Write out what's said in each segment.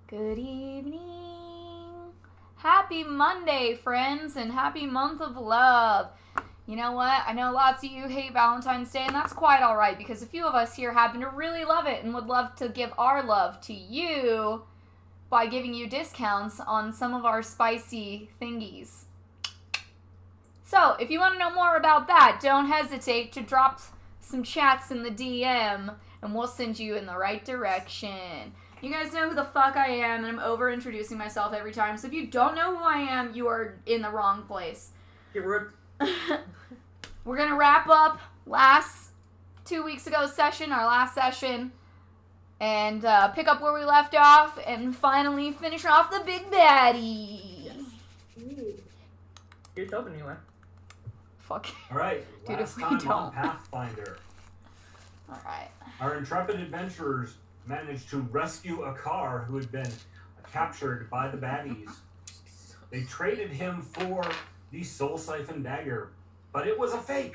Good evening. Happy Monday, friends, and happy month of love. You know what? I know lots of you hate Valentine's Day, and that's quite alright because a few of us here happen to really love it and would love to give our love to you by giving you discounts on some of our spicy thingies. So, if you want to know more about that, don't hesitate to drop some chats in the DM, and we'll send you in the right direction. You guys know who the fuck I am, and I'm over-introducing myself every time, so if you don't know who I am, you are in the wrong place. Get ripped. We're going to wrap up last 2 weeks ago's session, our last session, and pick up where we left off, and finally finish off the big baddie. Yes. Here's open anyway. Fuck. Alright, Dude, last if we time don't. on Pathfinder, Alright. our intrepid adventurers managed to rescue a car who had been captured by the baddies. They traded him for the Soul Siphon Dagger, but it was a fake!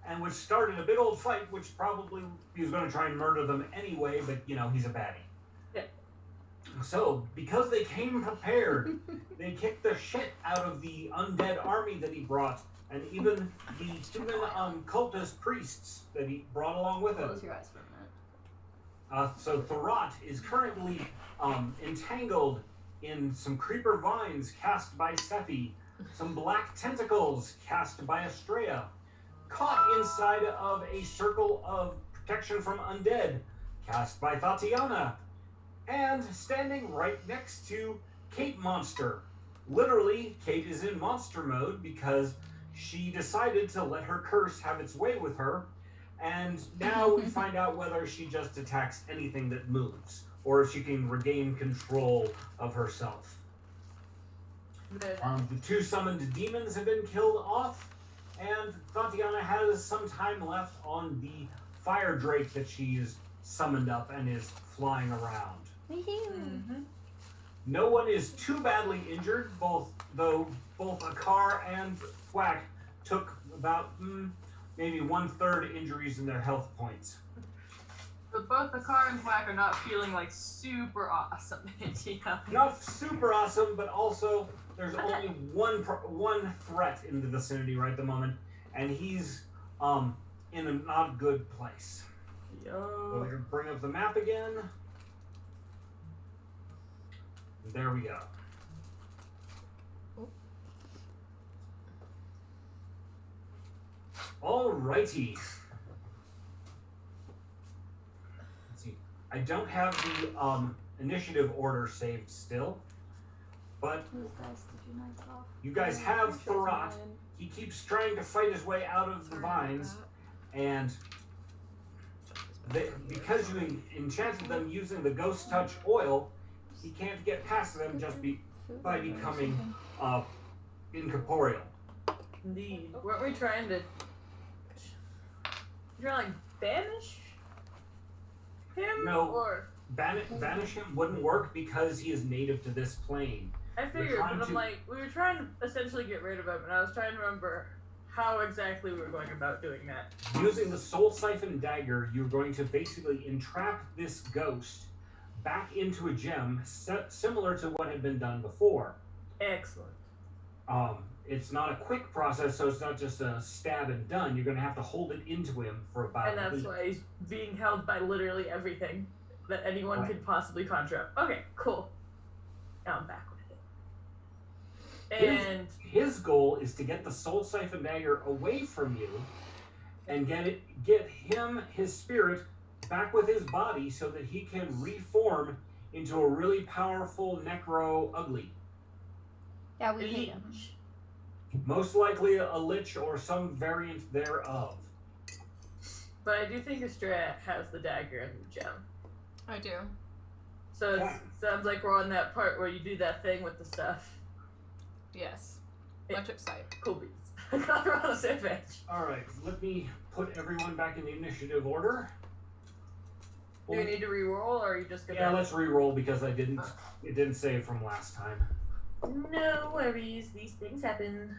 And which started a big old fight, which probably he was going to try and murder them anyway, but, you know, he's a baddie. Yeah. So, because they came prepared, they kicked the shit out of the undead army that he brought, and even the human cultist priests that he brought along with him. Close your eyes for a minute. So Thorat is currently entangled in some creeper vines cast by Sephi, some black tentacles cast by Estrella, caught inside of a circle of protection from undead cast by Tatiana, and standing right next to Kate Monster. Literally, Kate is in monster mode because she decided to let her curse have its way with her, and now we find out whether she just attacks anything that moves, or if she can regain control of herself. The two summoned demons have been killed off, and Tatiana has some time left on the fire drake that she's summoned up and is flying around. Mm-hmm. No one is too badly injured, though both Akar and Thwack took about maybe 1/3 injuries in their health points. But both the car and Thwack are not feeling like super awesome. Yeah. Not super awesome, but also there's only one threat in the vicinity right at the moment, and he's in a not good place. So we're gonna bring up the map again. There we go. Alrighty. Let's see. I don't have the initiative order saved still, but you guys have Thorat. He keeps trying to fight his way out of the vines, and because you enchanted them using the Ghost Touch oil, he can't get past them just by becoming incorporeal. Indeed. Weren't we trying to like banish him? No. Or Banish him wouldn't work because he is native to this plane. I figured, but I'm like, we were trying to essentially get rid of him, and I was trying to remember how exactly we were going about doing that. Using the Soul Siphon Dagger, you're going to basically entrap this ghost back into a gem similar to what had been done before. Excellent. It's not a quick process, so it's not just a stab and done. You're going to have to hold it into him for about And that's why he's being held by literally everything that anyone could possibly conjure up. Okay, cool. Now I'm back with it. And his goal is to get the Soul Siphon Dagger away from you and get his spirit back with his body so that he can reform into a really powerful necro ugly. Yeah, we hate him. Most likely a lich or some variant thereof. But I do think Estrella has the dagger and the gem. I do. So it sounds like we're on that part where you do that thing with the stuff. Yes. Much excited. Cool beats. Glad we're on the same page. Alright, let me put everyone back in the initiative order. Do we need to re-roll, or are you just gonna... Yeah, let's re-roll because it didn't save from last time. No worries, these things happen.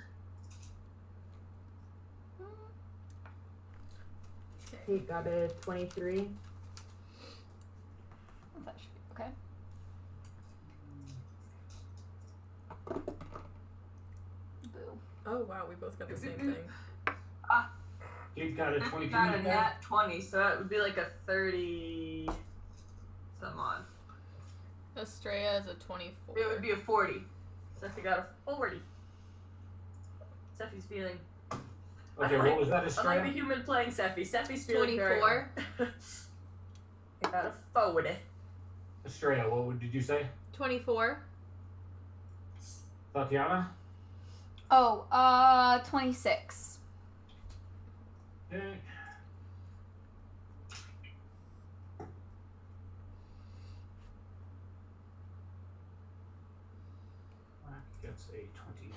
He got a 23. That should be okay. got the same thing. Kate got a 22. Got a nat 20, so that would be like a 30 some odd. Estrella is a 24. It would be a 40. Steffi got a 40. Steffi's feeling. Okay, what was that, Estrella? Unlike the human playing Steffi. Steffi's feeling 24. I got a 40. Estrella, did you say? 24. Tatiana? Oh, 26. Okay. Black gets a 23.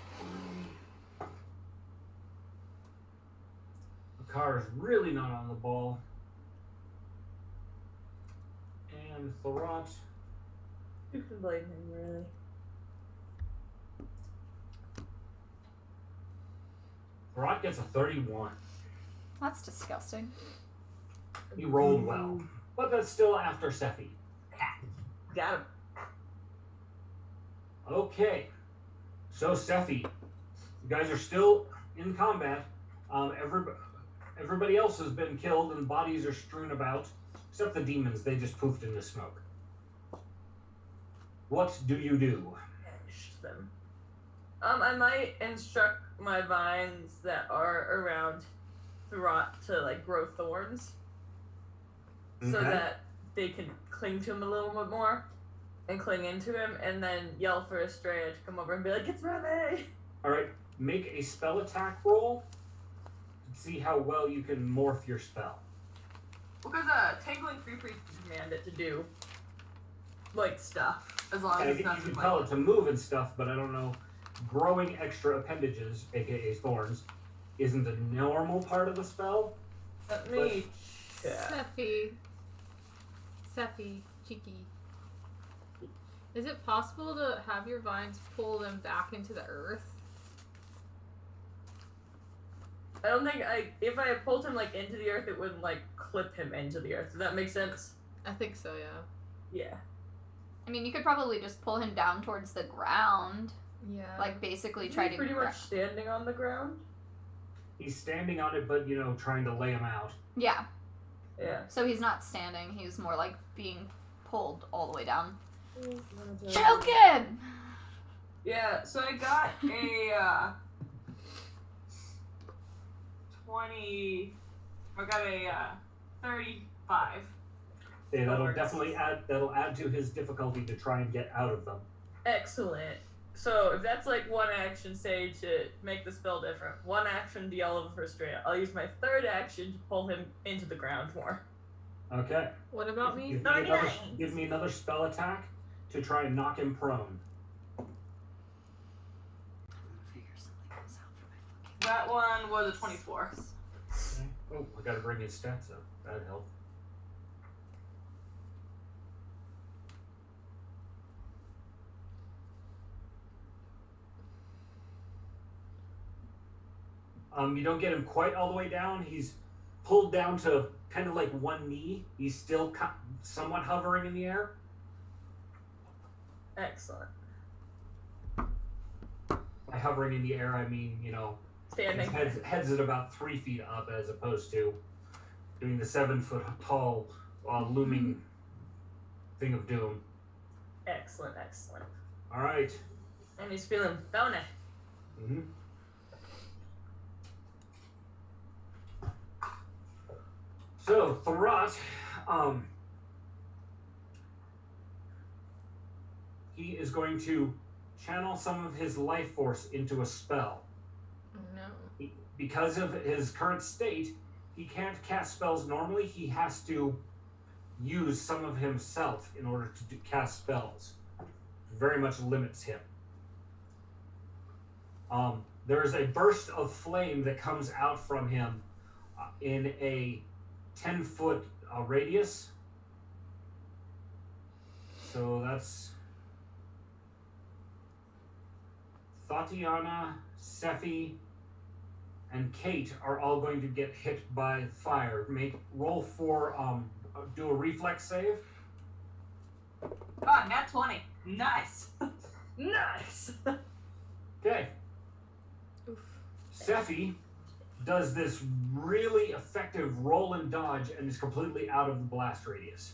The car is really not on the ball. And Thorot. You can blame him, really. Thorot gets a 31. That's disgusting. He rolled well, but that's still after Sephi. Got him. Okay, so Sephi, you guys are still in combat. Everybody else has been killed and bodies are strewn about, except the demons. They just poofed into smoke. What do you do? Banish them. I might instruct my vines that are around Thorot to like grow thorns, so Okay. that they can cling to him a little bit more and cling into him, and then yell for Estrella to come over and be like, "It's ready!" All right, make a spell attack roll to see how well you can morph your spell. Because Tangling Free Priest command it to do like stuff, as long And as it's you not can too tell much. it to move and stuff, but I don't know. Growing extra appendages, aka thorns, isn't a normal part of the spell. Let me check. Sephi, cheeky. Is it possible to have your vines pull them back into the earth? I don't think if I had pulled him like into the earth, it wouldn't like clip him into the earth. Does that make sense? I think so, yeah. Yeah. I mean, you could probably just pull him down towards the ground. Yeah. Like, basically Is try he to... pretty much standing on the ground? He's standing on it, but trying to lay him out. Yeah. Yeah. So he's not standing. He's more like being pulled all the way down. Mm-hmm. Choking! Yeah, so I got a 20. I got a 35. Yeah, that'll definitely add to his difficulty to try and get out of them. Excellent. So if that's like one action stage to make the spell different, one action to yell over for Estrella, I'll use my third action to pull him into the ground more. Okay. What about me? Give me another spell attack to try and knock him prone. That one was a 24. Okay. Oh, I gotta bring his stats up. That'd help. You don't get him quite all the way down. He's pulled down to kind of like one knee. He's still somewhat hovering in the air. Excellent. By hovering in the air, I mean, Standing. his head's at about 3 feet up as opposed to doing the 7-foot tall looming thing of doom. Excellent, excellent. All right. And he's feeling bony. Mm-hmm. So, Thorot, he is going to channel some of his life force into a spell. Oh, no. Because of his current state, he can't cast spells normally. He has to use some of himself in order to cast spells. It very much limits him. There is a burst of flame that comes out from him in a 10-foot radius. So that's Tatiana, Sephi, and Kate are all going to get hit by fire. Roll for do a reflex save. Ah, nat 20. Nice. Nice. Okay. Oof. Sephi does this really effective roll and dodge and is completely out of the blast radius.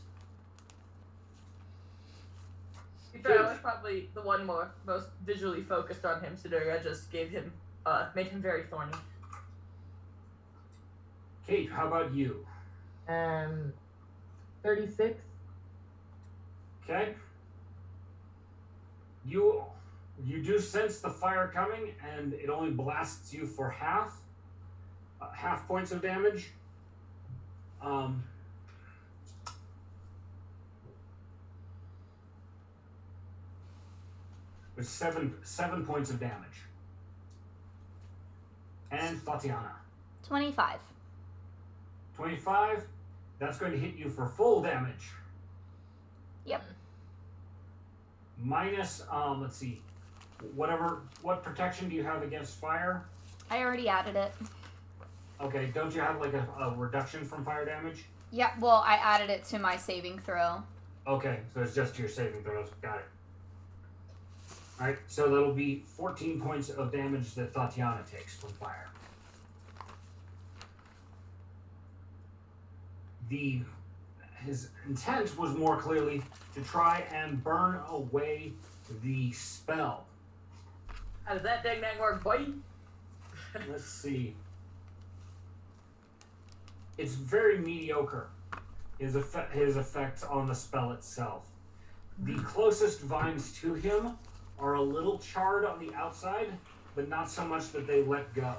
To be fair, I was probably the one most visually focused on him, so I just made him very thorny. Kate, how about you? 36. Okay. You do sense the fire coming, and it only blasts you for half points of damage. With seven points of damage. And Tatiana. 25. 25. That's going to hit you for full damage. Yep. Minus, let's see, what protection do you have against fire? I already added it. Okay, don't you have like a reduction from fire damage? Yeah, well, I added it to my saving throw. Okay, so it's just your saving throws. Got it. Alright, so that'll be 14 points of damage that Tatiana takes from fire. His intent was more clearly to try and burn away the spell. How does that dang work, boy? Let's see. It's very mediocre, his effects on the spell itself. The closest vines to him are a little charred on the outside, but not so much that they let go.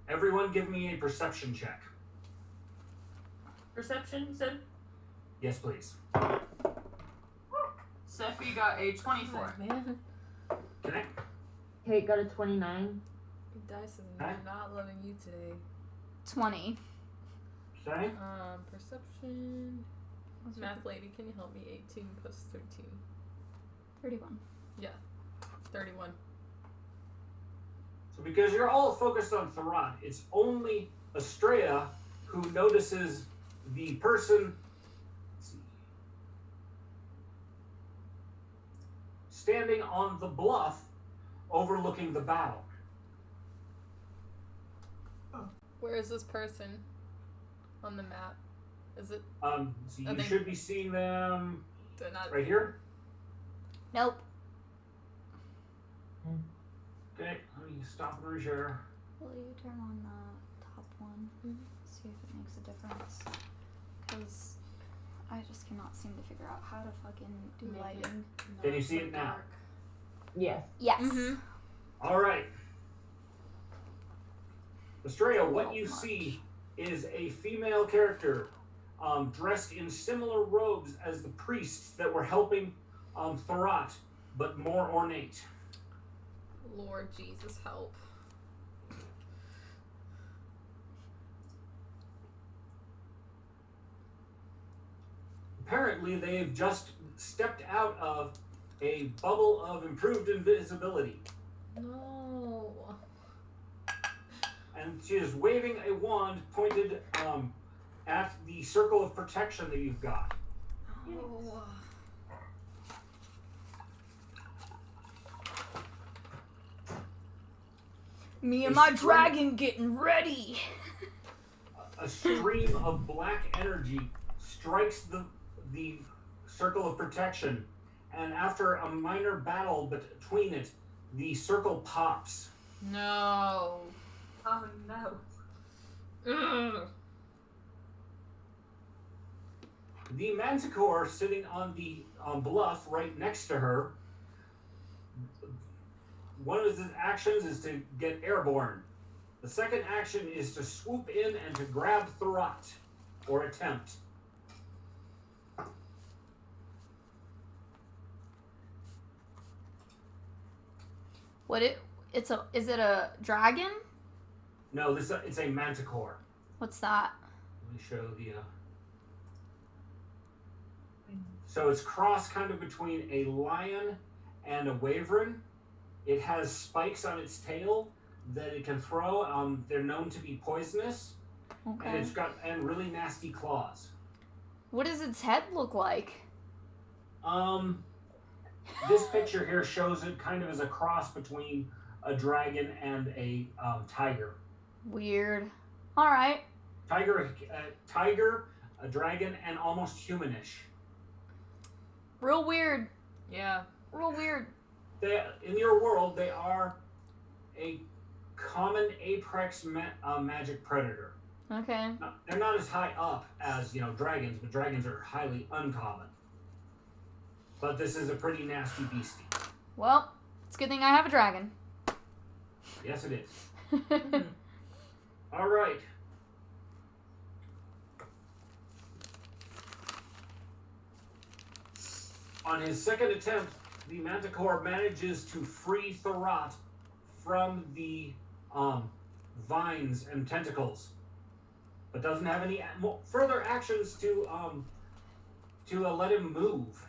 Everyone give me a perception check. Perception, you said? Yes, please. Sephi got a 24. Man, Okay. Kate got a 29. dice is Huh? not loving you today. 20. Okay. Perception. Math lady, can you help me? 18 plus 13. 31. 31. So because you're all focused on Thorat, it's only Estrella who notices the person standing on the bluff overlooking the battle. Where is this person on the map? Is it? So you they- should be seeing them They're not. right here. Nope. Okay, let me stop and reshare. Will you turn on the top one? See if it makes a difference. Because I just cannot seem to figure out how to fucking do Make it lighting. Can you see it now? Yes. Yes. Mhm. All right. Estrella, what Oh, you much. see is a female character dressed in similar robes as the priests that were helping Thorat, but more ornate. Lord Jesus, help. Apparently, they've just stepped out of a bubble of improved invisibility, No. and she is waving a wand pointed at the circle of protection that you've got. Oh. Me and A my stream- dragon getting ready. A stream of black energy strikes the circle of protection, and after a minor battle between it, the circle pops. No. Oh no. Ugh. The manticore sitting on the bluff right next to her, one of his actions is to get airborne. The second action is to swoop in and to grab Thorat, or attempt. Is it a dragon? No, it's a manticore. What's that? Let me show the. So it's cross kind of between a lion and a wyvern. It has spikes on its tail that it can throw. They're known to be poisonous, and Okay. it's got really nasty claws. What does its head look like? This picture here shows it kind of as a cross between a dragon and a tiger. Weird. All right. Tiger, a dragon, and almost humanish. Real weird. Yeah. Real weird. In your world, they are a common apex magic predator. Okay. Now, they're not as high up as dragons, but dragons are highly uncommon. But this is a pretty nasty beastie. Well, it's a good thing I have a dragon. Yes, it is. All right. On his second attempt, the Manticore manages to free Thurrott from the vines and tentacles, but doesn't have any further actions to let him move.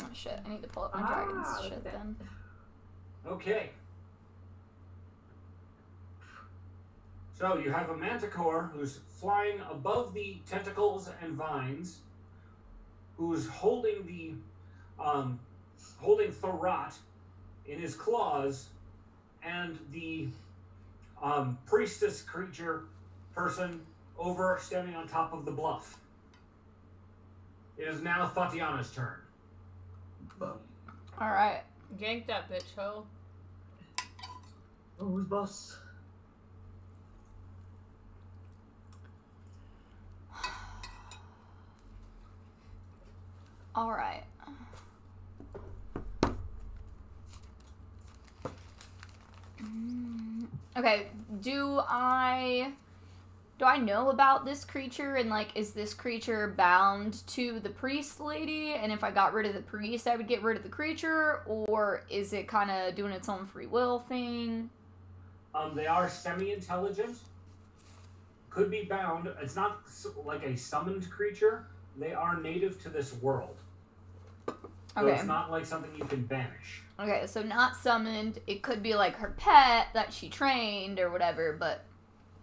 Oh shit! I need to pull up my dragon's shit okay. then. Okay. So you have a Manticore who's flying above the tentacles and vines, who's holding Thurrott in his claws, and the priestess creature person over standing on top of the bluff. It is now Tatiana's turn. All right. Gank that bitch, ho. Who's boss? All right. Okay. Do I know about this creature, and like, is this creature bound to the priest lady? And if I got rid of the priest, I would get rid of the creature, or is it kind of doing its own free will thing? They are semi-intelligent. Could be bound. It's not like a summoned creature. They are native to this world. So Okay. it's not like something you can banish. Okay, so not summoned. It could be like her pet that she trained or whatever, but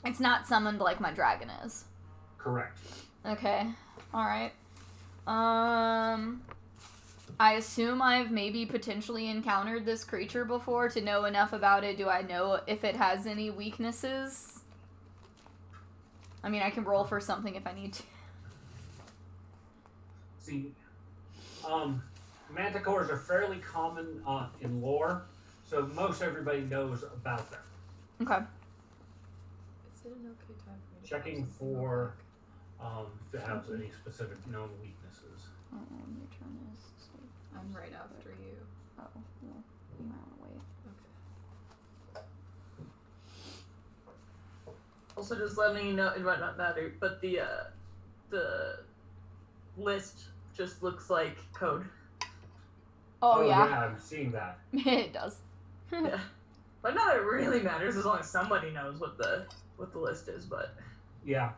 it's not summoned like my dragon is. Correct. Okay. Alright. I assume I've maybe potentially encountered this creature before to know enough about it. Do I know if it has any weaknesses? I mean, I can roll for something if I need to. See, manticores are fairly common in lore, so most everybody knows about them. Okay. Is it an okay time for me to Checking watch something real for quick? if it has any specific known weaknesses. Oh, your turn is... I'm right after you. Oh, well, you might want to wait. Okay. Also, just letting you know, it might not matter, but the list just looks like code. Oh, yeah. I'm seeing that. It does. Yeah. But not that it really matters as long as somebody knows what the list is, but Yeah.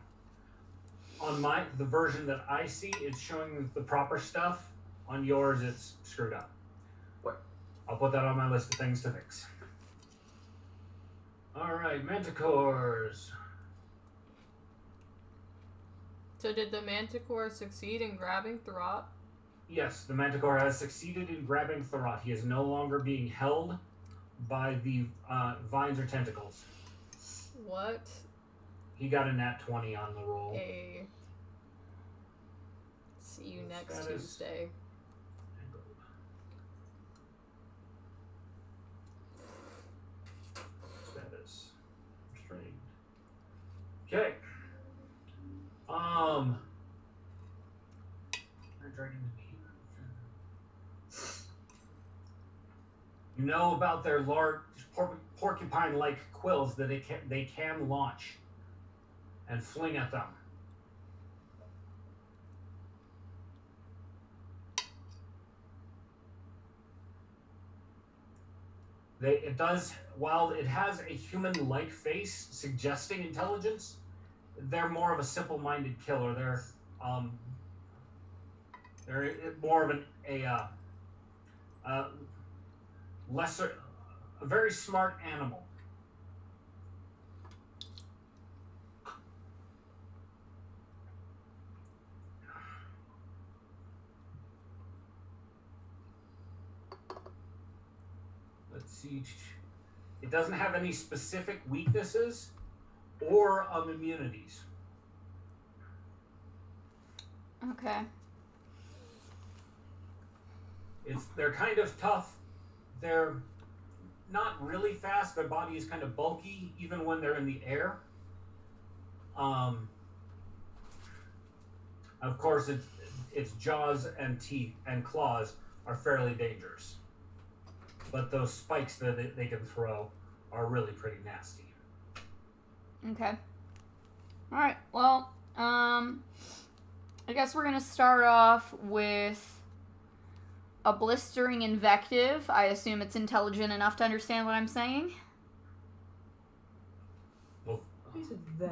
On the version that I see, it's showing the proper stuff. On yours, it's screwed up. What? I'll put that on my list of things to fix. Alright, manticores. So did the Manticore succeed in grabbing Thurrott? Yes, the Manticore has succeeded in grabbing Thurrott. He is no longer being held by the vines or tentacles. What He got a nat 20 on the roll. a... See you next Status. Tuesday. Status. Restrained. Okay. You know about their large porcupine-like quills that they can launch and fling at them. It does, while it has a human-like face suggesting intelligence, they're more of a simple-minded killer. They're more of a very smart animal. Let's see. It doesn't have any specific weaknesses or immunities. Okay. They're kind of tough. They're not really fast. Their body is kind of bulky, even when they're in the air. Of course, its jaws and teeth and claws are fairly dangerous. But those spikes that they can throw are really pretty nasty. Okay. All right. Well, I guess we're gonna start off with a blistering invective. I assume it's intelligent enough to understand what I'm saying. Well,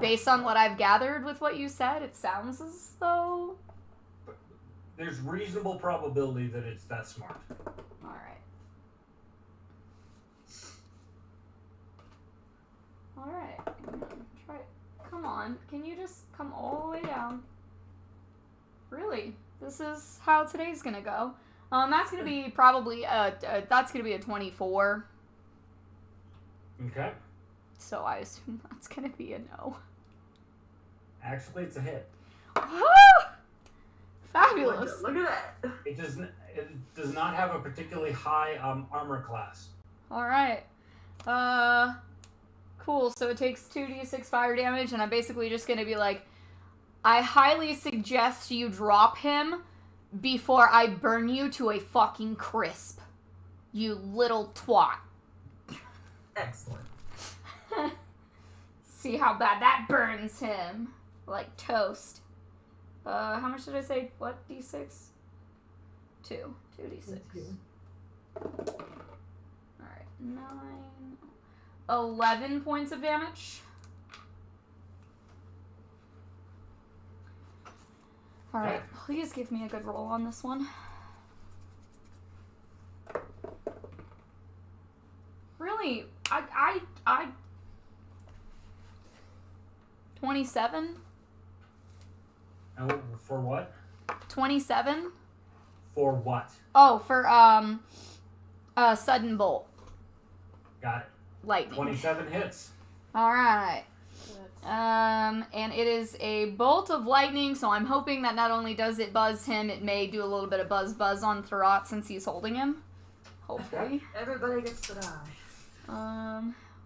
Based on what I've gathered with what you said, it sounds as though. there's reasonable probability that it's that smart. All right. All right. Try it. Come on. Can you just come all the way down? Really? This is how today's gonna go. That's gonna be probably that's gonna be a 24. Okay. So I assume that's gonna be a no. Actually, it's a hit. Woo! Fabulous. Look at that. It does not have a particularly high armor class. All right. Cool. So it takes 2d6 fire damage, and I'm basically just gonna be like, I highly suggest you drop him before I burn you to a fucking crisp. You little twat. Excellent. See how bad that burns him. Like toast. How much did I say? What? D6? 2. 2d6. Alright. 9. 11 points of damage. Alright. Please give me a good roll on this one. Really? I 27? Oh, for what? 27? For what? Oh, for sudden bolt. Got it. Lightning. 27 hits. Alright. And it is a bolt of lightning, so I'm hoping that not only does it buzz him, it may do a little bit of buzz on Thurot since he's holding him. Hopefully. Everybody gets to die.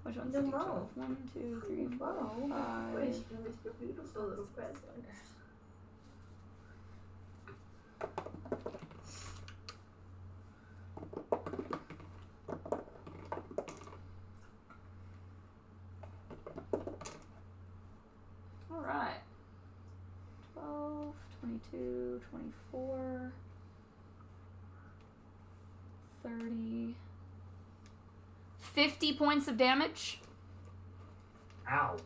Which one's The the 12? roll. 1, 2, 3, 4, 5. Where's your beautiful little present? Alright. 12, 22, 24, 30, 50 points of damage. Ow.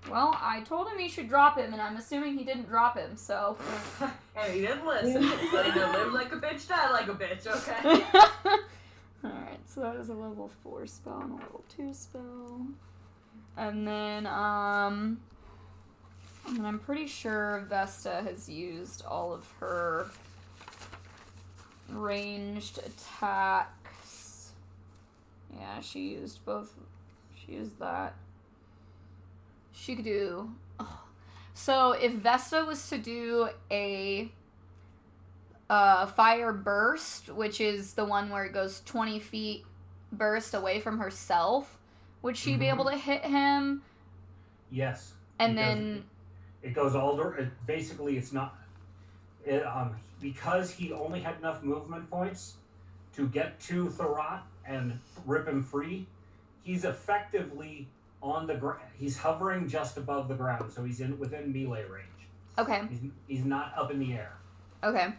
Well, I told him he should drop him, and I'm assuming he didn't drop him, so. And he didn't listen. So he did live like a bitch, die like a bitch, okay? Alright, so that is a level 4 spell and a level 2 spell. And then I'm pretty sure Vesta has used all of her ranged attacks. Yeah, she used both. She used that. She could do... Oh. So if Vesta was to do a fire burst, which is the one where it goes 20 feet burst away from herself, would she be able to hit him? Yes. And then... It goes all... Basically, it's not... because he only had enough movement points to get to Thurot and rip him free, he's effectively on the ground. He's hovering just above the ground, so he's within melee range. Okay. He's not up in the air. Okay.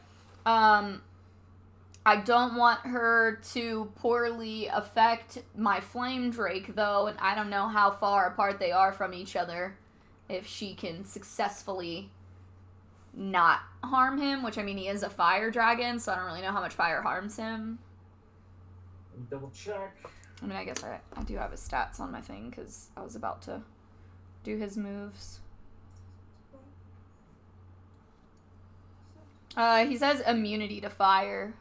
I don't want her to poorly affect my flame drake, though, and I don't know how far apart they are from each other. If she can successfully not harm him, which I mean he is a fire dragon, so I don't really know how much fire harms him. Let me double check. I mean, I guess I do have his stats on my thing because I was about to do his moves. He says immunity to fire.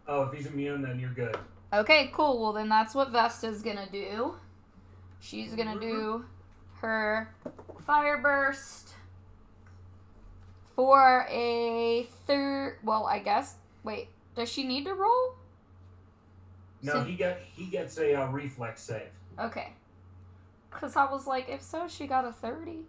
Oh, if he's immune, then you're good. Okay, cool. Well, then that's what Vesta's gonna do. She's gonna do her fire burst for a third. Well, I guess. Wait, does she need to roll? No, he gets a reflex save. Okay. Because I was like, if so, she got a 30.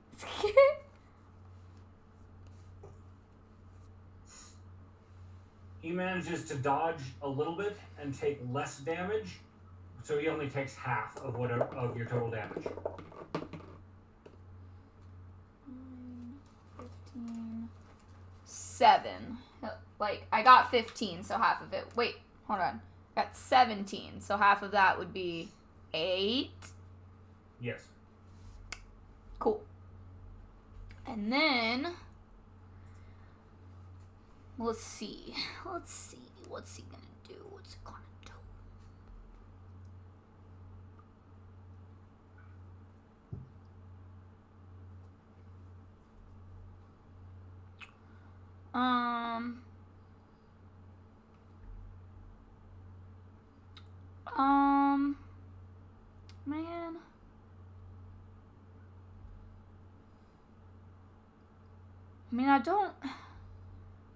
He manages to dodge a little bit and take less damage, so he only takes half of your total damage. 15, 7. Like, I got 15, so half of it. Wait, hold on. Got 17, so half of that would be 8. Yes. Cool. And then let's see. What's he gonna do? What's he gonna do? Man. I mean, I don't...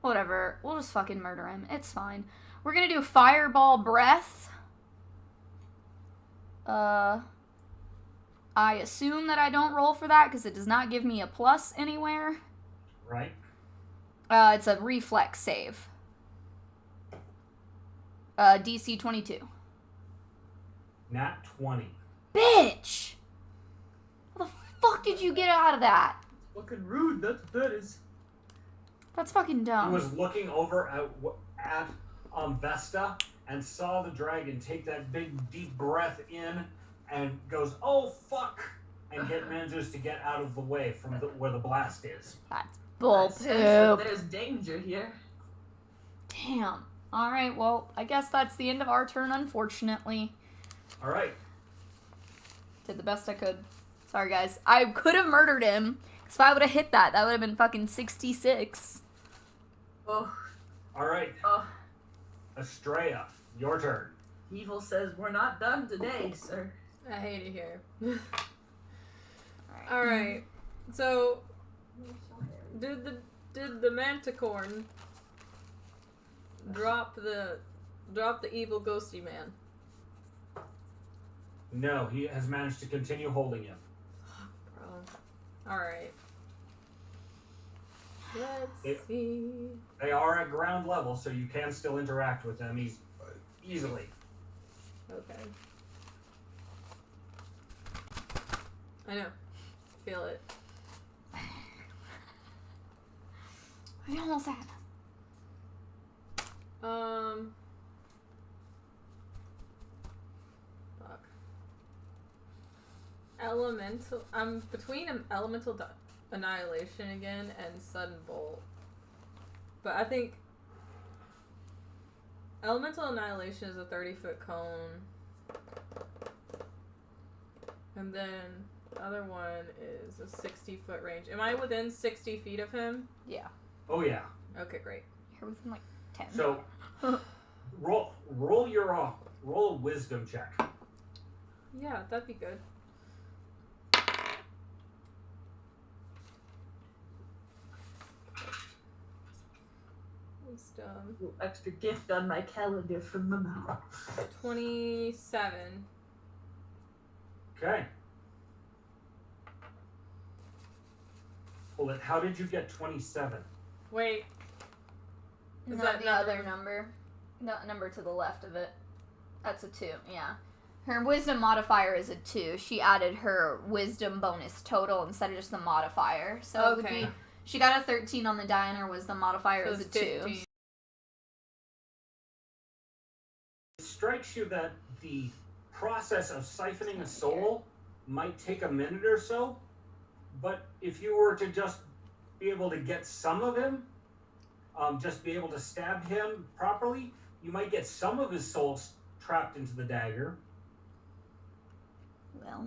Whatever. We'll just fucking murder him. It's fine. We're gonna do Fireball Breath. I assume that I don't roll for that because it does not give me a plus anywhere. Right. It's a reflex save. DC 22. Nat 20. Bitch! How the fuck did you get out of that? Fucking rude, that's what that is. That's fucking dumb. He was looking over at Vesta and saw the dragon take that big deep breath in and goes, "Oh fuck!" and manages to get out of the way from where the blast is. That's bull I sense that poop. there's danger here. Damn. Alright, well, I guess that's the end of our turn, unfortunately. All right. Did the best I could. Sorry, guys. I could have murdered him. Because if I would have hit that, that would have been fucking 66. Oh, All right. oh. Estrella, your turn. Evil says we're not done today, sir. I hate it here. Alright. Alright. So did the Manticorn drop the evil ghosty man? No, he has managed to continue holding him. Bro. Alright. Let's see. They are at ground level, so you can still interact with them easily. Okay. I know. Feel it. I almost had. Fuck. Elemental. I'm between elemental annihilation again and sudden bolt. But I think elemental annihilation is a 30-foot cone. And then the other one is a 60-foot range. Am I within 60 feet of him? Yeah. Oh yeah. Okay, great. You're within like 10. So roll a wisdom check. Yeah, that'd be good. Wisdom. Little extra gift on my calendar from Mama. 27. Okay. Hold it. How did you get 27? Wait. Is Not that the number? other number. The number to the left of it. That's a 2, yeah. Her wisdom modifier is a 2. She added her wisdom bonus total instead of just the modifier. So it would Okay. be, she got a 13 on the die and her wisdom modifier So is a it's 2. 15. It strikes you that the process of siphoning a soul might take a minute or so, but if you were to just be able to get some of him, just be able to stab him properly. You might get some of his soul trapped into the dagger. Well,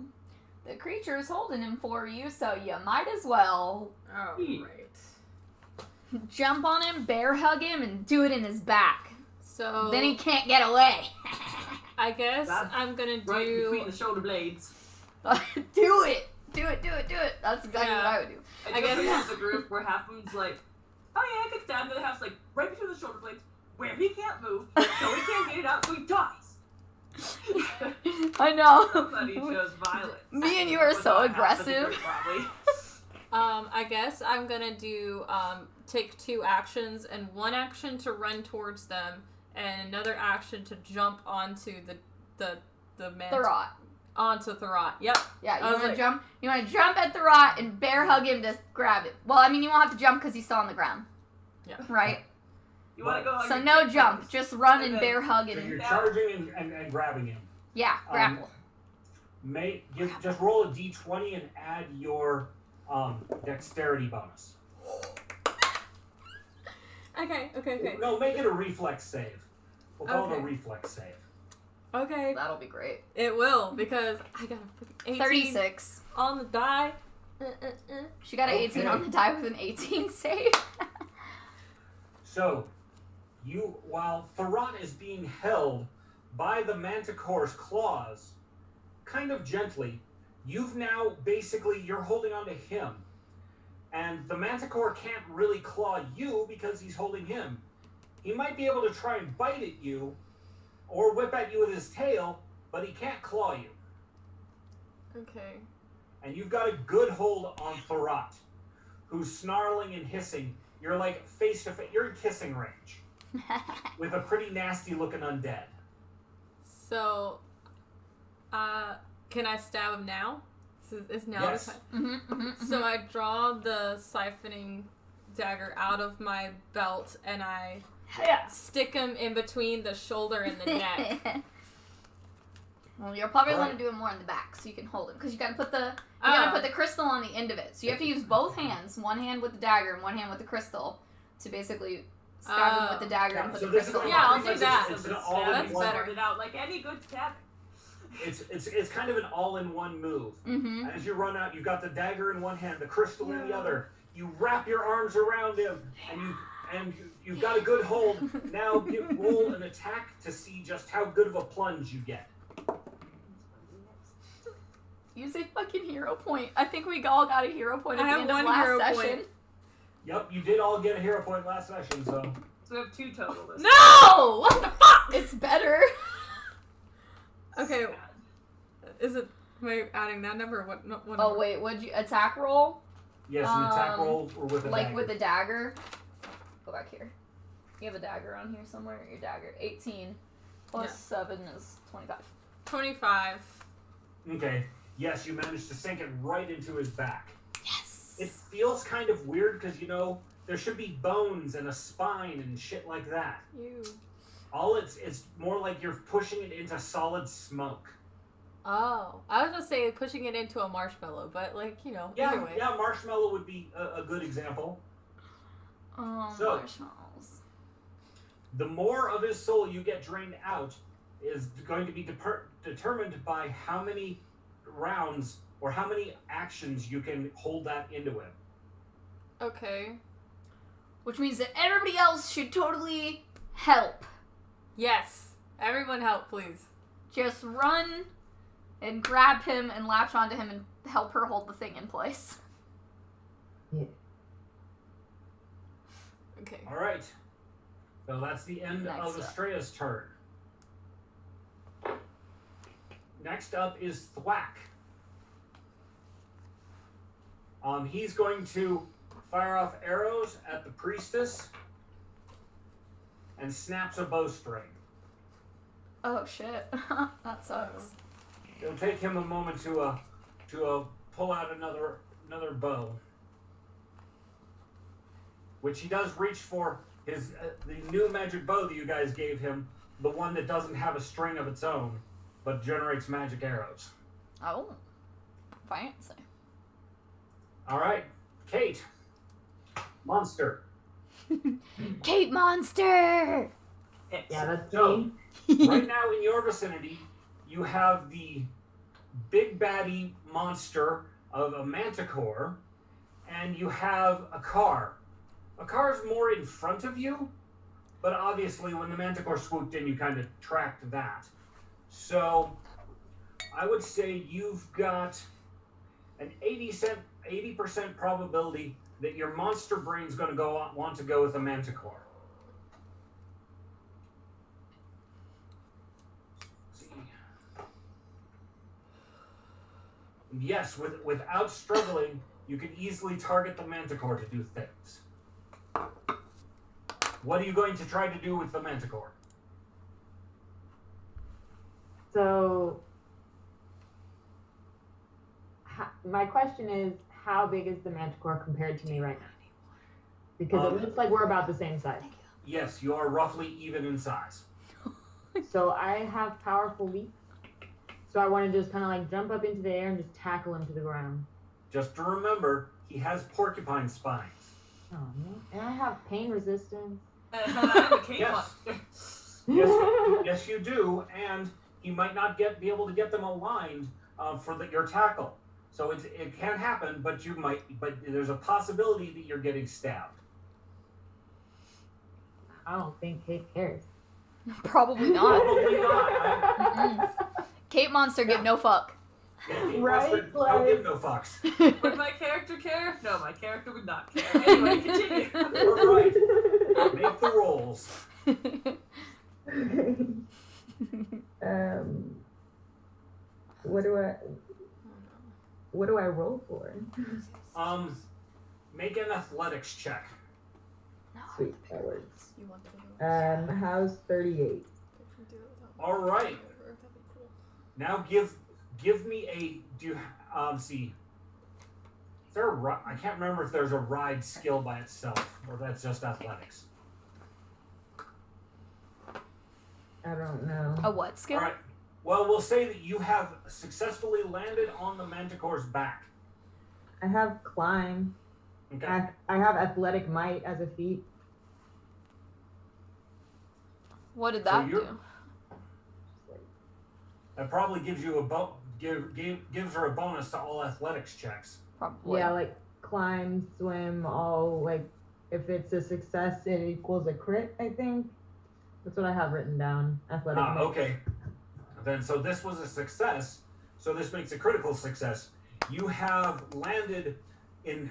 the creature is holding him for you, so you might as well Oh, right. jump on him, bear hug him, and do it in his back. So Then he can't get away. I guess That's I'm gonna Right between do. the shoulder blades. Do it. Do it. That's exactly Yeah. what I would do. I guess- guess have the group where half of them's like, oh yeah, I could stab the other half's like right between the shoulder blades, where he can't move, so he can't get it out, so he dies. I know. Somebody chose violence. Me and you are Was so not half of the aggressive. group, probably. I guess I'm gonna do take 2 actions, and 1 action to run towards them, and another action to jump onto the man. Thurrot. Onto Thurrot. Yep. Yeah, I you was want to like- jump. You want to jump at Thurrot and bear hug him to grab it. Well, I mean, you won't have to jump because he's still on the ground. Yeah. Right. You want to go on So your no tiptoes. jump, just run and And then- bear hug So and you're charging and grabbing him. yeah, grapple. Just roll a d20 and add your dexterity bonus. Okay. No, make it a reflex save. We'll call it a Okay. reflex save. Okay. That'll be great. It will, because I got a freaking 18 36. on the die. She got an 18 Okay. on the die with an 18 save. So, while Thurrot is being held by the Manticore's claws, kind of gently, you're holding on to him. And the Manticore can't really claw you because he's holding him. He might be able to try and bite at you, or whip at you with his tail, but he can't claw you. Okay. And you've got a good hold on Thurrot, who's snarling and hissing. You're like face to face. You're in kissing range with a pretty nasty looking undead. So, can I stab him now? Is now Yes. the time? So I draw the siphoning dagger out of my belt and I Yeah. stick him in between the shoulder and the neck. Well, you'll probably Alright. want to do it more in the back so you can hold him because you gotta put the crystal on the end of it. So you have to use both hands, one hand with the dagger and one hand with the crystal, to basically stab him with the dagger and put So the this is crystal. like Yeah, I'll pretty do much that. It's an That's all-in-one. better. Sorted out like any good stabbing. It's kind of an all-in-one move. Mm-hmm. As you run out, you've got the dagger in one hand, the crystal in the other. You wrap your arms around him, and you've got a good hold. Now roll an attack to see just how good of a plunge you get. Use a fucking hero point. I think we all got a hero point at I the have end of one last hero session. point. Yep, you did all get a hero point last session, so. So we have 2 total this No! What the fuck? It's better. Okay, is it? Am I adding that number? Or what? No, what Oh number? wait, would you attack roll? Yes, an attack Um, roll or with a Like dagger. with the dagger. Go back here. You have a dagger on here somewhere. Your dagger. 18 plus 7 is 25. 25. Okay. Yes, you managed to sink it right into his back. Yes. It feels kind of weird because, there should be bones and a spine and shit like that. You. It's more like you're pushing it into solid smoke. Oh, I was gonna say pushing it into a marshmallow, but either way. Yeah, marshmallow would be a good example. Oh, So- marshmallows. The more of his soul you get drained out is going to be determined by how many rounds or how many actions you can hold that into him. Okay. Which means that everybody else should totally help. Yes. Everyone help, please. Just run and grab him and latch onto him and help her hold the thing in place. Okay. All right. So that's the end Next of up. Estrella's turn. Next up is Thwack. He's going to fire off arrows at the priestess and snaps a bowstring. Oh shit. That sucks. It'll take him a moment to pull out another bow, which he does reach for his the new magic bow that you guys gave him, the one that doesn't have a string of its own, but generates magic arrows. Oh. Fancy. All right, Kate. monster. Cape Monster! Yeah, that's So, me. right now in your vicinity, you have the big baddie monster of a manticore, and you have a car. A car is more in front of you, but obviously when the manticore swooped in, you kind of tracked that. So I would say you've got an 80% probability that your monster brain's going to want to go with a manticore. Let's see. Yes, without struggling, you can easily target the manticore to do things. What are you going to try to do with the manticore? So, my question is, how big is the manticore compared to me right now? Because it looks like we're about the same size. Yes, you are roughly even in size. So I have powerful leap. So I want to just kind of like jump up into the air and just tackle him to the ground. Just to remember, he has porcupine spines. Oh man! And I have pain resistance. But I'm a cave Yes. monster. Yes, you do, and he might not be able to get them aligned for your tackle. So it can happen, but there's a possibility that you're getting stabbed. I don't think Kate cares. Probably not. Probably not. Mm-mm. Cape Monster give no fuck. Right, Don't give no fucks. Would my character care? No, my character would not care. Anyway, continue. All right. Make the rolls. What do I roll for? Make an athletics check. Sweet, that works. You want to go? How's 38? All right. Now give me a see. Is there I can't remember if there's a ride skill by itself or that's just athletics. I don't know. A what skill? All right. Well, we'll say that you have successfully landed on the manticore's back. I have climb. Okay. I have athletic might as a feat. What did So that you're- do? That probably gives you gives her a bonus to all athletics checks. Probably. Yeah, like climb, swim, all like if it's a success, it equals a crit. I think that's what I have written down. Athletic. might. Okay. Then so this was a success. So this makes a critical success. You have landed in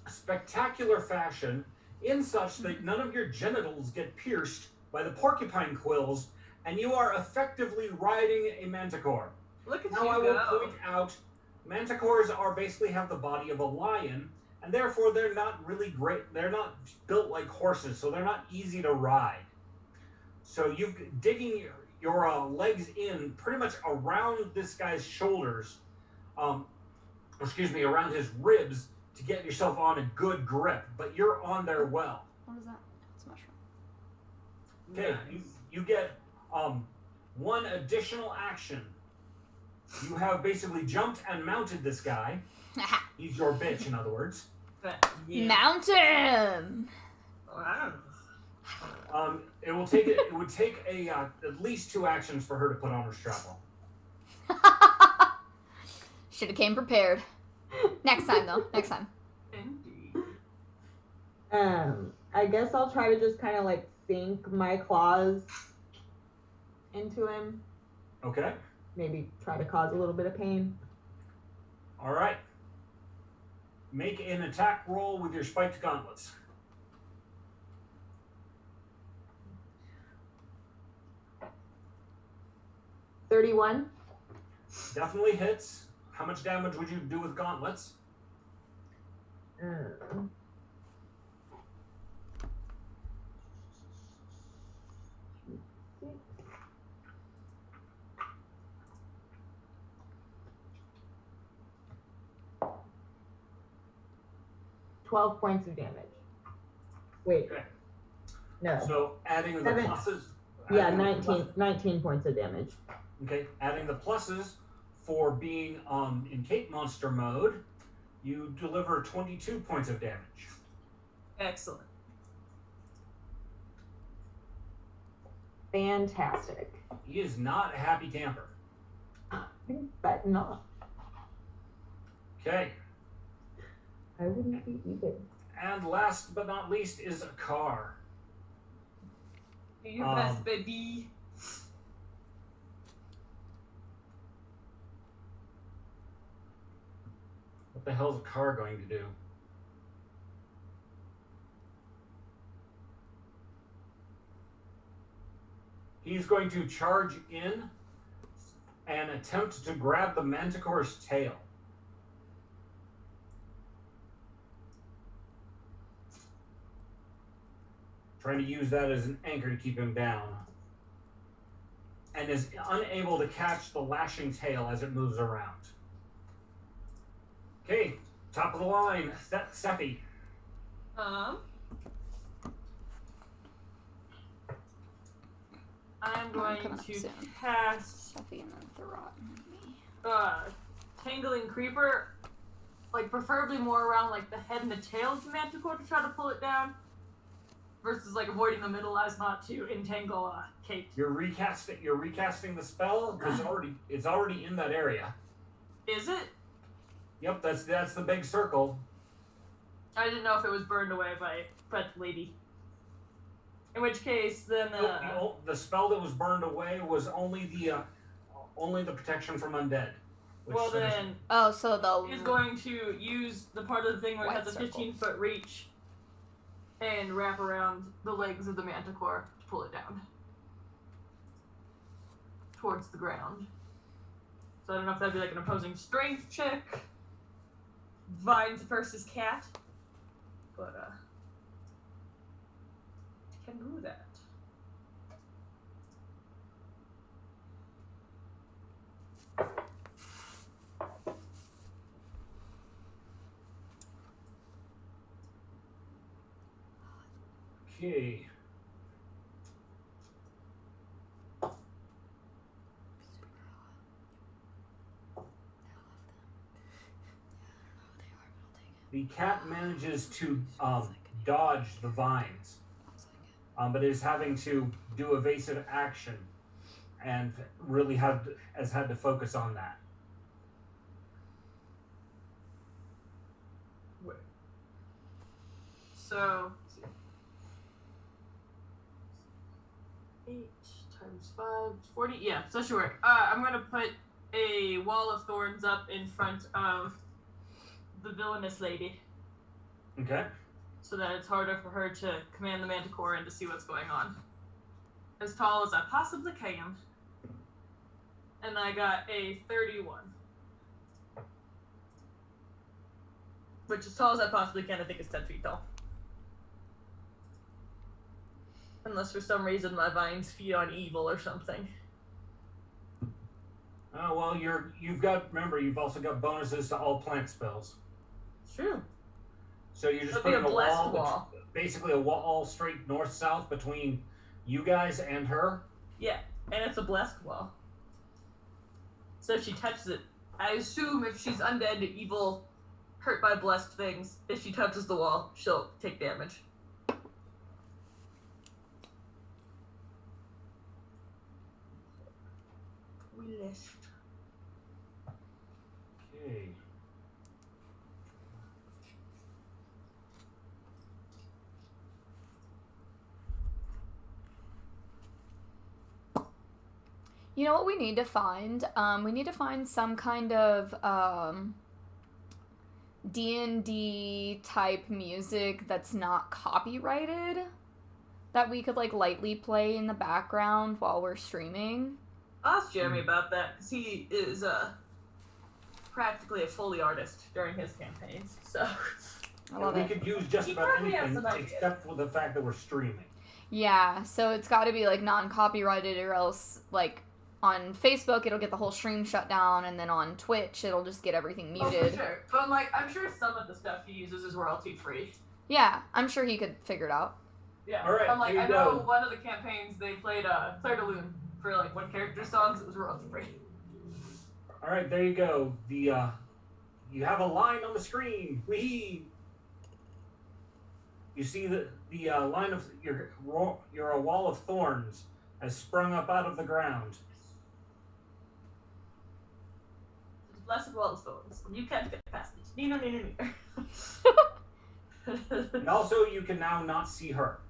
spectacular fashion, in such that none of your genitals get pierced by the porcupine quills, and you are effectively riding a manticore. Look at Now you I will go. point out, manticores are basically have the body of a lion, and therefore they're not really great. They're not built like horses, so they're not easy to ride. So you digging your legs in pretty much around this guy's shoulders, around his ribs to get yourself on a good grip, but you're on there well. What is that? It's a mushroom. Okay, you get one additional action. You have basically jumped and mounted this guy. He's your bitch, in other words. But, yeah. Mountain! Wow. It would take at least 2 actions for her to put on her strap on. Should have came prepared. Next time, though. Next time. Indeed. I guess I'll try to just kind of like sink my claws into him. Okay. Maybe try to cause a little bit of pain. All right. Make an attack roll with your spiked gauntlets. $31. Definitely hits. How much damage would you do with gauntlets? Um, $12 points of damage. Wait. Okay. No. So adding the Seven. pluses. Yeah, adding the 19 points of damage. Okay, adding the pluses for being in Cape Monster mode, you deliver 22 points of damage. Excellent. Fantastic. He is not a happy camper. I bet not. Okay. I wouldn't be either. And last but not least is a car. Do your best, baby. What the hell is a car going to do? He's going to charge in and attempt to grab the Manticore's tail. Trying to use that as an anchor to keep him down. And is unable to catch the lashing tail as it moves around. Okay, top of the line, Sephi. I'm going coming up to soon. cast Sephi and then Thurrott and me. Tangling Creeper, like preferably more around like the head and the tail of the Manticore to try to pull it down, versus like avoiding the middle as not to entangle Kate. You're recasting the spell because it's already in that area. Is it? Yep, that's the big circle. I didn't know if it was burned away by Lady. In which case, then The spell that was burned away was only the protection from undead. well then Oh, so the he's going to use the part of the thing where it White has a circle. 15-foot reach and wrap around the legs of the Manticore to pull it down towards the ground. So I don't know if that'd be like an opposing strength check. Vines versus cat. But can do that. Okay. The cat manages to dodge the vines, but is having to do evasive action, and really has had to focus on that. So, let's see. 8 times 5 is 40. Yeah, so sure. I'm going to put a wall of thorns up in front of the villainous lady Okay. so that it's harder for her to command the Manticore and to see what's going on. As tall as I possibly can. And I got a 31. Which, as tall as I possibly can, I think is 10 feet tall. Unless for some reason my vines feed on evil or something. Oh well, you've also got bonuses to all plant spells. True. So you're just It'll be putting a a blessed wall, basically a wall straight north-south between you guys and her. Yeah, and it's a blessed wall. So if she touches it, I assume if she's undead, evil, hurt by blessed things, if she touches the wall, she'll take damage. We list. Okay. You know what we need to find? We need to find some kind of D&D type music that's not copyrighted that we could like lightly play in the background while we're streaming. I'll ask Jeremy about that, because he is practically a Foley artist during his campaigns, so... I love we it. could use just He about probably has anything some ideas. except for the fact that we're streaming. Yeah, so it's got to be like non-copyrighted or else like on Facebook it'll get the whole stream shut down and then on Twitch it'll just get everything Oh, muted. for sure. But I'm sure some of the stuff he uses is royalty free. Yeah, I'm sure he could figure it out. Yeah. All right, here I you know go. one of the campaigns they played Claire de Lune for like one character songs. It was royalty free. All right, there you go. You have a line on the screen. Wee. You see the line of your a wall of thorns has sprung up out of the ground. It's a blessed wall of thorns. You can't get past it. Neener. And also, you can now not see her.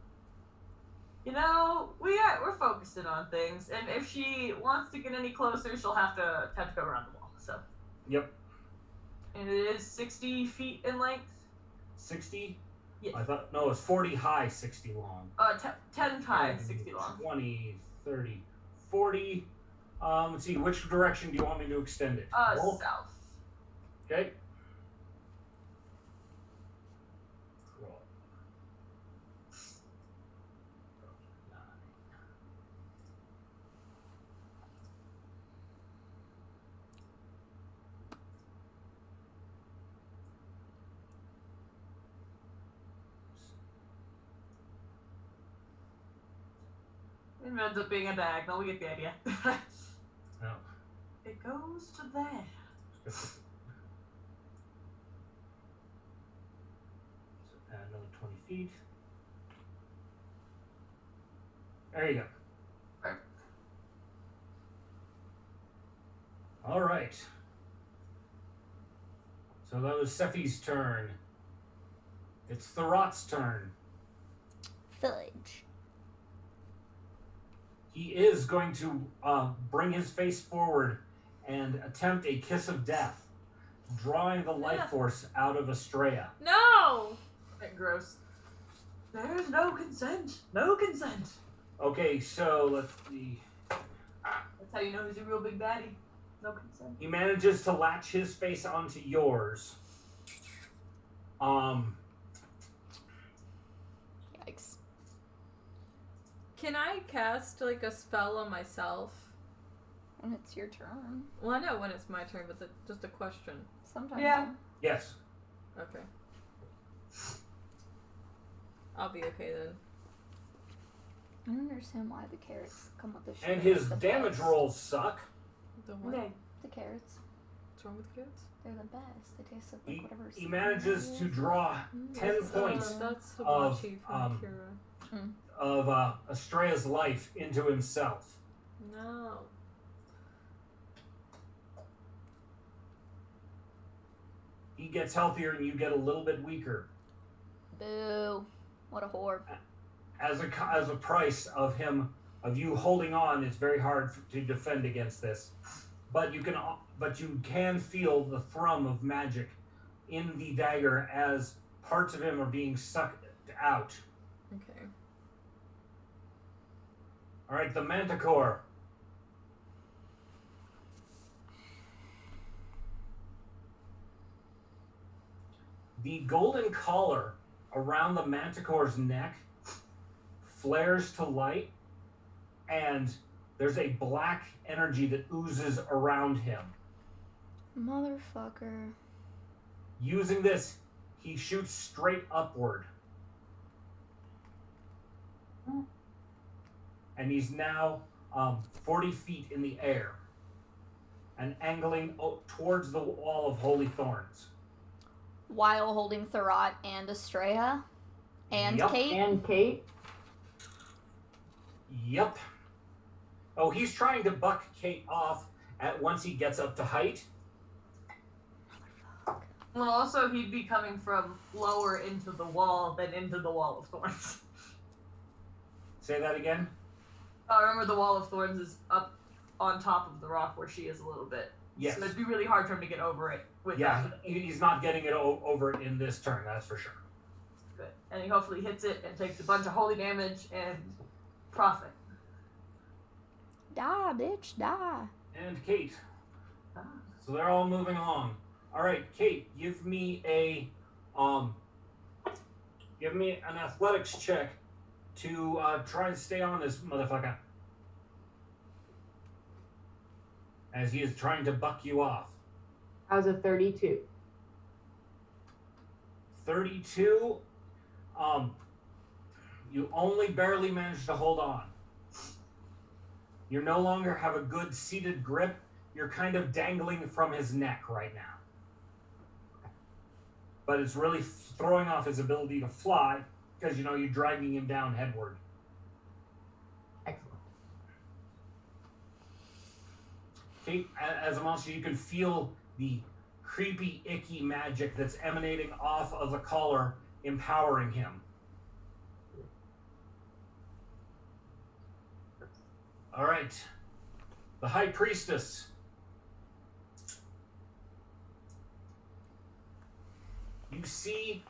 You know, we're focusing on things, and if she wants to get any closer, she'll have to go around the wall. So. Yep. And it is 60 feet in length. 60? Yes. I thought, no, it's 40 high, 60 long. 10 high, 60 long. 20, 30, 40. Let's see, which direction do you want me to extend it? Both? South. Okay. Roll. It ends up being a diagonal. We get the idea. No. It goes to there. Add another 20 feet. There you go. Perfect. All right. So that was Sephi's turn. It's Thorot's turn. Fudge. He is going to bring his face forward and attempt a kiss of death, drawing the life force out of Estrella. No! Gross. There's no consent. No consent. Okay, so let's see. That's how you know he's a real big baddie. No consent. He manages to latch his face onto yours. Yikes. Can I cast, like, a spell on myself? When it's your turn. Well, I know when it's my turn, but just a question. Sometimes. Yeah. Yes. Okay. I'll be okay then. I don't understand why the carrots come with the shit. And his the damage best. rolls suck. The what? Okay. The carrots. What's wrong with kids? They're the best. They taste like whatever. He manages to draw 10 points That's of, hibachi from Kira. of Estrella's life into himself. No. He gets healthier and you get a little bit weaker. Boo. What a whore. As a price of you holding on, it's very hard to defend against this. But you can feel the thrum of magic in the dagger as parts of him are being sucked out. Okay. All right, the Manticore. The golden collar around the Manticore's neck flares to light, and there's a black energy that oozes around him. Motherfucker. Using this, he shoots straight upward. And he's now 40 feet in the air and angling towards the wall of Holy Thorns. While holding Thorot and Estrella. And Yep. Kate. And Kate. Yep. Oh, he's trying to buck Kate off once he gets up to height. Well, also, he'd be coming from lower into the wall than into the wall of thorns. Say that again? Remember, the wall of thorns is up on top of the rock where she is a little bit. Yes. So it'd be really hard for him to get over it. Yeah, he's not getting it over in this turn, that's for sure. Good. And he hopefully hits it and takes a bunch of holy damage and profit. Die, bitch, die. And Kate. Ah. So they're all moving along. All right, Kate, give me an athletics check to try and stay on this motherfucker as he is trying to buck you off. I was a 32. 32. You only barely managed to hold on. You no longer have a good seated grip. You're kind of dangling from his neck right now. But it's really throwing off his ability to fly. because you're dragging him down headward. Excellent. Kate, as a monster, you can feel the creepy, icky magic that's emanating off of the collar, empowering him. All right. The High Priestess. You see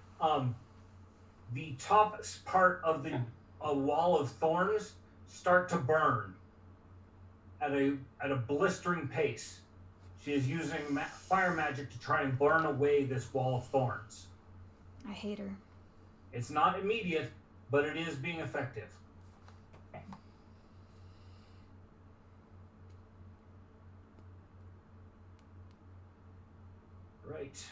the top part of the wall of thorns start to burn at a blistering pace. She is using fire magic to try and burn away this wall of thorns. I hate her. It's not immediate, but it is being effective. Right.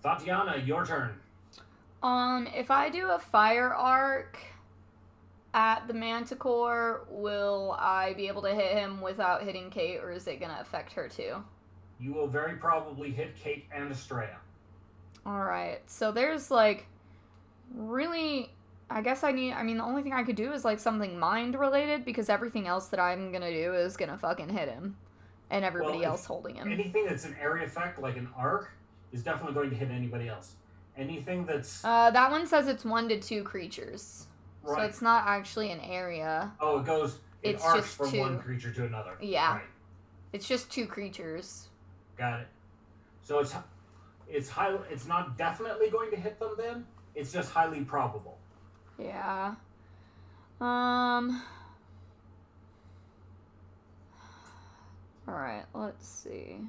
Tatiana, your turn. If I do a fire arc at the Manticore, will I be able to hit him without hitting Kate, or is it gonna affect her too? You will very probably hit Kate and Estrella. Alright, so there's really, the only thing I could do is something mind related, because everything else that I'm gonna do is gonna fucking hit him. And everybody else holding him. Anything that's an area effect, like an arc, is definitely going to hit anybody else. Anything that's... that one says it's 1 to 2 creatures. Right. So it's not actually an area. Oh, it It's arcs just from 2. one creature to another. Yeah. Right. It's just 2 creatures. Got it. So it's not definitely going to hit them then. It's just highly probable. Yeah. Alright, let's see.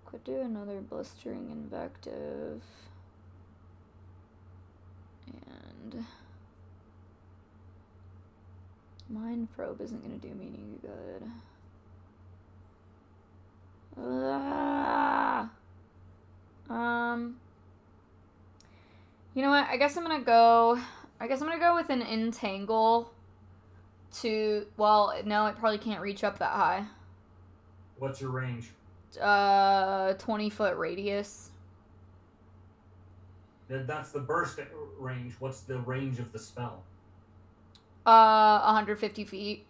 Could do another blistering invective. And Mind Probe isn't gonna do me any good. You know what? I guess I'm gonna go with an Entangle no, it probably can't reach up that high. What's your range? 20-foot radius. That's the burst range. What's the range of the spell? 150 feet.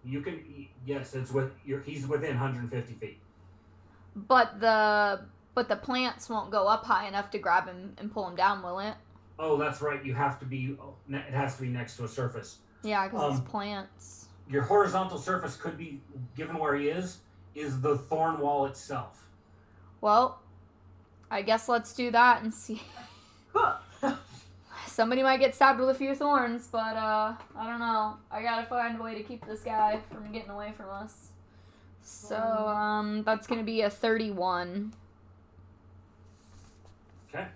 You can... Yes, he's within 150 feet. But the plants won't go up high enough to grab him and pull him down, will it? Oh, that's right. It has to be next to a surface. Yeah, because it's plants. Your horizontal surface could be, given where he is the thorn wall itself. Well, I guess let's do that and see. Somebody might get stabbed with a few thorns, but I don't know. I gotta find a way to keep this guy from getting away from us. So, that's gonna be a 31. Okay.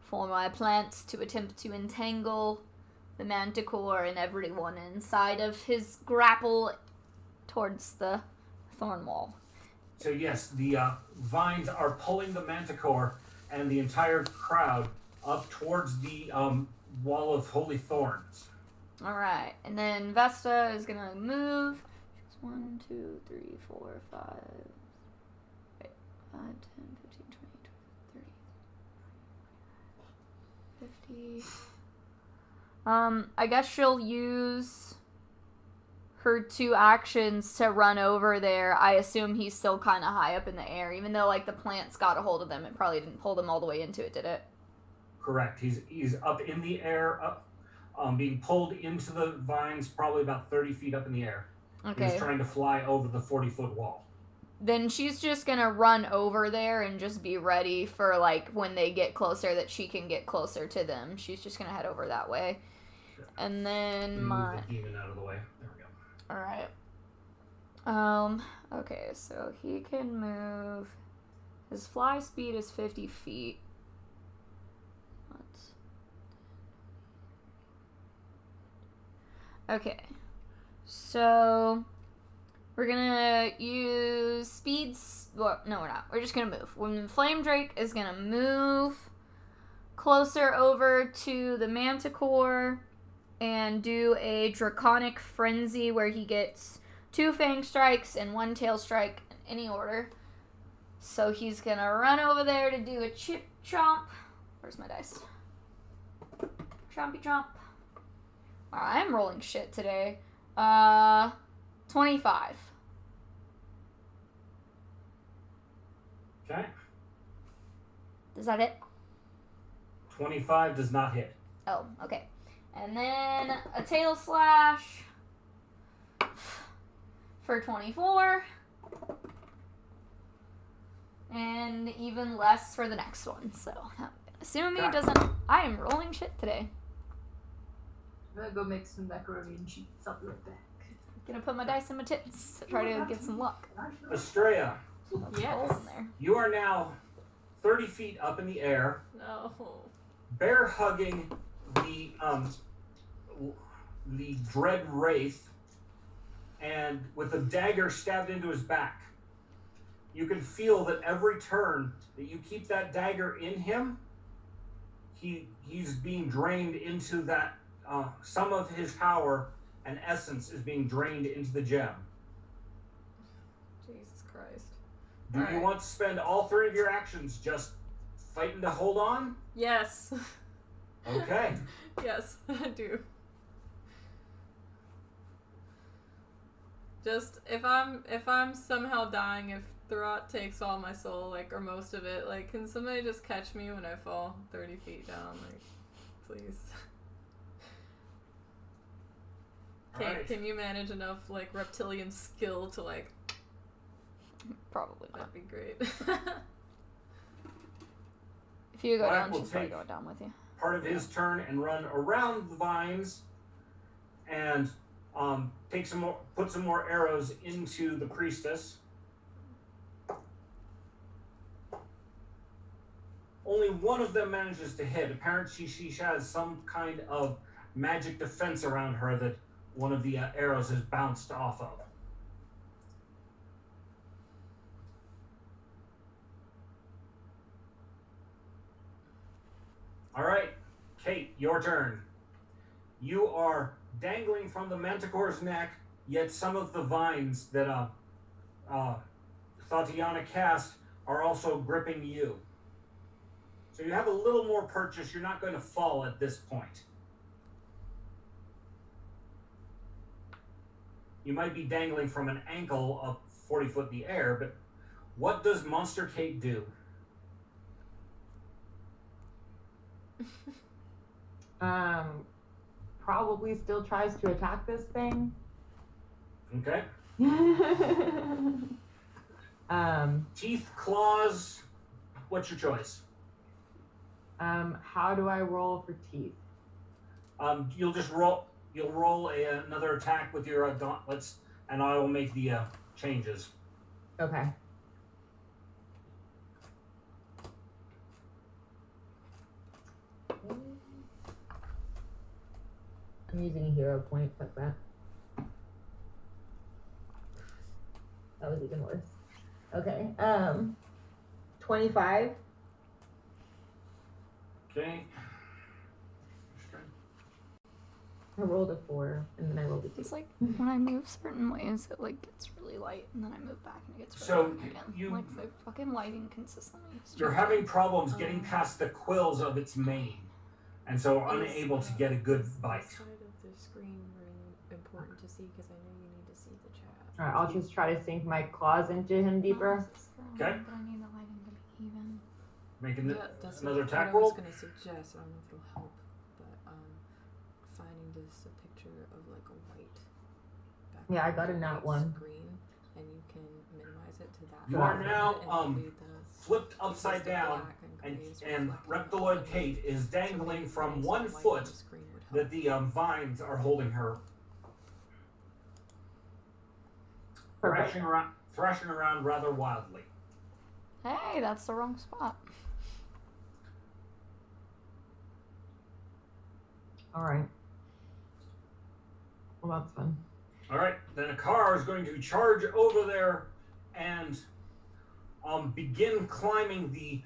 For my plants to attempt to entangle the Manticore and everyone inside of his grapple towards the thorn wall. So yes, the vines are pulling the Manticore and the entire crowd up towards the wall of holy thorns. Alright, and then Vesta is gonna move. 1, 2, 3, 4, 5. Wait, 5, 10, 15, 20, 30, 50. I guess she'll use her 2 actions to run over there. I assume he's still kind of high up in the air, even though the plants got a hold of them. It probably didn't pull them all the way into it, did it? Correct. He's up in the air, being pulled into the vines, probably about 30 feet up in the air. Okay. He's trying to fly over the 40-foot wall. Then she's just gonna run over there and just be ready for when they get closer that she can get closer to them. She's just gonna head over that way. Sure. And then Move the demon out of the way. There we go. Alright. Okay, so he can move. His fly speed is 50 feet. Okay. So we're gonna use speeds. Well, no, we're not. We're just gonna move. When Flame Drake is gonna move closer over to the Manticore, and do a Draconic Frenzy where he gets 2 Fang Strikes and 1 Tail Strike in any order. So he's going to run over there to do a Chip Chomp. Where's my dice? Chompy Chomp. Wow, I'm rolling shit today. 25. Okay. Does that hit? 25 does not hit. Oh, okay. And then a Tail Slash for 24. And even less for the next one. So, I'm assuming it doesn't... I am rolling shit today. I'm gonna go make some macaroni and cheese. I'll be right back. Gonna put my dice in my tits to try to get some luck. Estrella, Hole in there. you are now 30 feet up in the air, No. bear hugging the dread wraith, and with a dagger stabbed into his back. You can feel that every turn that you keep that dagger in him, he's being drained into that. Some of his power and essence is being drained into the gem. Jesus Christ. Do you Alright. want to spend all 3 of your actions just fighting to hold on? Yes. Okay. Yes, I do. Just if I'm somehow dying, if Thurot takes all my soul, like, or most of it, like, can somebody just catch me when I fall 30 feet down, like, please? Alright. Can you manage enough, like, reptilian skill to, like, Probably not. that'd be great. If you go Alright, down, we'll she's probably take- going down with you. Part of his turn and run around the vines and put some more arrows into the priestess. Only one of them manages to hit. Apparently she has some kind of magic defense around her that one of the arrows has bounced off of. All right, Kate, your turn. You are dangling from the manticore's neck, yet some of the vines that Tatiana cast are also gripping you. So you have a little more purchase. You're not going to fall at this point. You might be dangling from an ankle up 40 foot in the air, but what does Monster Kate do? Probably still tries to attack this thing. Okay. Teeth, claws, what's your choice? How do I roll for teeth? You'll just roll. You'll roll another attack with your gauntlets, and I will make the changes. Okay. I'm using a hero point, like that. That was even worse. Okay. 25. Okay. I rolled a 4, and then I rolled a 2. It's like when I move certain ways, it like gets really light, and then I move back and it gets really So, dark again. you- Like the fucking lighting consistently. is You're changing. having problems getting past the quills of its mane, and so unable to get a good bite. Is the side of the screen really important to see? Because I know you need to see the chat. Alright, I'll just try to sink my claws into him deeper. Okay. But I need the lighting to be even. Making That's another what attack I was roll. gonna suggest. I don't know if it'll help, but finding just a picture of like a white background. Yeah, I got a with nat white 1. Screen, and you can minimize it to that. You are level, now, and maybe the- Flipped upside just the down, black and grays and reflecting Reptiloid off the Kate is So dangling maybe from placing one white on foot the screen would help. that the vines are holding her, Perfect. thrashing around rather wildly. Hey, that's the wrong spot. Alright. Well, that's fun. All right, then a car is going to charge over there and begin climbing the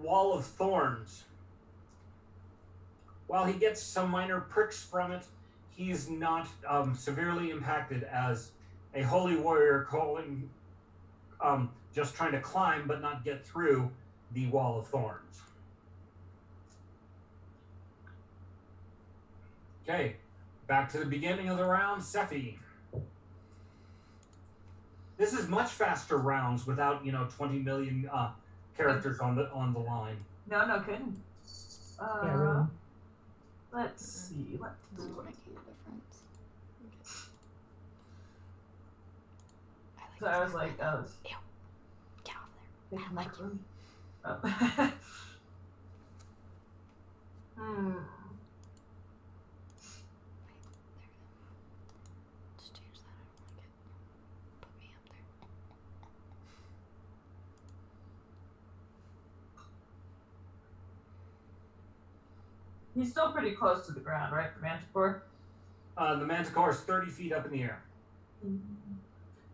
wall of thorns. While he gets some minor pricks from it, he's not severely impacted as a holy warrior calling, just trying to climb but not get through the wall of thorns. Okay, back to the beginning of the round, Sephi. This is much faster rounds without 20 million characters on the line. No kidding. Yeah, really. Let's see. Let's This do is it. making a difference. So I was like, oh, Ew. Get off there. take I my like you. room. Oh. Just change that. I don't like it. Put me up there. He's still pretty close to the ground, right? The manticore? The Manticore is 30 feet up in the air.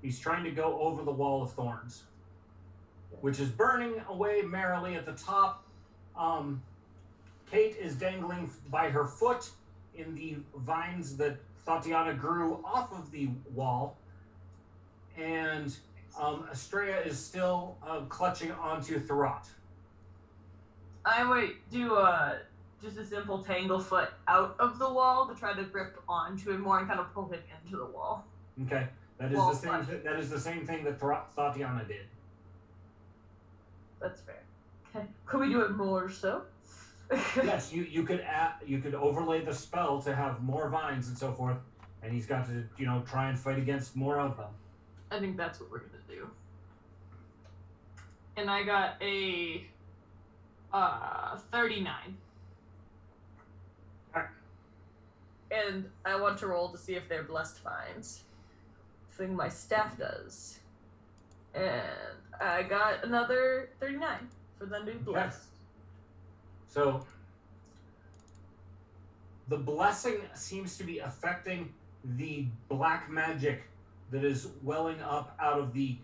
He's trying to go over the wall of thorns, which is burning away merrily at the top. Kate is dangling by her foot in the vines that Tatiana grew off of the wall. And Estrella is still clutching onto Thorat. I might do just a simple tangle foot out of the wall to try to grip onto him more and kind of pull him into the wall. Okay, that is Wall the same. punch. That is the same thing that Tatiana did. That's fair. Okay. Could we do it more so? Yes, you could overlay the spell to have more vines and so forth, and he's got to try and fight against more of them. I think that's what we're gonna do. And I got a 39. Alright. And I want to roll to see if they're blessed vines. Thing my staff does. And I got another 39 for them to be blessed. So the blessing seems to be affecting the black magic that is welling up out of the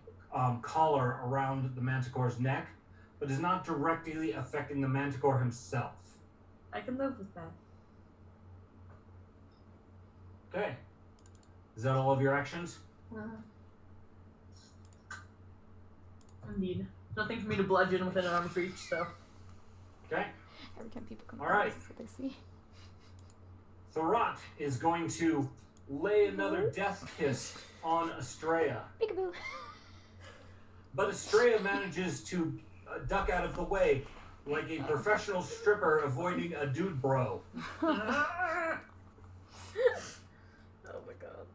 collar around the Manticore's neck, but is not directly affecting the Manticore himself. I can live with that. Okay. Is that all of your actions? Indeed. Nothing for me to bludgeon within an arm's reach, so. Okay. Every time people come All around, right. this is what they see. Thorat is going to lay another death kiss on Estrella, Peekaboo. but Estrella manages to duck out of the way like a professional stripper avoiding a dude bro. Oh my god.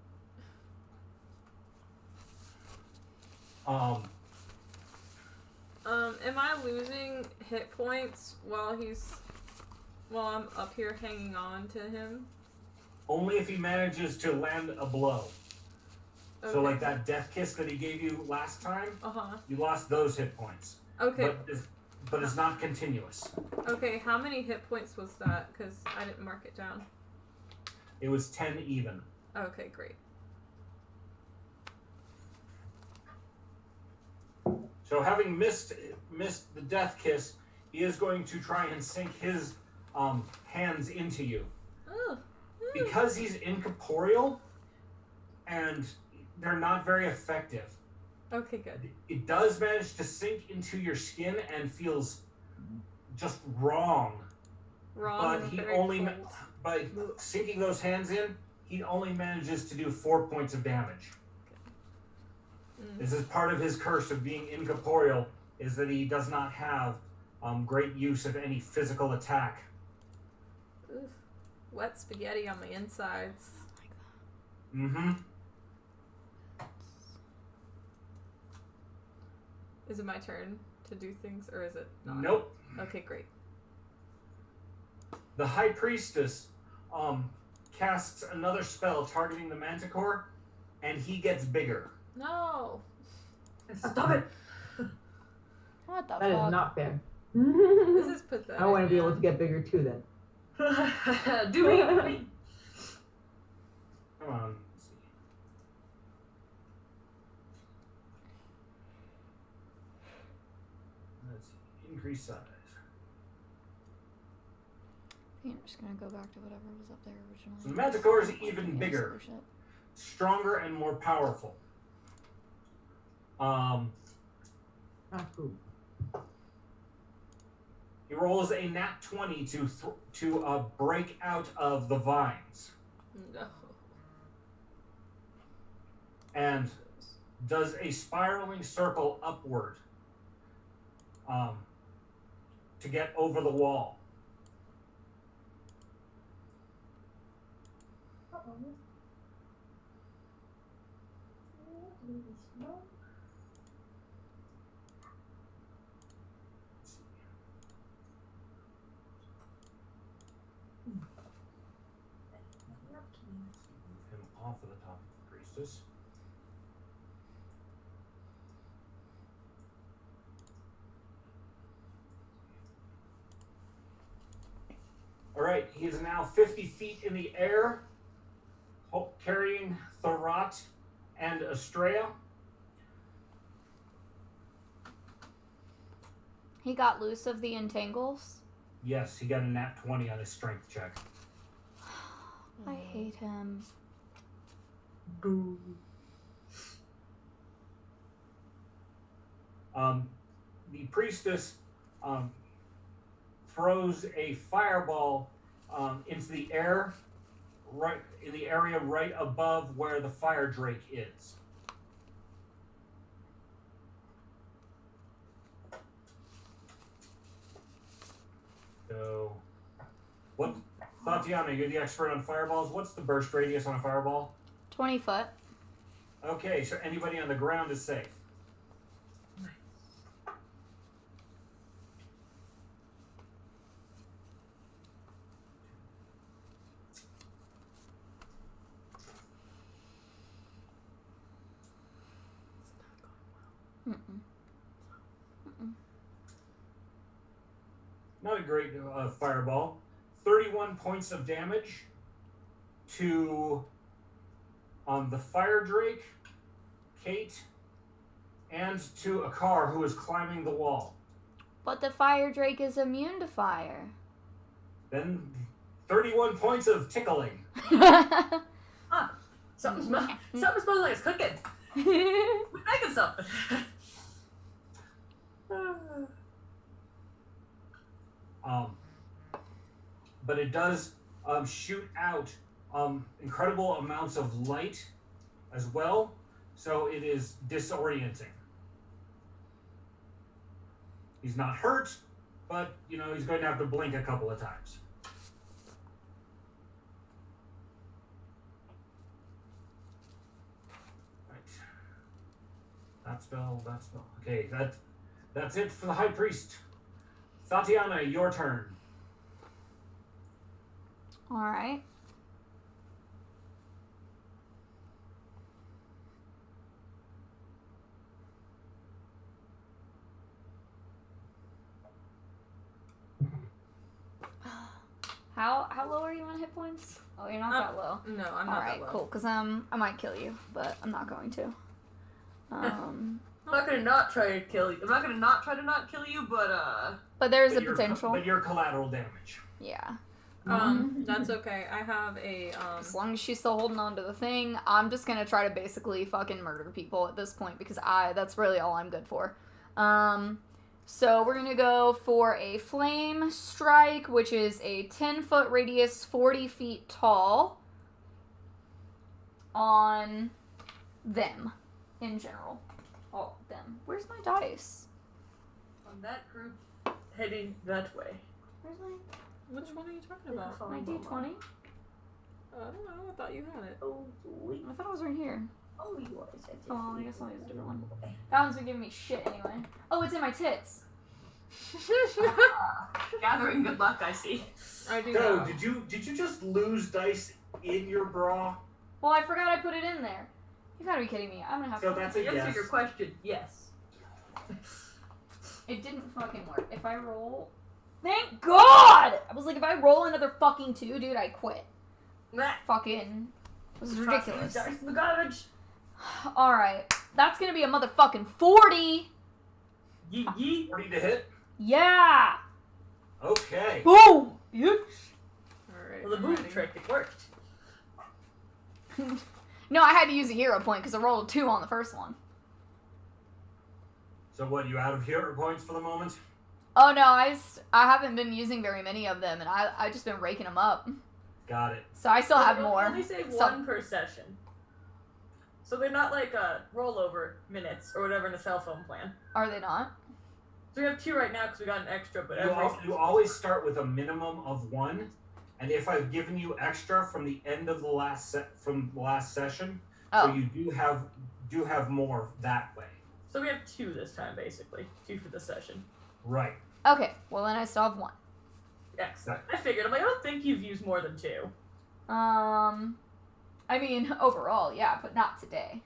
Am I losing hit points while I'm up here hanging on to him? Only if he manages to land a blow. Okay. So like that death kiss that he gave you last time, Uh-huh. you lost those hit points. Okay. But it's not continuous. Okay, how many hit points was that? Because I didn't mark it down. It was 10 even. Okay, great. So having missed the death kiss, he is going to try and sink his hands into you. Oh. Because he's incorporeal and they're not very effective. Okay, good. It does manage to sink into your skin and feels just wrong. Wrong. But and he very only cold. by sinking those hands in, he only manages to do 4 points of damage. This is part of his curse of being incorporeal, is that he does not have great use of any physical attack. Oof. Wet spaghetti on my insides. Mm-hmm. Is it my turn to do things, or is it not? Nope. Okay, great. The High Priestess casts another spell targeting the Manticore, and he gets bigger. No. Stop it! What the That is fuck? not fair. This is pathetic. I want to be able man. to get bigger too then. Do me! Do me. Come on. Let's see. Let's see. Increase size. I'm just gonna go back to whatever was up there originally. So the Manticore is even Yeah, bigger, other shit. stronger, and more powerful. Not cool. He rolls a nat 20 to break out of the vines No. and does a spiraling circle upward to get over the wall. Move him off of the top of the priestess. Alright, he is now 50 feet in the air, carrying Thorat and Estrella. He got loose of the entangles. Yes, he got a nat 20 on his strength check. I hate him. Boo. The priestess throws a fireball into the air, right in the area right above where the fire drake is. So, what, Tatiana? You're the expert on fireballs. What's the burst radius on a fireball? 20 foot. Okay, so anybody on the ground is safe. Mm-mm. Not a great fireball. 31 points of damage to the fire drake, Kate, and to Akar, who is climbing the wall. But the fire drake is immune to fire. Then 31 points of tickling. Something smells like it's cooking. We're making something. But it does shoot out incredible amounts of light as well, so it is disorienting. He's not hurt, but he's going to have to blink a couple of times. Right. That spell. Okay, that's it for the High Priest. Tatiana, your turn. Alright. How low are you on hit points? Oh, you're not that low. No, I'm not Alright, that low. cool, because I might kill you, but I'm not going to. I'm not gonna not try to kill you. I'm not gonna not try to not kill you, but But there's But a you're potential. But you're collateral damage. Yeah. That's okay. I have a As long as she's still holding on to the thing, I'm just gonna try to basically fucking murder people at this point because that's really all I'm good for. So we're gonna go for a flame strike, which is a 10-foot radius, 40 feet tall, on them in general. All of them. Where's my dice? on that group heading that way. Where's my which one are you talking about? my D20? I don't know. I thought you had it. Oh, sweet. I thought it was right here. Oh, you are such a Oh, I guess I'll sweet use a different one. boy. That one's been giving me shit anyway. Oh, it's in my tits. Gathering good luck, I see. I do So, know. did you just lose dice in your bra? Well, I forgot I put it in there. You gotta be kidding me. I'm gonna have So to. that's a To answer yes. your question, yes. It didn't fucking work. If I roll. Thank God! I was like, if I roll another fucking 2, dude, I quit. That Fucking. This is ridiculous. Dice in the garbage. Alright. That's gonna be a motherfucking 40! Yeet yeet. 40 to hit? Yeah! Okay. Boom! Yes! Alright, Well, the I'm move ready. trick, it worked. No, I had to use a hero point because I rolled a 2 on the first one. So what, you out of hero points for the moment? Oh no, I haven't been using very many of them, and I just been raking them up. Got it. So I still have They more. only say So- 1 per session. So they're not like rollover minutes or whatever in a cell phone plan. Are they not? So we have 2 right now because we got an extra, but You always start with a minimum of 1, and if I've given you extra from the end of the last session, Oh. so you do have more that way. So we have 2 this time, basically. 2 for the session. Right. Okay, well then I still have 1. Excellent. I figured. I'm like, I don't think you've used more than 2. I mean, overall, yeah, but not today.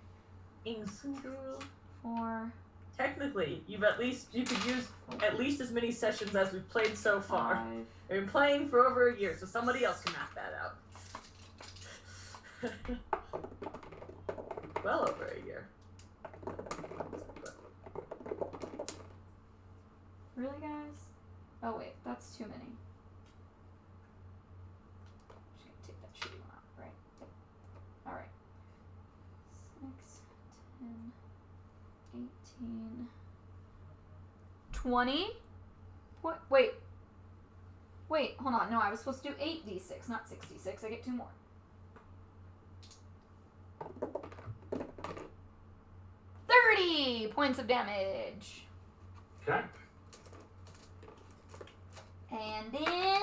Girl. 4, Technically, you could use at least as many sessions as we've played so far. 5. We've been playing for over a year, so somebody else can map that out. Well over a year. Really, guys? Oh wait, that's too many. Just gonna take that shitty one out, right? Alright. 6, 10, 18, 20? What? Wait. Wait, hold on. No, I was supposed to do 8d6, not 66. I get 2 more. Points of damage. Okay. And then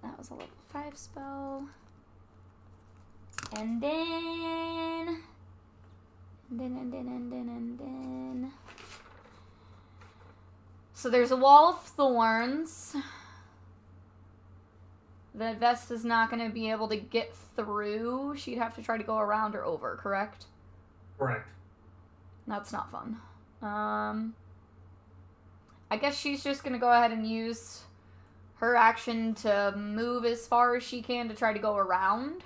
that was a level 5 spell. And then so there's a wall of thorns that Vesta's not going to be able to get through. She'd have to try to go around or over, correct? Correct. That's not fun. I guess she's just gonna go ahead and use her action to move as far as she can to try to go around.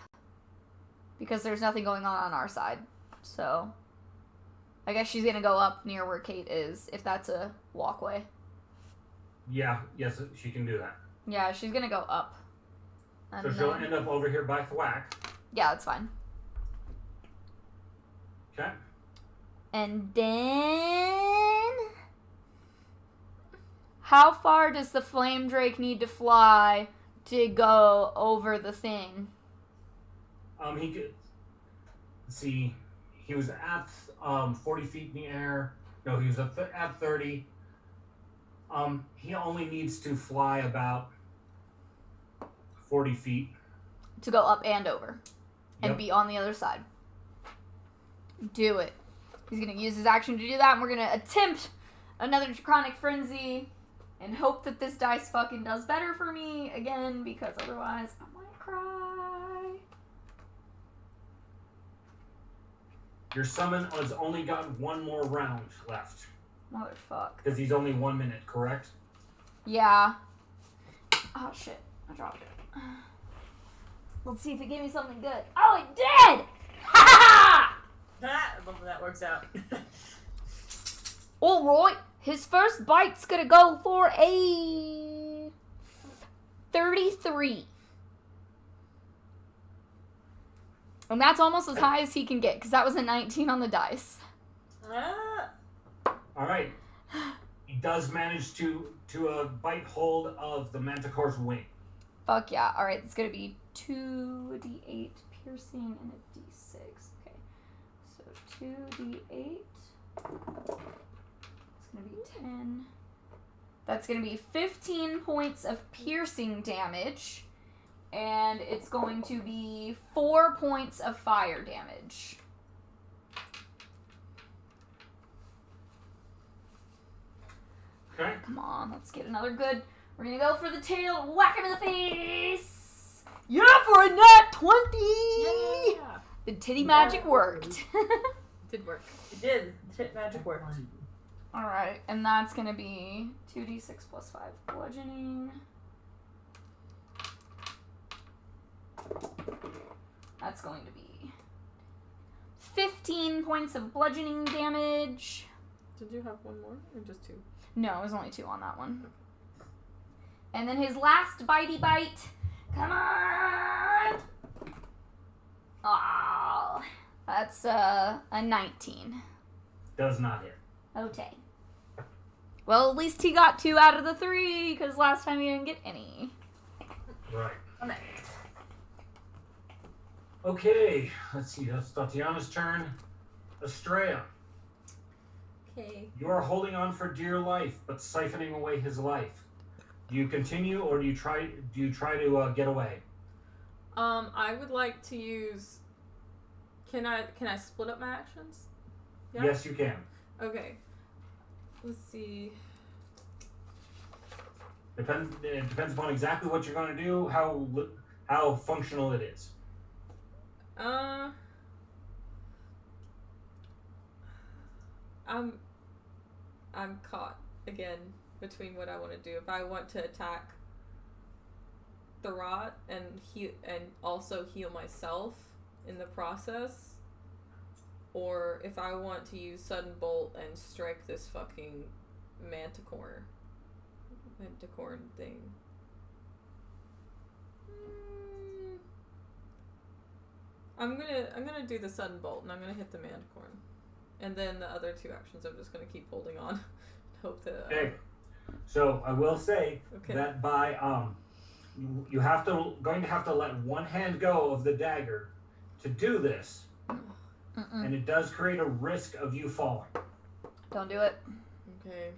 Because there's nothing going on our side. So, I guess she's gonna go up near where Kate is, if that's a walkway. Yeah, yes, she can do that. Yeah, she's gonna go up. And So she'll then- end up over here by Thwack. yeah, that's fine. Okay. And then... how far does the Flame Drake need to fly to go over the thing? He could... see, he was at 40 feet in the air. No, he was at 30. He only needs to fly about 40 feet. To go up and over. And Yep. be on the other side. Do it. He's going to use his action to do that, and we're going to attempt another Draconic Frenzy and hope that this dice fucking does better for me again, because otherwise I might cry. Your summon has only got 1 more round left. Motherfuck. Because he's only 1 minute, correct? Yeah. Oh shit, I dropped it. Let's see if it gave me something good. Oh, it did! Ha ha! I love when that works out. Alright, his first bite's gonna go for a 33. And that's almost as high as he can get, because that was a 19 on the dice. Ah, Alright. He does manage to bite hold of the Manticore's wing. Fuck yeah. Alright, it's gonna be 2d8 piercing and a d6. Okay. So 2d8. It's gonna be 10. That's gonna be 15 points of piercing damage. And it's going to be 4 points of fire damage. Okay? Come on, let's get another good. We're gonna go for the tail, whack him in the face. Yeah, for a nat 20. yeah. The titty magic worked. Did work. It did. Tit magic worked. All right, and that's gonna be 2d6 plus 5 bludgeoning. That's going to be 15 points of bludgeoning damage. Did you have 1 more or just 2? No, it was only 2 on that one. And then his last bitey bite. Come on! Oh, that's a 19. Does not hit. Okay. Well, at least he got 2 out of the 3, because last time he didn't get any. Right. Okay. Okay, let's see. That's Tatiana's turn. Estrella, Okay. you are holding on for dear life, but siphoning away his life. Do you continue, or do you try to get away? I would like to use. Can I split up my actions? Yeah? Yes, you can. Okay. Let's see. It depends upon exactly what you're going to do, how functional it is. I'm caught again between what I want to do. If I want to attack the rot and also heal myself in the process, or if I want to use sudden bolt and strike this fucking manticore thing. I'm gonna do the sudden bolt, and I'm gonna hit the manticore, and then the other 2 actions I'm just gonna keep holding on. Hope to. Okay. So I will say that by you going to have to let one hand go of the dagger to do this, and it does create a risk of you falling. Don't do it. Okay.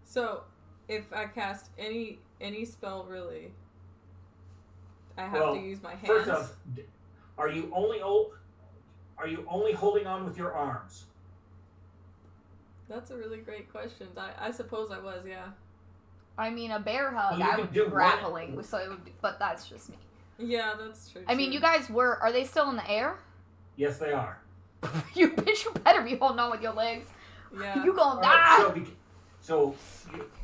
So, if I cast any spell, really, I have to use my hands. First off, are you only holding on with your arms? That's a really great question. I suppose I was, yeah. I mean, a bear hug, Well, you I can would do be grappling, so it would be, but that's just me. Yeah, that's true. I mean, too. you guys are they still in the air? Yes, they are. You better be holding on with your legs. Yeah. You gonna All die. right,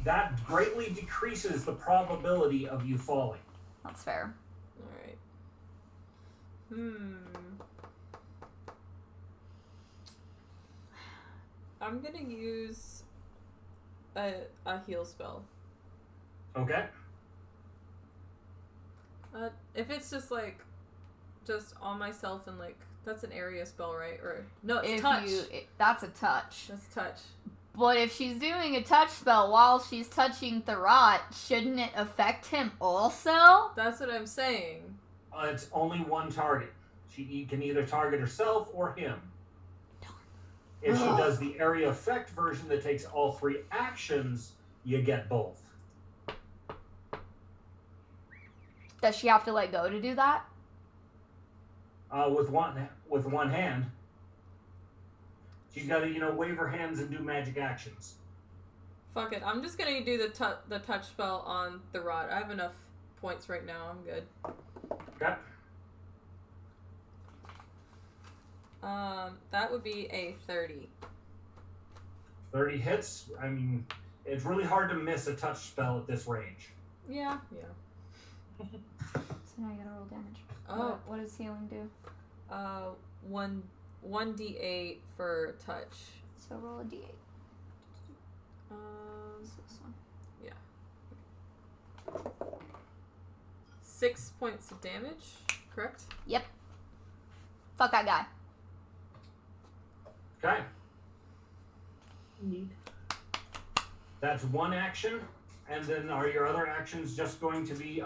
that greatly decreases the probability of you falling. That's fair. Alright. I'm gonna use a heal spell. Okay. If it's just on myself and that's an area spell, right? Or no, it's touch. That's a touch. That's touch. But if she's doing a touch spell while she's touching Tharat, shouldn't it affect him also? That's what I'm saying. It's only one target. She can either target herself or him. If she does the area effect version that takes all 3 actions, you get both. Does she have to let go to do that? With one hand. She's got to, wave her hands and do magic actions. Fuck it. I'm just gonna do the touch spell on the rod. I have enough points right now. I'm good. Okay. That would be a 30. 30 hits. I mean, it's really hard to miss a touch spell at this range. Yeah. So now you gotta roll damage. Oh. What does healing do? 1d8 for touch. So roll a d8. This one. Yeah. 6 points of damage, correct? Yep. Fuck that guy. Okay. Indeed. That's one action. And then are your other actions just going to be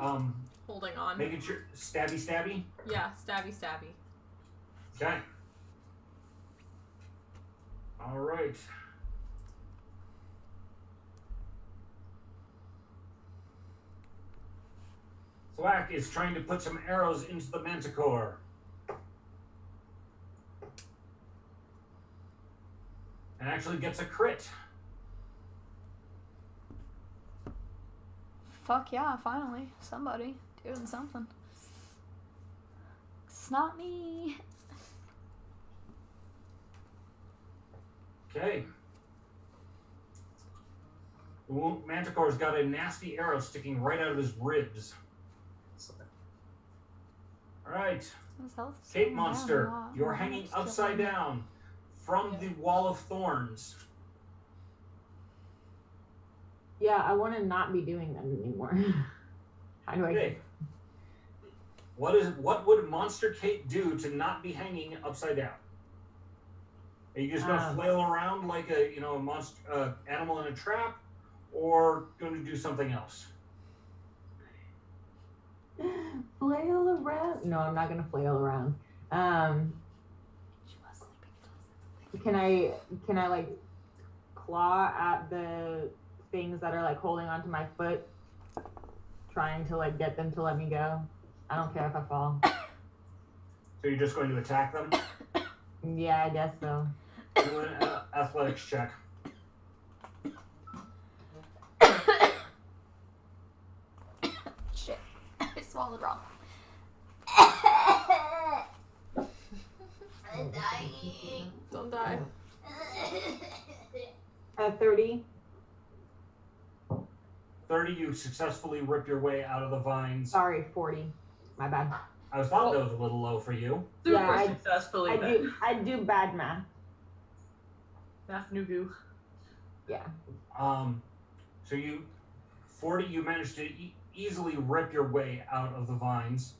Holding on. making sure stabby? Yeah, stabby. Okay. All right. Thwack is trying to put some arrows into the manticore. And actually gets a crit. Fuck yeah, finally. Somebody doing something. It's not me. Okay. The manticore's got a nasty arrow sticking right out of his ribs. Alright. His health is Cape going down a Monster, lot. you're How hanging much kill upside him? down from the wall of thorns. Yeah, I want to not be doing them anymore. How do I Okay. What would Monster Kate do to not be hanging upside down? Are you just gonna flail around like a monster animal in a trap, or going to do something else? flail around? No, I'm not gonna flail around. Can I like claw at the things that are like holding onto my foot, trying to like get them to let me go? I don't care if I fall. So you're just going to attack them? Yeah, I guess so. Do an athletics check. Shit. I swallowed wrong. I'm dying. Don't die. 30. 30, you successfully rip your way out of the vines. Sorry, 40. My bad. I thought that was a little low for you. Super Yeah, successfully. I do bad math. Math Nugu. Yeah. So you, 40, you managed to easily rip your way out of the vines.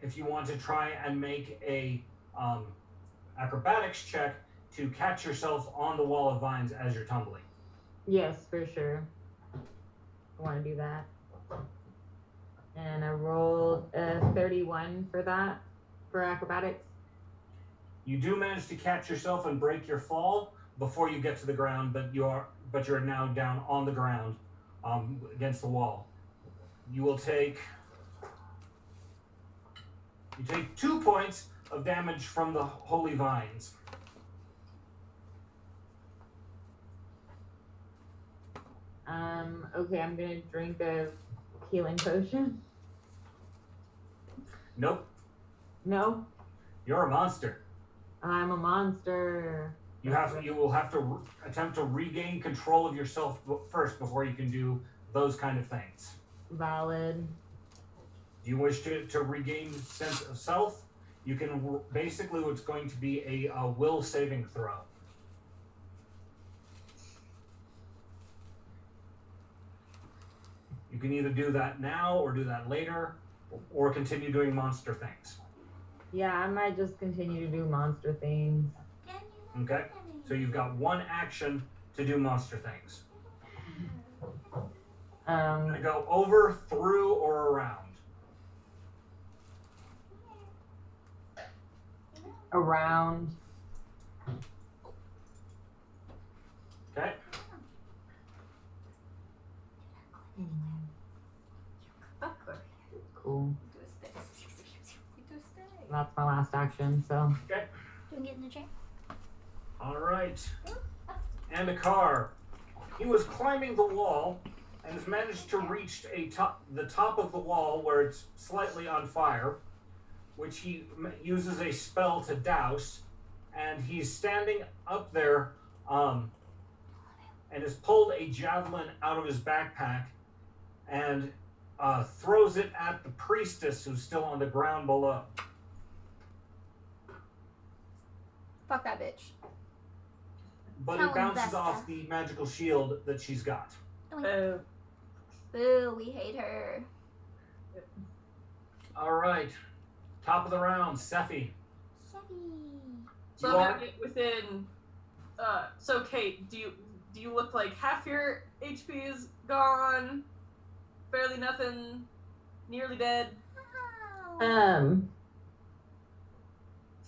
If you want to try and make a acrobatics check to catch yourself on the wall of vines as you're tumbling. Yes, for sure. I want to do that. And I rolled a 31 for that, for acrobatics. You do manage to catch yourself and break your fall before you get to the ground, but you're now down on the ground against the wall. You take 2 points of damage from the holy vines. Okay, I'm gonna drink a healing potion. Nope, No, you're a monster. I'm a monster. You will have to attempt to regain control of yourself first before you can do those kind of things. Valid. Do you wish to regain sense of self? You can basically what's going to be a will saving throw. You can either do that now or do that later, or continue doing monster things. Yeah, I might just continue to do monster things. Okay? So you've got one action to do monster things. Gonna go over, through, or around. Around. Okay? Cool. That's my last action, so. Okay. Do we get in the chair? All right. And a car. He was climbing the wall and has managed to reach the top of the wall where it's slightly on fire, which he uses a spell to douse. And he's standing up there and has pulled a javelin out of his backpack and throws it at the priestess who's still on the ground below. Fuck that bitch. But Tell it bounces Vesta. off the magical shield that she's got. Oh. Boo, we hate her. All right. Top of the round, Sephi. So You I'm are- gonna get within. So Kate, do you look like half your HP is gone? Barely nothing. Nearly dead.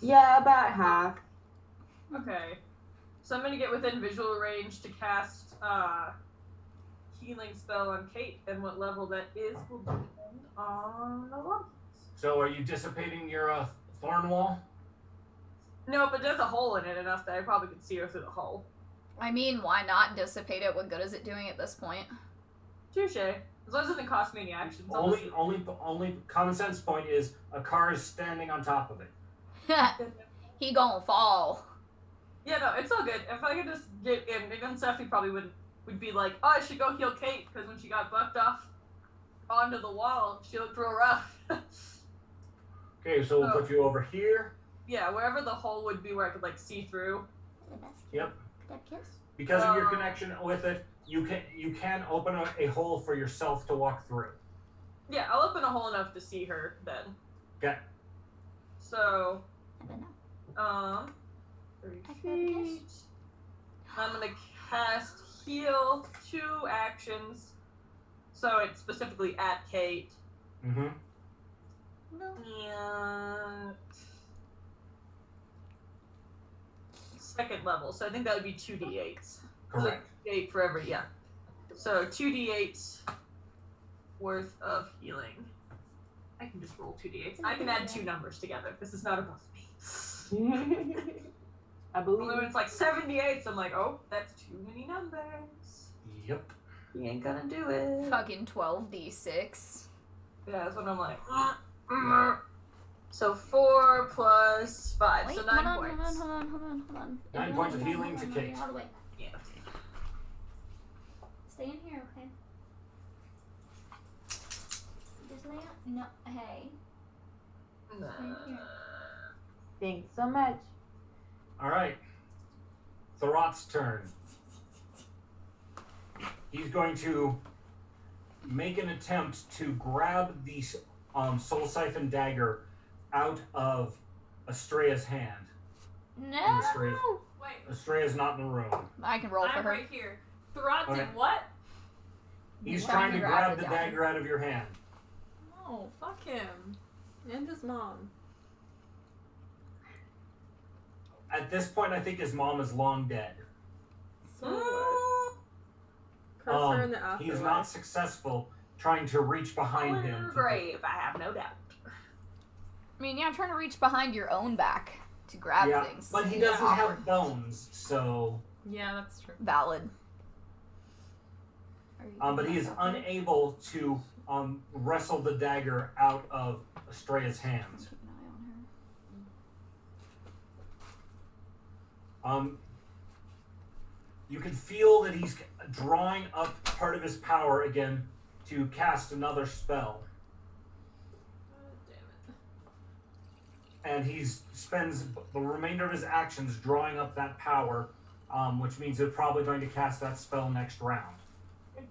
Yeah, about half. Okay. So I'm gonna get within visual range to cast healing spell on Kate, and what level that is will depend on the level. So are you dissipating your thorn wall? No, but there's a hole in it enough that I probably could see her through the hole. I mean, why not dissipate it? What good is it doing at this point? Touche. As long as it doesn't cost me any actions. I'll Only common sense point is a car is standing on top of it. He gonna fall. Yeah, no, it's all good. If I could just get in, even Sephi probably would be like, oh, I should go heal Kate, because when she got bucked off onto the wall, she looked real rough. Okay, so we'll put you over here. Yeah, wherever the hole would be where I could, like, see through. Yep. Could I kiss? Because of your connection with it, you can open a hole for yourself to walk through. Yeah, I'll open a hole enough to see her then. Okay. So, I don't know. 30 I could feet. I'm gonna cast heal 2 actions. So it's specifically at Kate. Mm-hmm. No. And second level, so I think that would be 2d8s. Correct. 8 for every, yeah. So 2d8s worth of healing. I can just roll 2d8s. I can add 2 numbers together. This is not above me. I believe. Although when it's like 78s, I'm like, oh, that's too many numbers. Yep. You ain't gonna do it. Fucking 12d6. Yeah, that's what I'm like. So 4 plus 5, Wait, so 9 hold on, points. hold on. 9 points of healing to Kate. All the way. Yeah. Stay in here, okay? Just lay out. No, hey. Thanks so much. All right. Thorot's turn. He's going to make an attempt to grab the soul siphon dagger out of Estrella's hand. No. Wait, Estrella's not in the room. I can roll for I'm her. right here. Thorot Okay. did what? He's trying to grab the dagger out of your hand. Oh, fuck him. And his mom. At this point, I think his mom is long dead. So what? Curse her in the afterlife. He's not successful trying to reach behind him. Grave, I have no doubt. I mean, yeah, I'm trying to reach behind your own back to grab Yeah, things. but he Yeah. doesn't have bones, so. Yeah, that's true. Valid. But he is unable to wrestle the dagger out of Estrella's hands. Keep an eye on her. You can feel that he's drawing up part of his power again to cast another spell. And he spends the remainder of his actions drawing up that power, which means they're probably going to cast that spell next round. Okay.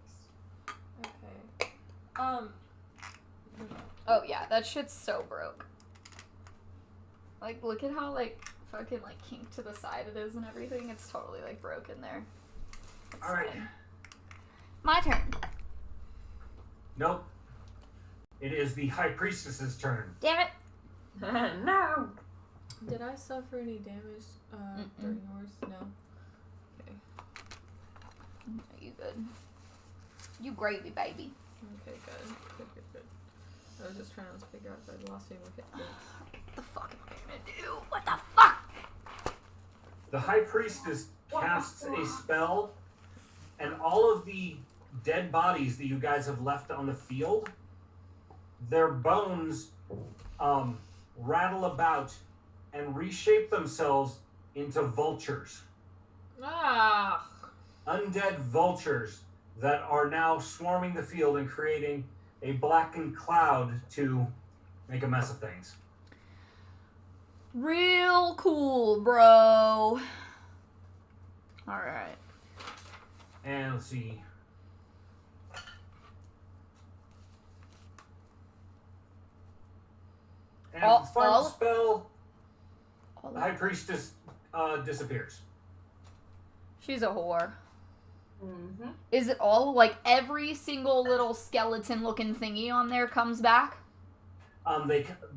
Oh yeah, that shit's so broke. Like, look at how like fucking like kinked to the side it is and everything. It's totally like broken there. It's All right. fine. My turn. Nope. It is the High Priestess's turn. Damn it. No. Did I suffer any damage during yours? No. Okay. Are you good? You gravy, baby. Okay, good. I was just trying to figure out if I'd lost any more hit points. What the fuck am I gonna do? What the fuck? The High Priestess casts a spell, and all of the dead bodies that you guys have left on the field, their bones rattle about and reshape themselves into vultures. Ah! Undead vultures that are now swarming the field and creating a blackened cloud to make a mess of things. Real cool, bro. Alright. And let's see. And the final spell, the High Priestess disappears. She's a whore. Mm-hmm. Is it all, like, every single little skeleton-looking thingy on there comes back?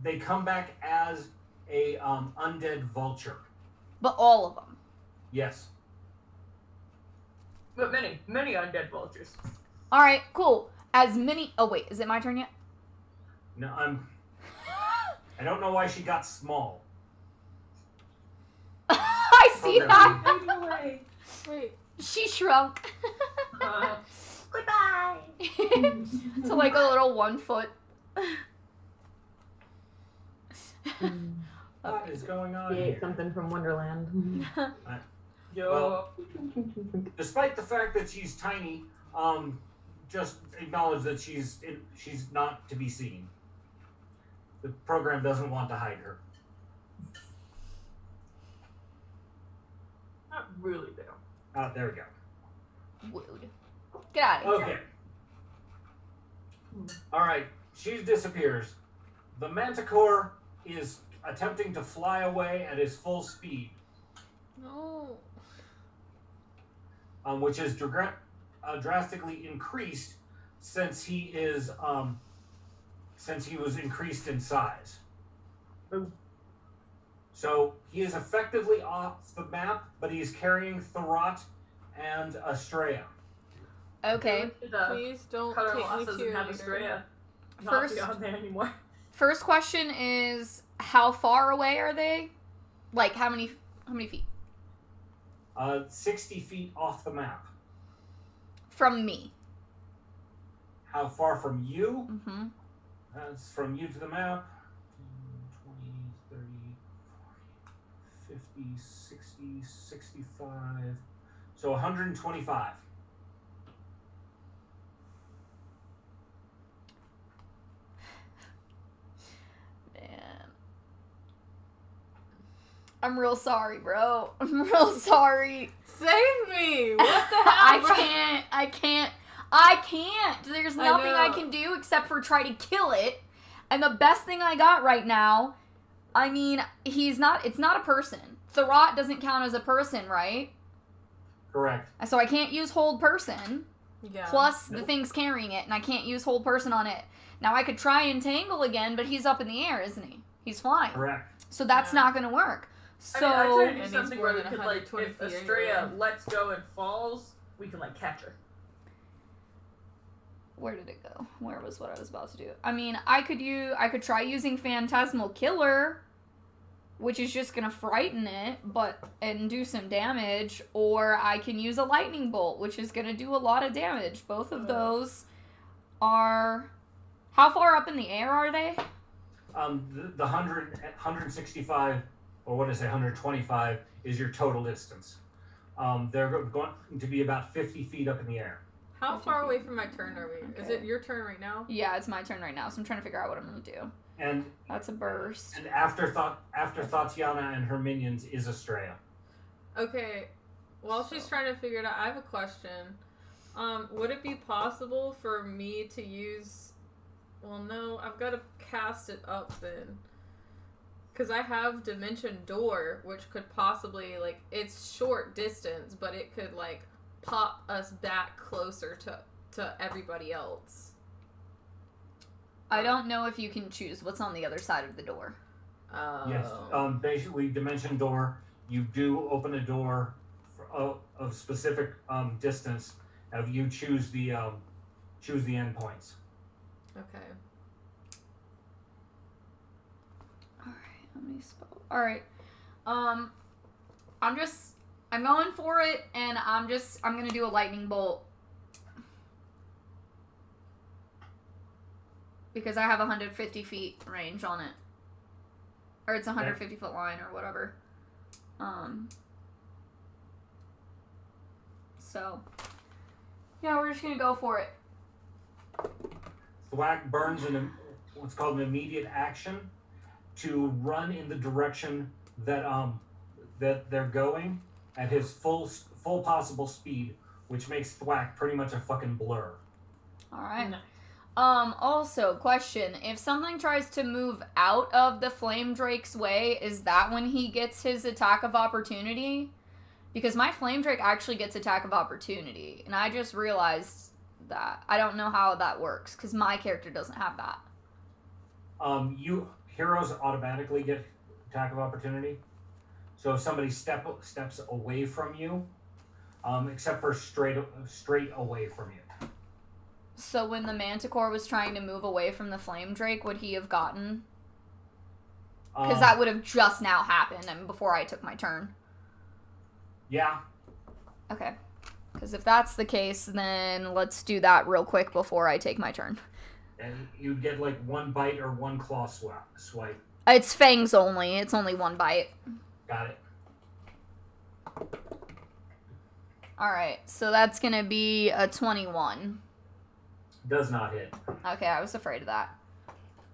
They come back as a undead vulture. But all of them? Yes. But many undead vultures. Alright, cool. As many... Oh, wait. Is it my turn yet? No, I don't know why she got small. I see Okay. that. Wait. She shrunk. Goodbye. To like a little 1 foot. What is going on He ate here? something from Wonderland. Yo. Well, despite the fact that she's tiny, just acknowledge that she's not to be seen. The program doesn't want to hide her. Not really, though. There we go. Wooed. Get out of here. Okay. Alright, she disappears. The manticore is attempting to fly away at his full speed, No. which is drastically increased since he was increased in size. Ooh. So he is effectively off the map, but he's carrying Thorot and Estrella. Okay. Please don't Cut our take me losses to and your have leader. Estrella not First- be on there anymore. First question is, how far away are they? Like, how many feet? 60 feet off the map. From me. How far from you? Mm-hmm. That's from you to the map. 20, 30, 40, 50, 60, 65. So 125. Man. I'm real sorry, bro. I'm real sorry. Save me! What the hell? I can't. There's nothing I know. can do except for try to kill it. And the best thing I got right now, I mean, it's not a person. Thorot doesn't count as a person, right? Correct. So I can't use hold person. Yeah. Plus, the Nope. thing's carrying it, and I can't use hold person on it. Now, I could try entangle again, but he's up in the air, isn't he? He's flying. Correct. So that's Yeah. not going to work. So, I tried to do And he's something more where we than could, like, 120 if feet Estrella anyway. lets go and falls, we can, like, catch her. where did it go? Where was what I was about to do? I mean, I could try using Phantasmal Killer, which is just going to frighten it, and do some damage, or I can use a Lightning Bolt, which is going to do a lot of damage. Both of those are... How far up in the air are they? The 165, or what is it, 125 is your total distance. They're going to be about 50 feet up in the air. How far away from my turn are we? Is Okay. it your turn right now? Yeah, it's my turn right now, so I'm trying to figure out what I'm going to do. And That's a burst. after Tatiana and her minions is Estrella. Okay. While she's trying to figure it out, I have a question. Would it be possible for me to use... Well, no, I've got to cast it up then. Because I have Dimension Door, which could possibly, like, it's short distance, but it could, like, pop us back closer to everybody else. I don't know if you can choose what's on the other side of the door. Yes. Basically, Dimension Door. You do open a door of specific distance. You choose the endpoints. Okay. Alright, let me spell. Alright. I'm going for it, and I'm gonna do a lightning bolt. Because I have 150 feet range on it. Or it's a 150 foot line or whatever. So, yeah, we're just gonna go for it. Thwack burns in what's called an immediate action to run in the direction that they're going at his full possible speed, which makes Thwack pretty much a fucking blur. Alright. Nice. Also, question. If something tries to move out of the Flame Drake's way, is that when he gets his attack of opportunity? Because my Flame Drake actually gets attack of opportunity, and I just realized that. I don't know how that works, because my character doesn't have that. Heroes automatically get attack of opportunity. So if somebody steps away from you, except for straight away from you. So when the Manticore was trying to move away from the Flame Drake, would he have gotten? Because that would have just now happened, and before I took my turn. Yeah. Okay. Because if that's the case, then let's do that real quick before I take my turn. And you'd get like one bite or one claw swipe. It's fangs only. It's only one bite. Got it. Alright, so that's going to be a 21. Does not hit. Okay, I was afraid of that.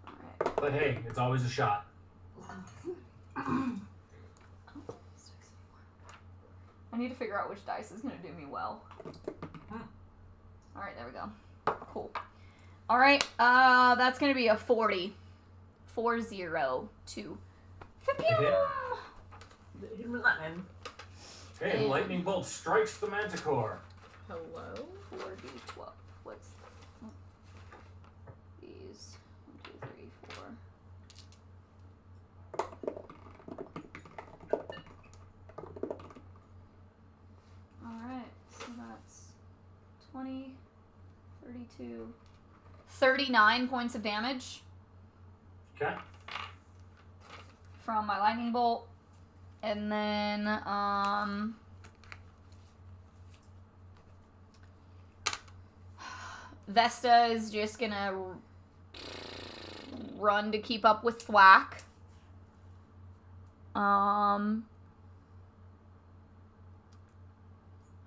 Alright. But hey, it's always a shot. I need to figure out which dice is going to do me well. Alright, there we go. Cool. Alright, that's going to be a 40. 4-0-2. Okay, lightning bolt strikes the manticore. Hello? 4d12. What's these? 1, 2, 3, 4. Alright, so that's 20, 32, 39 points of damage Okay. from my lightning bolt. And then, Vesta is just gonna run to keep up with Thwack.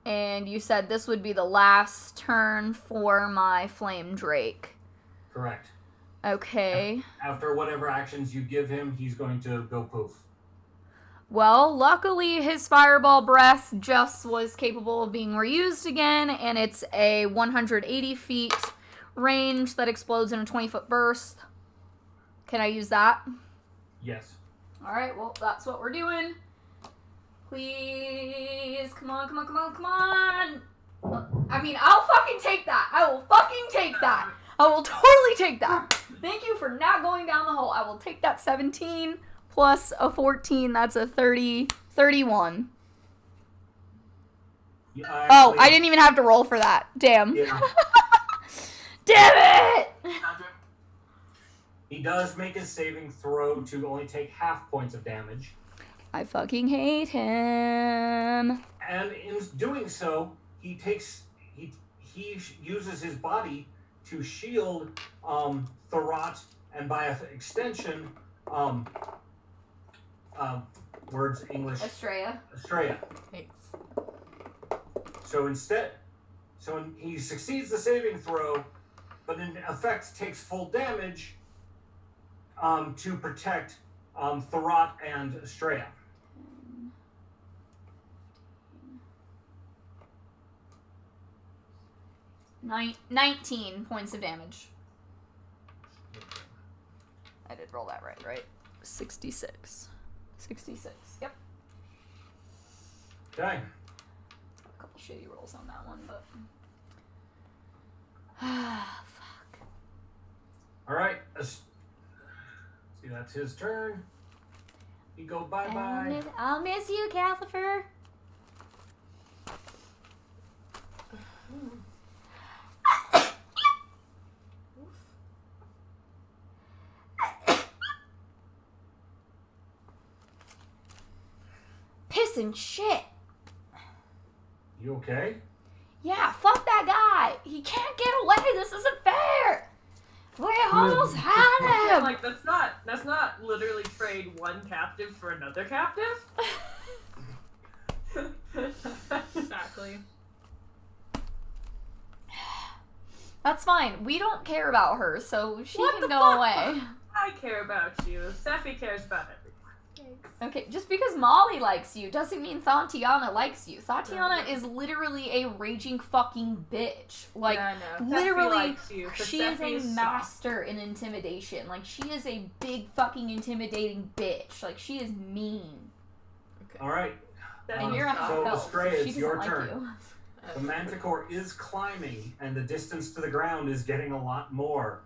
And you said this would be the last turn for my Flame Drake. Correct. Okay. After whatever actions you give him, he's going to go poof. Well, luckily his Fireball Breath just was capable of being reused again, and it's a 180 feet range that explodes in a 20-foot burst. Can I use that? Yes. Alright, well, that's what we're doing. Please, come on, come on, come on, come on! I mean, I'll fucking take that. I will fucking take that. I will totally take that. Thank you for not going down the hole. I will take that 17 plus a 14. That's a 30, 31. Yeah, Oh, I didn't even have to roll for that. Damn. Yeah. Damn it! He does make his saving throw to only take half points of damage. I fucking hate him. And in doing so, he uses his body to shield Thorat, and by extension, words English. Estrella. Thanks. So he succeeds the saving throw, but in effect takes full damage to protect Thorat and Estrella. 19 points of damage. I did roll that right? 66. 66, yep. Okay. A couple shitty rolls on that one, but... fuck. Alright. See, that's his turn. You go bye-bye. I'll miss you, Califer. Pissing shit. You okay? Yeah, fuck that guy. He can't get away. This isn't fair. We almost had him. Like that's not literally trade one captive for another captive. Exactly. That's fine. We don't care about her, so she What can the go fuck? away. I care about you. Seffi cares about everyone. Okay, just because Molly likes you doesn't mean Tatiana likes you. Tatiana is literally a raging fucking bitch. Like, Yeah, I know. literally, likes you, 'cause she is Seffi a is master in intimidation. Like, she is a big fucking intimidating bitch. Like, she is mean. Alright. And you're a half so elf, Estrella, so she it's doesn't your like turn. you. The manticore is climbing, and the distance to the ground is getting a lot more.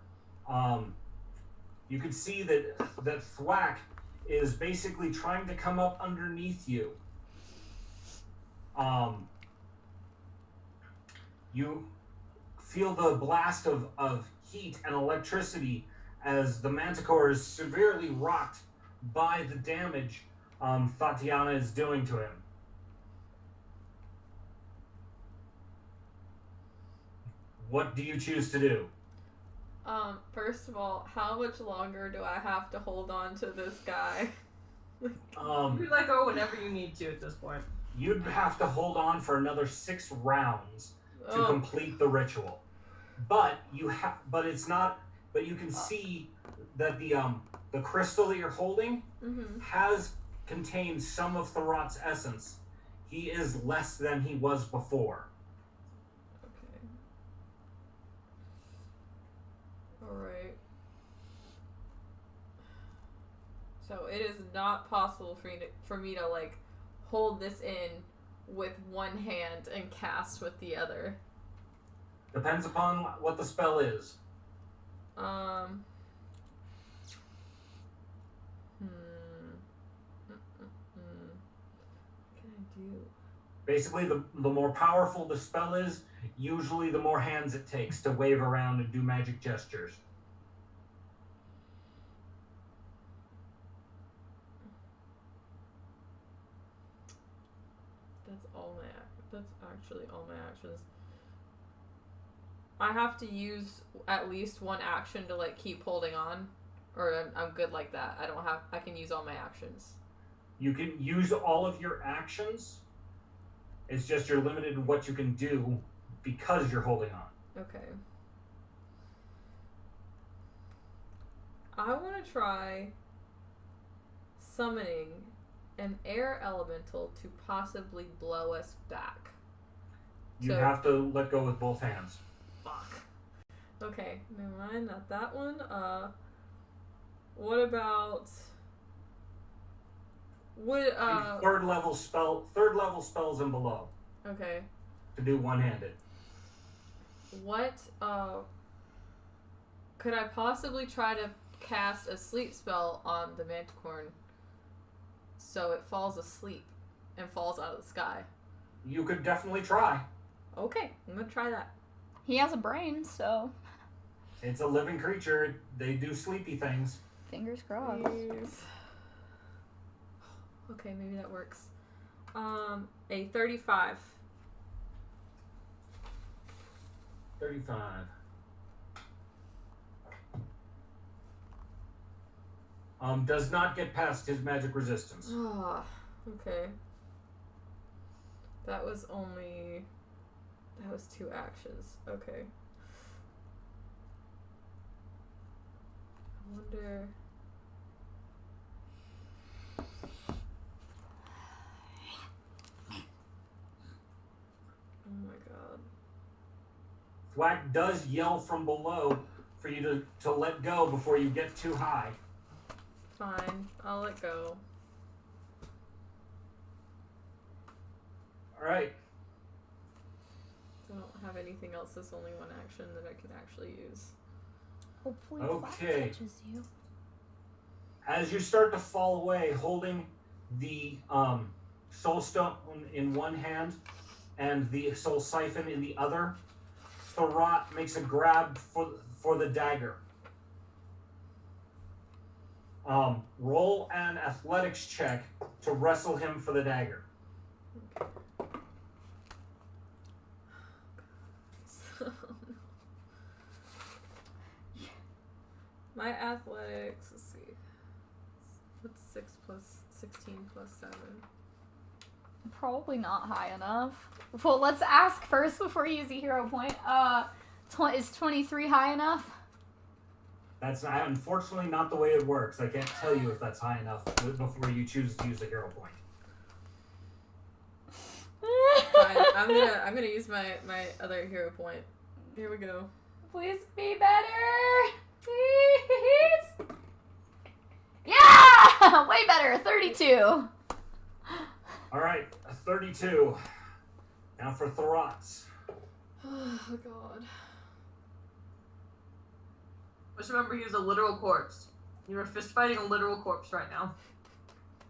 You can see that Thwack is basically trying to come up underneath you. You feel the blast of heat and electricity as the manticore is severely rocked by the damage Tatiana is doing to him. What do you choose to do? First of all, how much longer do I have to hold on to this guy? You let go whenever you need to at this point. You'd have to hold on for another 6 rounds to complete the ritual. But you can see that the crystal that you're holding contains some of Thorat's essence. he is less than he was before. Okay. Alright. So it is not possible for me to like hold this in with one hand and cast with the other. Depends upon what the spell is. What can I do? Basically, the more powerful the spell is, usually the more hands it takes to wave around and do magic gestures. That's actually all my actions. I have to use at least one action to like keep holding on, or I'm good like that. I can use all my actions. You can use all of your actions. It's just you're limited in what you can do because you're holding on. Okay. I want to try summoning an air elemental to possibly blow us back. You have to let go with both hands. Fuck. Okay, never mind, not that one. What about Third level spells and below okay. to do one-handed. What could I possibly try to cast a sleep spell on the manticorn so it falls asleep and falls out of the sky? You could definitely try. Okay, I'm gonna try that. He has a brain, so It's a living creature. They do sleepy things. fingers crossed. Yes. Okay, maybe that works. A 35. 35. Does not get past his magic resistance. Ah, okay. That was 2 actions. Okay. I wonder. Oh my god. Thwack does yell from below for you to let go before you get too high. Fine, I'll let go. Alright. I don't have anything else. There's only one action that I could actually use. Hopefully, Okay. Flack catches you. As you start to fall away, holding the soul stone in one hand and the soul siphon in the other, Thorot makes a grab for the dagger. Roll an athletics check to wrestle him for the dagger. My athletics, let's see. What's 6 plus 16 plus 7? Probably not high enough. Well, let's ask first before you use a hero point. Is 23 high enough? That's unfortunately not the way it works. I can't tell you if that's high enough before you choose to use a hero point. Fine, I'm gonna use my other hero point. Here we go. Please be better. Please. Yeah! Way better. 32. Alright, a 32. Now for Thorot's. Oh god. Just remember, he is a literal corpse. You are fist fighting a literal corpse right now.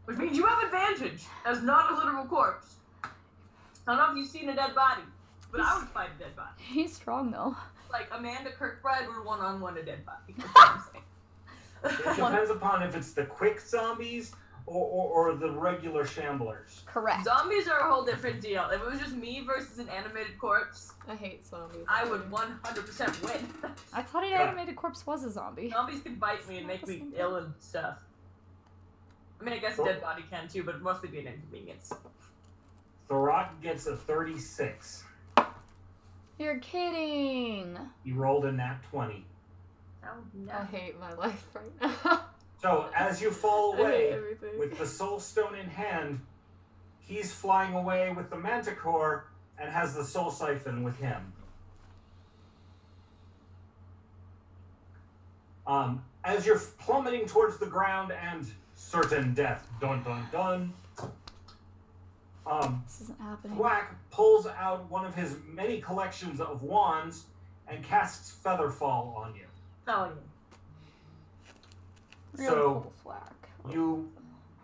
Which means you have advantage as not a literal corpse. I don't know if you've seen a dead body, but I would fight a dead body. He's strong, though. Like, Amanda Kirkbride would one-on-one a dead body. That's what I'm saying. It depends upon if it's the quick zombies or the regular shamblers. Correct. Zombies are a whole different deal. If it was just me versus an animated corpse, I hate zombies. I would 100% win. I thought an animated corpse was a zombie. Zombies can bite me and make me ill and stuff. I mean, I guess a dead body can too, but it'd mostly be an inconvenience. Thorot gets a 36. You're kidding. He rolled a nat 20. Oh, no. I hate my life right now. So as you fall I hate away everything. with the soul stone in hand, he's flying away with the Manticore and has the Soul Siphon with him. As you're plummeting towards the ground and certain death, dun dun dun, This isn't happening. Thwack pulls out one of his many collections of wands and casts Featherfall on you. Oh, yeah. Real So cool Thwack. you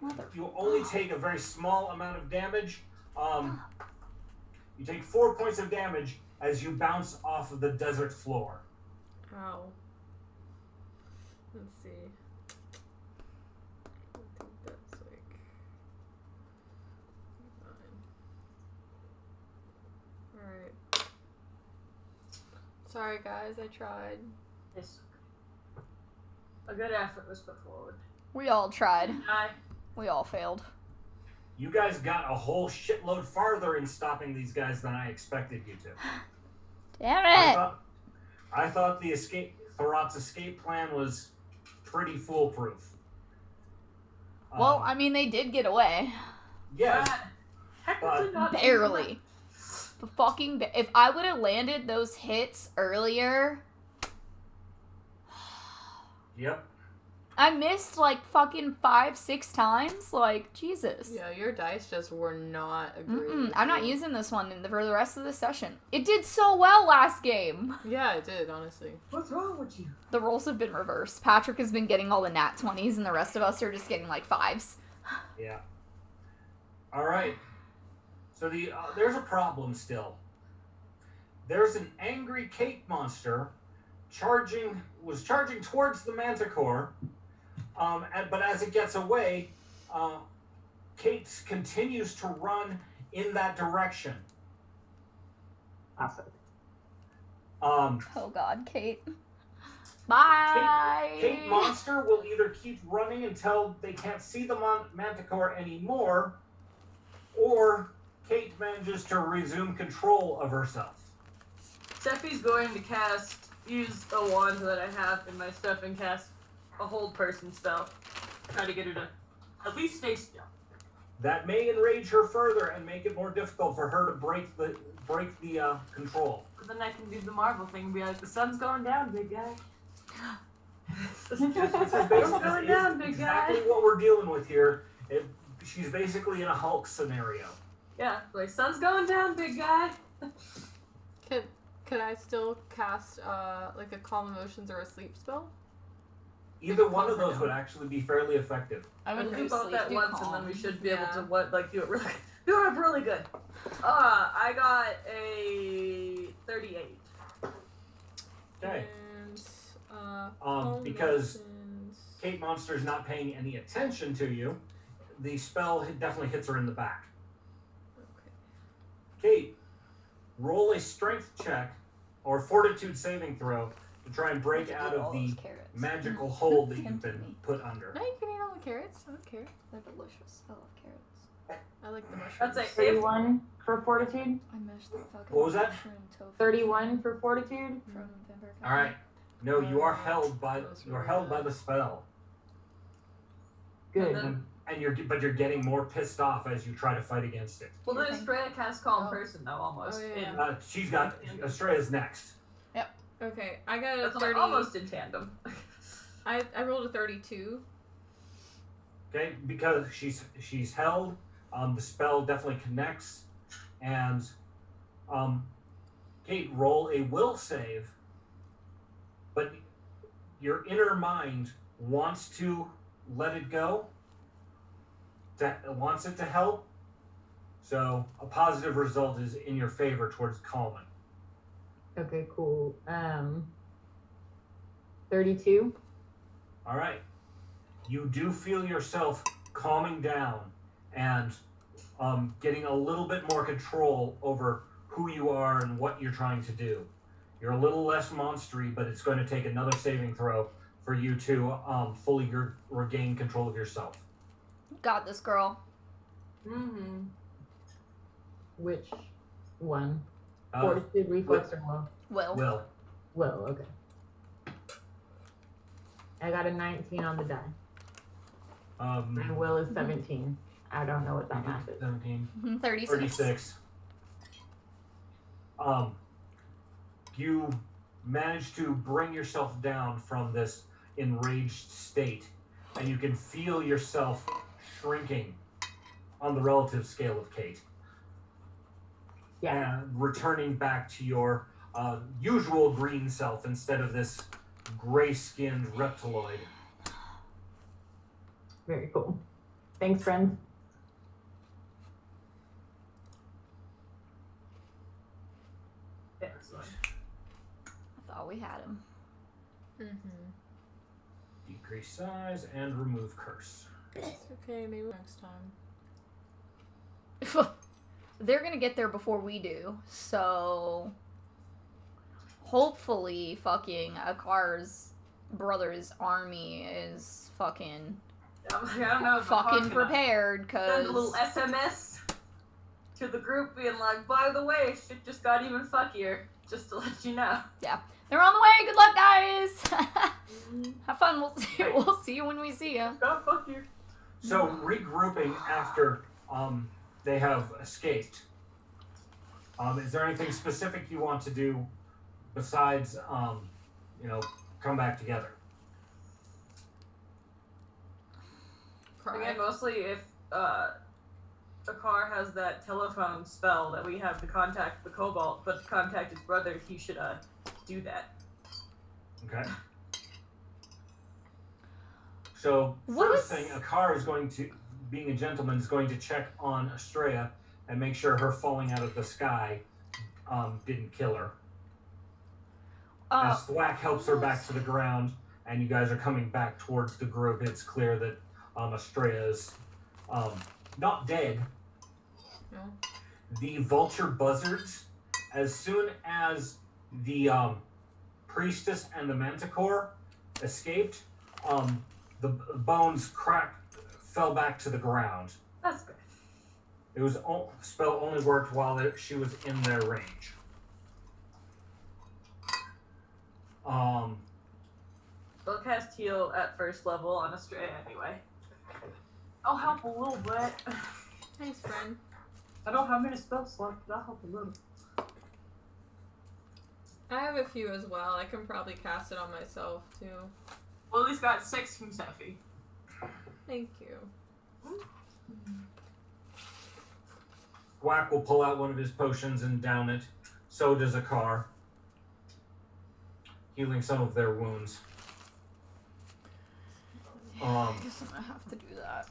Mother. only take a very small amount of damage. You take 4 points of damage as you bounce off of the desert floor. Ow. Let's see. I think that's like 9. Alright. Sorry guys, I tried. It's a good effort was put forward. We all tried. I We all failed. You guys got a whole shitload farther in stopping these guys than I expected you to. Damn I it! thought the Thorat's escape plan was pretty foolproof. Well, I mean, they did get away. Yes, technically not Barely. But fucking, if I would have landed those hits earlier, yep. I missed like fucking 5-6 times. Like, Jesus. Yeah, your dice just were not agreeing. with I'm not you. using this one for the rest of the session. It did so well last game. Yeah, it did, honestly. What's wrong with you? The roles have been reversed. Patrick has been getting all the nat 20s, and the rest of us are just getting like 5s. Yeah. All right. So there's a problem still. There's an angry Kate monster was charging towards the Manticore. But as it gets away, Kate continues to run in that direction. Awesome. Oh God, Kate. Bye. Kate Monster will either keep running until they can't see the Manticore anymore, or Kate manages to resume control of herself. Steffi's going to use a wand that I have in my stuff and cast a hold person spell. Try to get her to at least stay still. That may enrage her further and make it more difficult for her to break the control. But then I can do the Marvel thing and be like, the sun's going down, big guy. This is going down, big exactly guy. what we're dealing with here. She's basically in a Hulk scenario. Yeah, like, sun's going down, big guy. Could I still cast like a calm emotions or a sleep spell? Either one of those would actually be fairly effective. I would do do both sleep, at do once, calm. and then we should be able Yeah. to do it really good. I got a 38. Okay. And calm because emotions. Kate Monster's not paying any attention to you. The spell definitely hits her in the back. Okay. Kate, roll a strength check or fortitude saving throw to try and break out of the magical hold that you've been put under. No, you can eat all the carrots. I don't care. They're delicious. I love carrots. I like the mushrooms. That's a 31 for fortitude. I mashed the fucking What was that? mushroom tofu 31 for fortitude. from Vampire All right. No, you are held by the spell, Good. And then, but you're getting more pissed off as you try to fight against it. well, then Estrella cast calm Oh. person though, almost. Oh, yeah. In- She's got Estrella's next. Okay, I got a That's 30. almost in tandem. I rolled a 32. Okay, because she's held. The spell definitely connects, and Kate, roll a will save. But your inner mind wants to let it go. Wants it to help. So a positive result is in your favor towards calming. Okay, cool. 32. All right. You do feel yourself calming down and getting a little bit more control over who you are and what you're trying to do. You're a little less monstery, but it's going to take another saving throw for you to fully regain control of yourself. Got this, girl. Mm-hmm. Which one? Uh, Fortitude, reflex, or will? Will. Will, okay. I got a 19 on the die. um, And will is 17. I don't know what that math is. 17. 36. 36. You manage to bring yourself down from this enraged state, and you can feel yourself shrinking on the relative scale of Kate. Yeah. And returning back to your usual green self instead of this gray-skinned reptiloid. Very cool. Thanks, friends. Excellent. I thought we had him. Mm-hmm. Decrease size and remove curse. It's okay, maybe next time. They're gonna get there before we do, so hopefully fucking Akar's brother's army is fucking I'm like, I don't know. If fucking prepared, Send a little cause SMS to the group being like, by the way, shit just got even fuckier. Just to let you know. they're on the way. Good luck, guys. Have fun. We'll see you when we see you. God fuck you. So regrouping after they have escaped. Is there anything specific you want to do besides come back together? Again, mostly if Akar has that telephone spell that we have to contact the Cobalt, but to contact his brother, he should do that. Okay. So first thing, Akar is going to, being a gentleman, is going to check on Estrella and make sure her falling out of the sky didn't kill her. As Thwack helps her back to the ground, and you guys are coming back towards the group, it's clear that Estrella is not dead. No. The vulture buzzards, as soon as the priestess and the manticore escaped, the bones fell back to the ground. That's good. It was spell only worked while she was in their range. They'll cast heal at first level on Estrella anyway. I'll help a little bit. Thanks, friend. I don't have many spell slots, but I'll help a little. I have a few as well. I can probably cast it on myself too. Well, at least got 6 from Seffi. Thank you. Thwack will pull out one of his potions and down it. So does Akar, healing some of their wounds. I guess I'm gonna have to do that.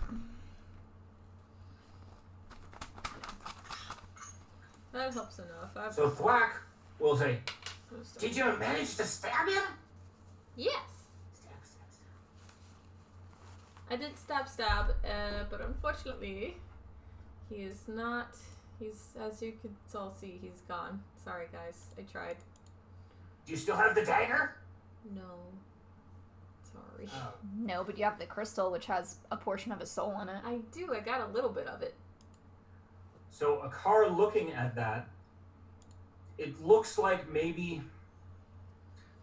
That helps enough. So Thwack will say, "Did you manage to stab him?" Yes. I did stab, but unfortunately, he is not. He's, as you can all see, he's gone. Sorry, guys. I tried. Do you still have the dagger? No. Sorry. Oh. No, but you have the crystal, which has a portion of his soul in it. I do. I got a little bit of it. So Akar looking at that, it looks like maybe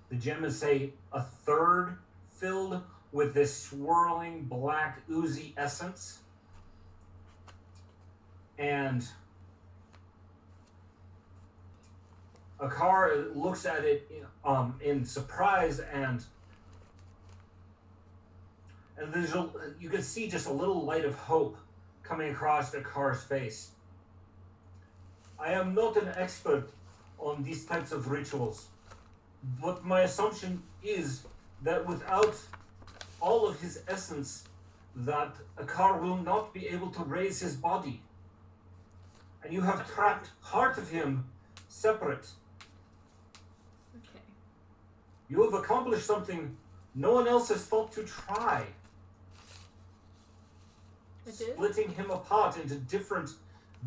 the gem is, say, a third filled with this swirling black oozy essence. And Akar looks at it in surprise, and there's you can see just a little light of hope coming across Akar's face. I am not an expert on these types of rituals, but my assumption is that without all of his essence, that Akar will not be able to raise his body. And you have trapped part of him separate. Okay. You have accomplished something no one else has thought to try. I did? Splitting him apart into different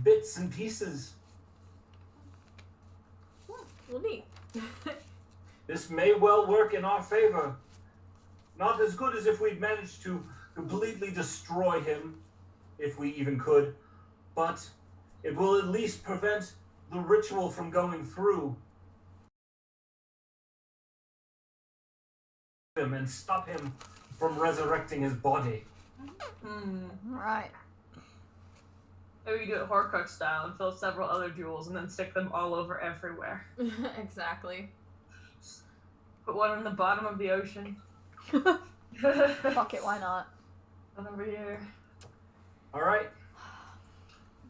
bits and pieces. Well, neat. This may well work in our favor. Not as good as if we'd managed to completely destroy him, if we even could, but it will at least prevent the ritual from going through him and stop him from resurrecting his body. Right. Maybe we do it Horcrux style and fill several other jewels and then stick them all over everywhere. Exactly. Put one in the bottom of the ocean. Fuck it, why not? One over here. All right.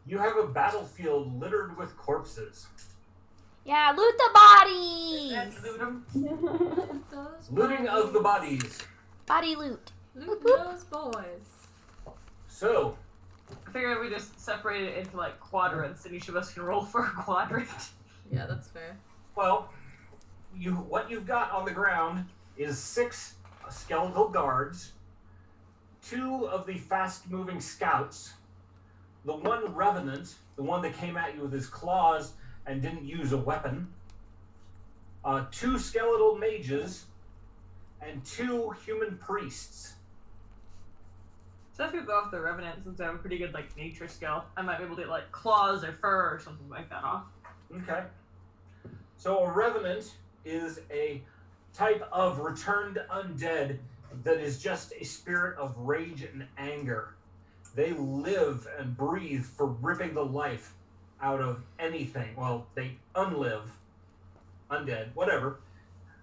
You have a battlefield littered with corpses. Yeah, loot the bodies! Let's loot 'em. Those Looting of the bodies. Body loot. Loot those boys. So, I figured we just separate it into like quadrants and each of us can roll for a quadrant. Yeah, that's fair. well, what you've got on the ground is 6 skeletal guards, 2 of the fast-moving scouts, the one revenant, the one that came at you with his claws and didn't use a weapon, 2 skeletal mages, and 2 human priests. So if we go off the Revenant, since I have a pretty good like nature skill, I might be able to get like claws or fur or something like that off. Okay. So a revenant is a type of returned undead that is just a spirit of rage and anger. They live and breathe for ripping the life out of anything. Well, they unlive, undead, whatever.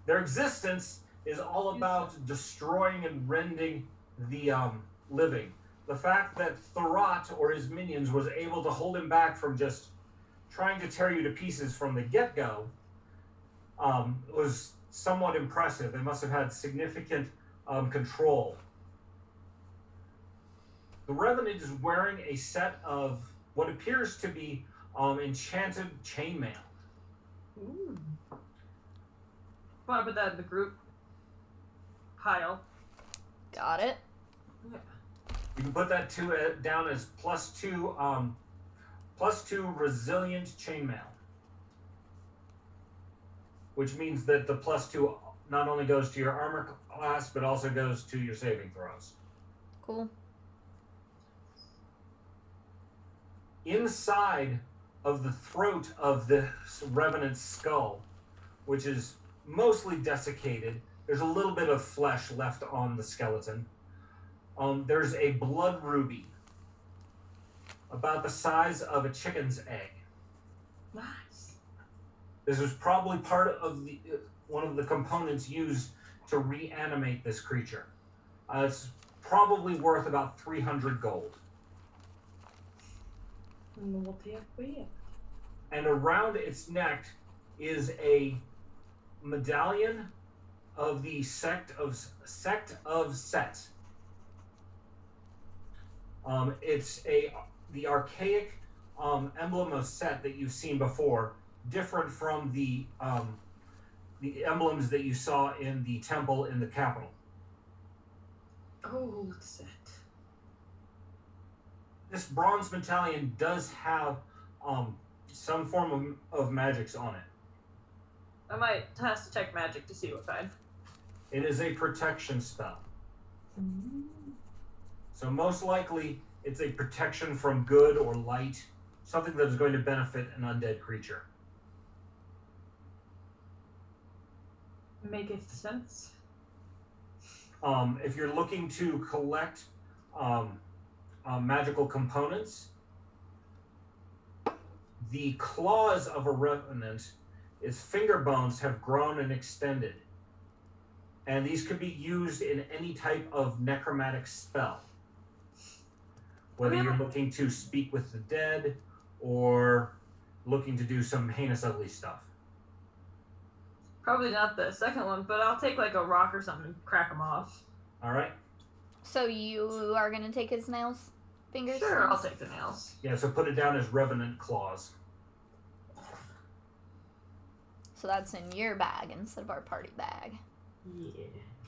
Their existence is all about destroying and rending the living. The fact that Thorat or his minions was able to hold him back from just trying to tear you to pieces from the get-go was somewhat impressive. They must have had significant control. The Revenant is wearing a set of what appears to be enchanted chainmail. Ooh. Want to put that in the group pile? Got it. You can put that down as +2 resilient chainmail, which means that the +2 not only goes to your armor class but also goes to your saving throws. Cool. Inside of the throat of the Revenant's skull, which is mostly desiccated, there's a little bit of flesh left on the skeleton. There's a blood ruby about the size of a chicken's egg. Nice. This was probably part of one of the components used to reanimate this creature. It's probably worth about 300 gold. And around its neck is a medallion of the sect of Set. It's the archaic emblem of Set that you've seen before, different from the emblems that you saw in the temple in the capital. Oh, Set. This bronze medallion does have some form of magics on it. I might test detect magic to see what kind. It is a protection spell. So most likely, it's a protection from good or light, something that is going to benefit an undead creature. Maketh sense. If you're looking to collect magical components, the claws of a revenant, its finger bones have grown and extended. And these could be used in any type of necromantic spell. Whether you're looking to speak with the dead or looking to do some heinous, ugly stuff. Probably not the second one, but I'll take like a rock or something and crack them off. All right? So you are gonna take his nails? Fingers? Sure, I'll take the nails. Yeah, so put it down as revenant claws. So that's in your bag instead of our party bag. Yeah.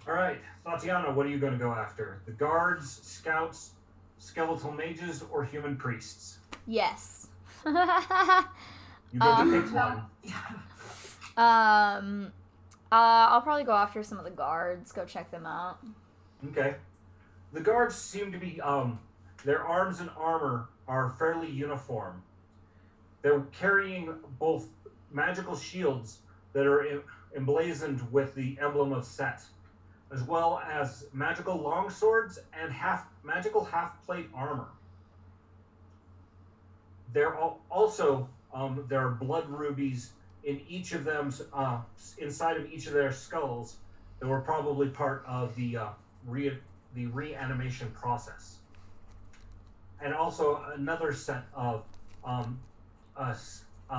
All right, Tatiana, what are you going to go after? The guards, scouts, skeletal mages, or human priests? Yes. You get to pick one. I'll probably go after some of the guards, go check them out. Okay. The guards seem to be, their arms and armor are fairly uniform. They're carrying both magical shields that are emblazoned with the emblem of Set, as well as magical longswords and magical half-plate armor. there are blood rubies in each of them, inside of each of their skulls, that were probably part of the reanimation process. And also another set of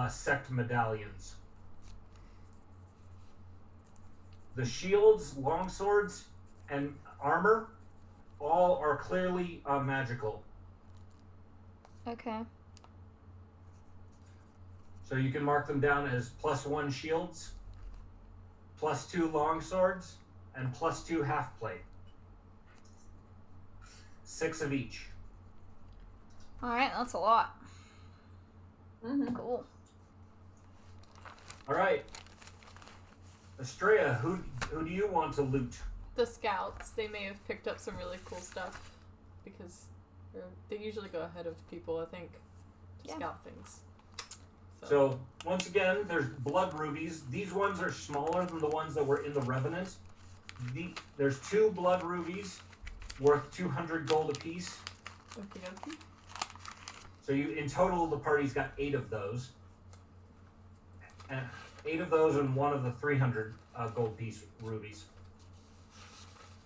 sect medallions. The shields, longswords, and armor all are clearly magical. Okay. So you can mark them down as +1 shields, +2 longswords, and +2 half plate. 6 of each. All right, that's a lot. Mm-hmm. Cool. All right, Estrella, who do you want to loot? The scouts, they may have picked up some really cool stuff because they usually go ahead of people, I think, to Yeah. scout things. So once again, there's blood rubies. These ones are smaller than the ones that were in the Revenant. There's 2 blood rubies worth 200 gold apiece. Okie dokie. So in total, the party's got 8 of those. And 8 of those and 1 of the 300 gold piece rubies.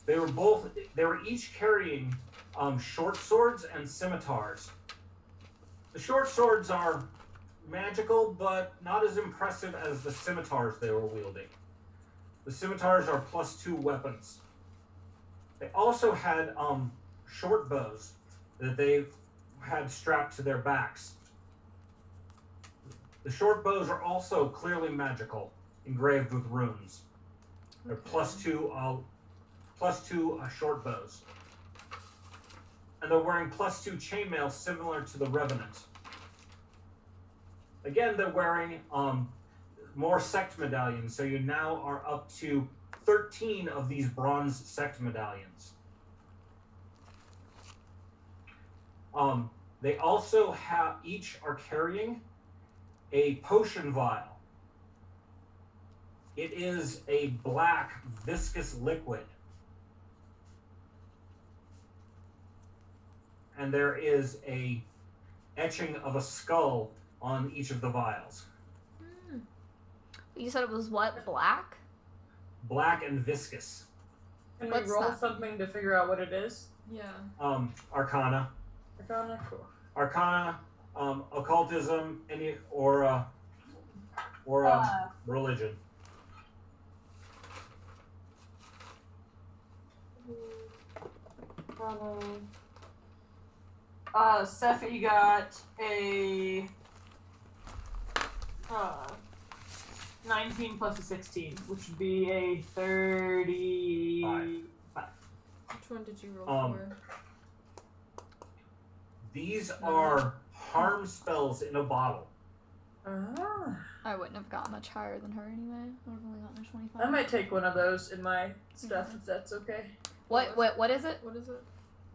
They were each carrying short swords and scimitars. The short swords are magical, but not as impressive as the scimitars they were wielding. The scimitars are +2 weapons. They also had short bows that they had strapped to their backs. The short bows are also clearly magical, engraved with runes. They're +2 short bows. And they're wearing +2 chainmail similar to the Revenant. Again, they're wearing more sect medallions, so you now are up to 13 of these bronze sect medallions. They also each are carrying a potion vial. It is a black viscous liquid. And there is a etching of a skull on each of the vials. You said it was what? Black? Black and viscous. Can What's we roll that? something to figure out what it is? Yeah. Arcana. Arcana? Cool. Arcana, occultism, or religion. Sephi got a 19 plus a 16, which would be a 35. Which one did you roll for? These are harm spells in a bottle. Ah. I wouldn't have gotten much higher than her anyway. I would have only gotten a 25. I might take one of those in my stuff if that's okay. What is it? What is it?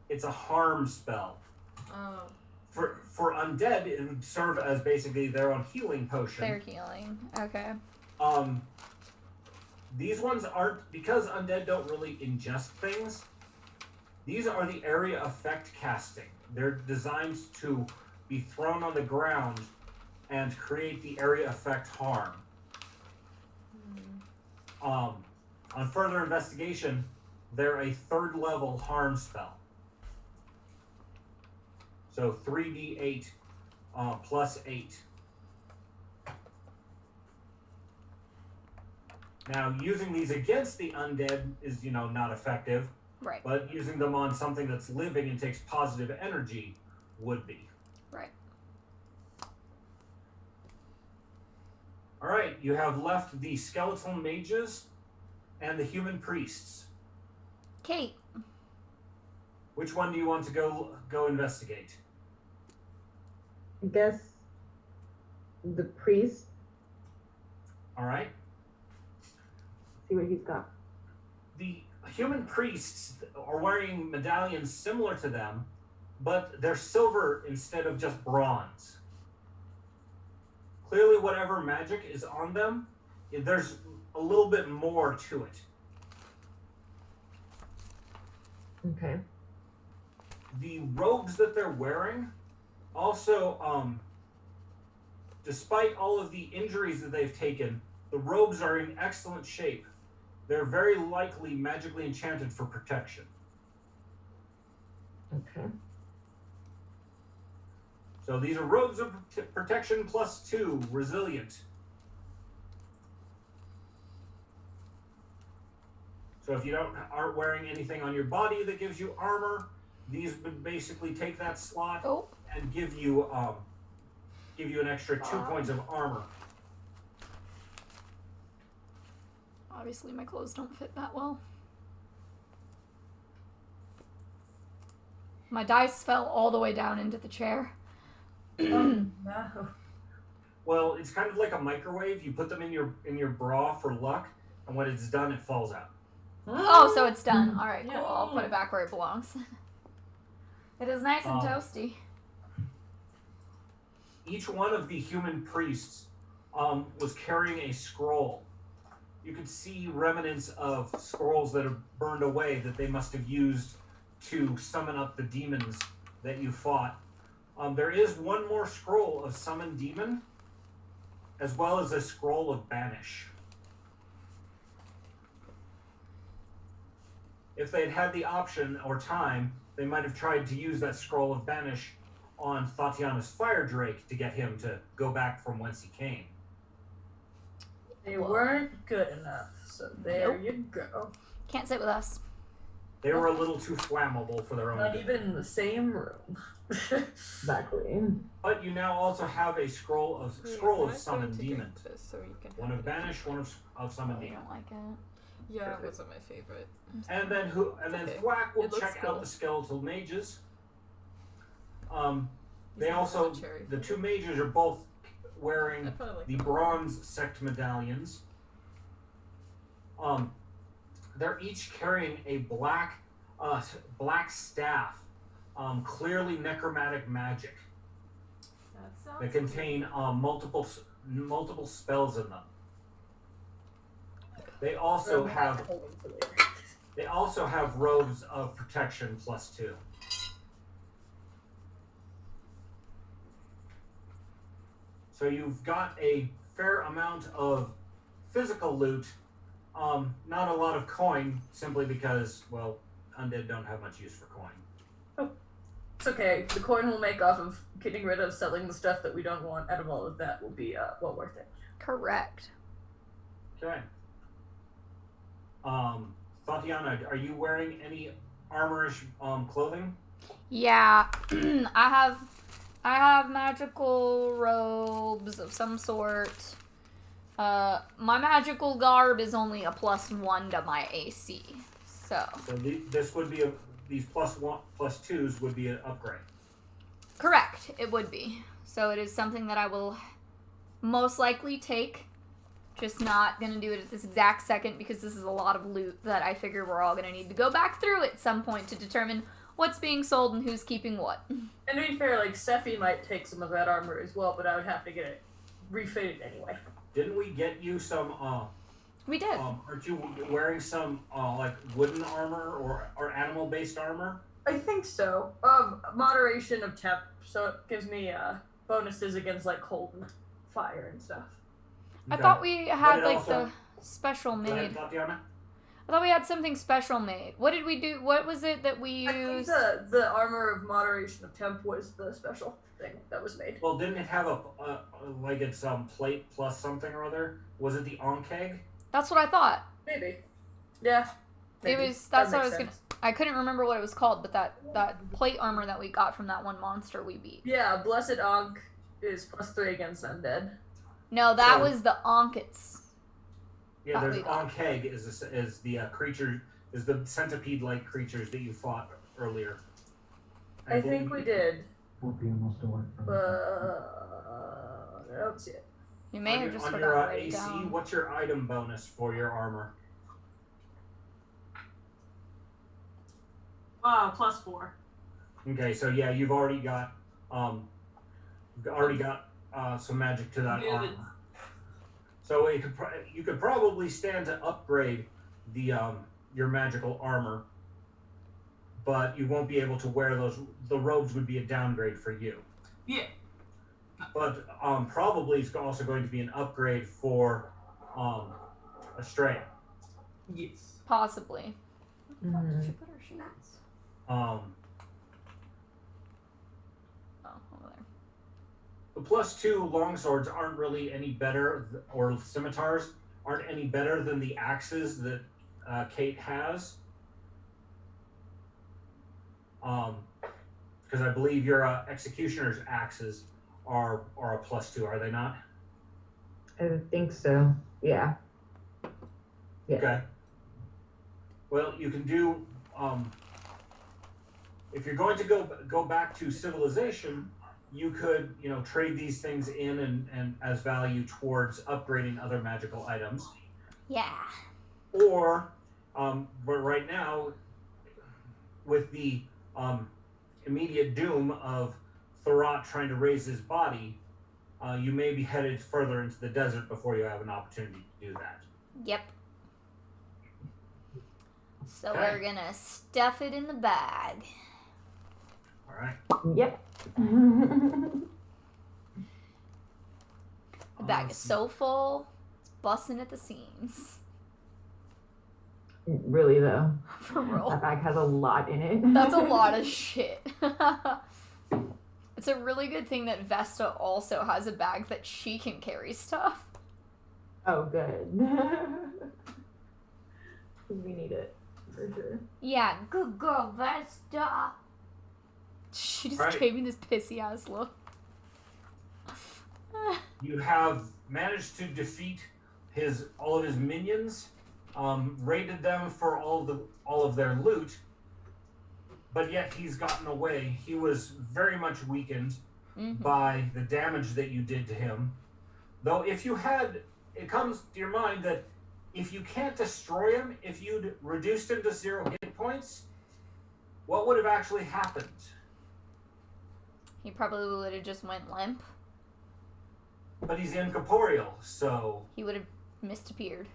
It's a harm spell. Oh. For undead, it would serve as basically their own healing potion. They're healing. Okay. These ones aren't, because undead don't really ingest things. These are the area effect casting. They're designed to be thrown on the ground and create the area effect harm. On further investigation, they're a 3rd level harm spell. So 3d8 plus 8. Now, using these against the undead is, not effective. Right. But using them on something that's living and takes positive energy would be. Right. All right, you have left the skeletal mages and the human priests. Kate. Which one do you want to go investigate? I guess the priest. All right. See what he's got. The human priests are wearing medallions similar to them, but they're silver instead of just bronze. Clearly, whatever magic is on them, there's a little bit more to it. Okay. The robes that they're wearing also Despite all of the injuries that they've taken, the robes are in excellent shape. They're very likely magically enchanted for protection. Okay. So these are robes of protection +2, resilient. So if you aren't wearing anything on your body that gives you armor, these would basically take that slot and give you an extra 2 points of armor. Obviously, my clothes don't fit that well. My dice fell all the way down into the chair. No. Well, it's kind of like a microwave. You put them in your bra for luck, and when it's done, it falls out. Oh, so it's done. All right, cool. Yay. I'll put it back where it belongs. It is nice and toasty. Each one of the human priests was carrying a scroll. You could see remnants of scrolls that have burned away that they must have used to summon up the demons that you fought. There is one more scroll of summon demon, as well as a scroll of banish. If they'd had the option or time, they might have tried to use that scroll of banish on Tatiana's fire drake to get him to go back from whence he came. They weren't good enough, so there you go. Can't sit with us. They were a little too flammable for their own Not good. even in the same room. Exactly. But you now also have a scroll of summon demon. So you can One of banish, one of summon Oh, you demon. don't like it. Yeah, Perfect. it wasn't my favorite. And then Okay. Thwack will It looks check cool. out the skeletal mages. They He's also, not cherry. the two mages are both I wearing probably like the that. bronze sect medallions. They're each carrying a black staff, clearly necromantic magic that contain multiple spells in them. They also have robes of protection +2. So you've got a fair amount of physical loot, not a lot of coin, simply because, well, undead don't have much use for coin. It's okay. The coin we'll make off of getting rid of selling the stuff that we don't want out of all of that will be well worth it. Correct. Okay. Tatiana, are you wearing any armorish clothing? Yeah, I have magical robes of some sort. My magical garb is only a +1 to my AC, so. So this would be these +2s would be an upgrade. Correct, it would be. So it is something that I will most likely take. Just not gonna do it at this exact second because this is a lot of loot that I figure we're all gonna need to go back through at some point to determine what's being sold and who's keeping what. And to be fair, like Sephi might take some of that armor as well, but I would have to get it refitted anyway. Didn't we get you some? We did. Aren't you wearing some like wooden armor or animal-based armor? I think so. Moderation of temp, so it gives me bonuses against like cold and fire and stuff. I Okay. thought we had it like also- the special Go ahead, made. Tatiana. I thought we had something special made. What did we do? What was it that we I think used? the armor of moderation of temp was the special thing that was made. Well, didn't it have a like it's plate plus something or other? Was it the onkeg? That's what I thought. Maybe. Yeah. Maybe. It was. That's That what I was makes gonna. sense. I couldn't remember what it was called, but that plate armor that we got from that one monster we beat. Yeah, Blessed Ankh is +3 against undead. No, that So- was the Onkets. Yeah, That there's we got. onkeg is the creature is the centipede-like creatures that you fought earlier. I think we did. 4 p.m. will still work for I don't see it. You may have just on forgot your to write it AC. down. What's your item bonus for your armor? +4. Okay, so yeah, you've already got some magic to that Good. armor. So you could probably stand to upgrade the your magical armor, but you won't be able to wear those. The robes would be a downgrade for you. Yeah. but probably it's also going to be an upgrade for Estrella. Yes. Possibly. Where the fuck did Mhm. she put her sheets? Um, Oh, over there. the +2 longswords aren't really any better, or scimitars aren't any better than the axes that Kate has. Because I believe your executioner's axes are a +2, are they not? I think so. Yeah. Yeah. Okay. Well, you can do. If you're going to go back to civilization, you could trade these things in and as value towards upgrading other magical items. Yeah. Or, but right now, with the immediate doom of Thorat trying to raise his body, you may be headed further into the desert before you have an opportunity to do that. Yep. So Okay. we're gonna stuff it in the bag. All right. Yep. The bag is so full, it's busting at the seams. Really though, For real. that bag has a lot in it. That's a lot of shit. It's a really good thing that Vesta also has a bag that she can carry stuff. Oh, good. We need it for sure. Yeah, good girl, Vesta. She just Right. gave me this pissy ass look. You have managed to defeat all of his minions, raided them for all of their loot, but yet he's gotten away. He was very much weakened by the damage that you did to him. Though if you had, it comes to your mind that if you can't destroy him, if you'd reduced him to 0 hit points, what would have actually happened? He probably would have just went limp. But he's incorporeal, so He would have misappeared.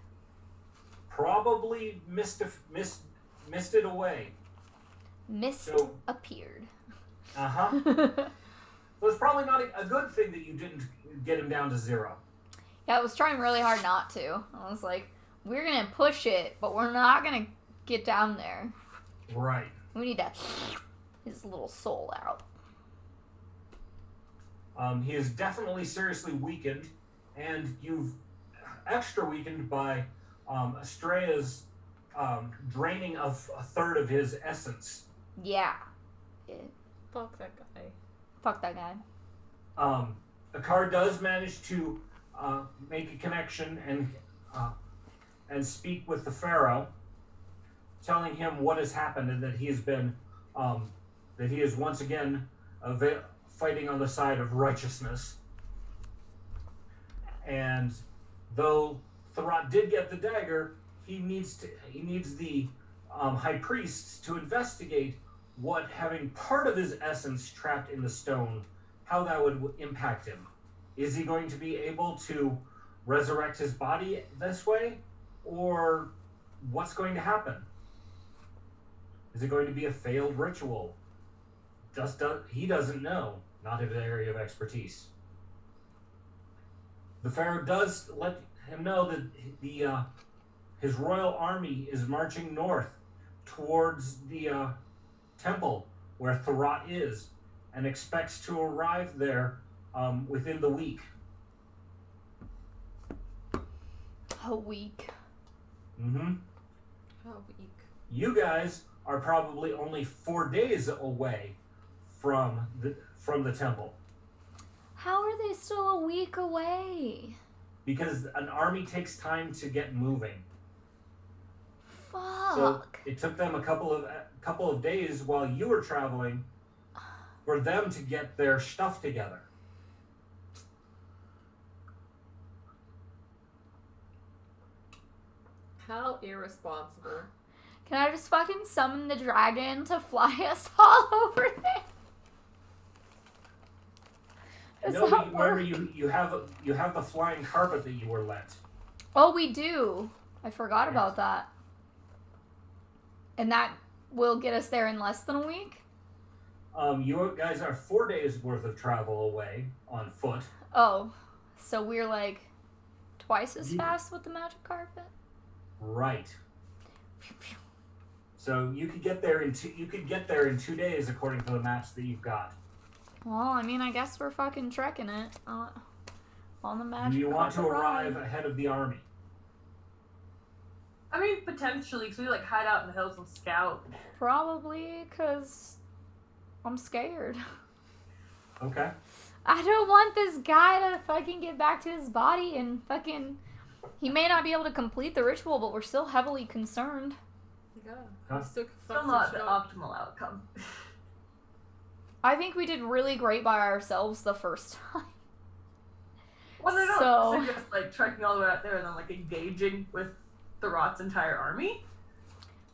probably missed it away. Misappeared. Uh-huh. Well, it's probably not a good thing that you didn't get him down to 0. Yeah, I was trying really hard not to. I was like, we're gonna push it, but we're not gonna get down there. Right. We need to his little soul out. He is definitely seriously weakened, and you've extra weakened by Estrella's draining of a third of his essence. Yeah. Fuck that guy. Fuck that guy. Akar does manage to make a connection and speak with the Pharaoh, telling him what has happened and that he has been that he is once again fighting on the side of righteousness. And though Thorat did get the dagger, he needs the high priest to investigate what having part of his essence trapped in the stone, how that would impact him. Is he going to be able to resurrect his body this way? Or what's going to happen? Is it going to be a failed ritual? He doesn't know, not his area of expertise. The Pharaoh does let him know that his royal army is marching north towards the temple where Thorat is, and expects to arrive there within the week. A week. Mm-hmm. How weak. You guys are probably only 4 days away from the temple, How are they still a week away? because an army takes time to get moving. Fuck. So it took them a couple of days while you were traveling for them to get their stuff together. How irresponsible. Can I just fucking summon the dragon to fly us all over there? Does No, that remember work? you have the flying carpet that you were lent. Oh, we do. I forgot Yes. about that. And that will get us there in less than a week? You guys are 4 days worth of travel away on foot. Oh, so we're like twice as Yeah. fast with the magic carpet? Right. So you could get there in 2 days according to the maps that you've got. Well, I mean, I guess we're fucking trekking it on the magic Do you want to carpet arrive ride. ahead of the army? I mean, potentially, because we like hide out in the hills and scout. Probably, because I'm scared. Okay. I don't want this guy to fucking get back to his body and fucking... He may not be able to complete the ritual, but we're still heavily concerned. Yeah. Huh? Still Still not the optimal outcome. I think we did really great by ourselves the first time. Well, I don't So- suggest like trekking all the way out there and then like engaging with Thurot's entire army.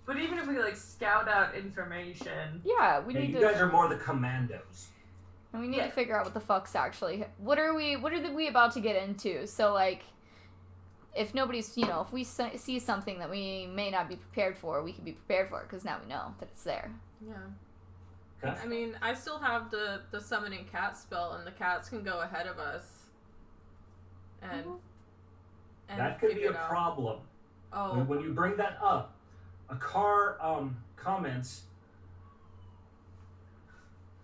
But even if we like scout out information, Yeah, we Yeah, need you to... guys are more the commandos. And we need Yeah. to figure out what the fuck's actually... What are we about to get into? So, like, if nobody's, if we see something that we may not be prepared for, we can be prepared for it, because now we know that it's there. Yeah. Okay. I mean, I still have the summoning cat spell, and the cats can go ahead of us. And That could be figure a it out. problem. Oh. When you bring that up, a car comments,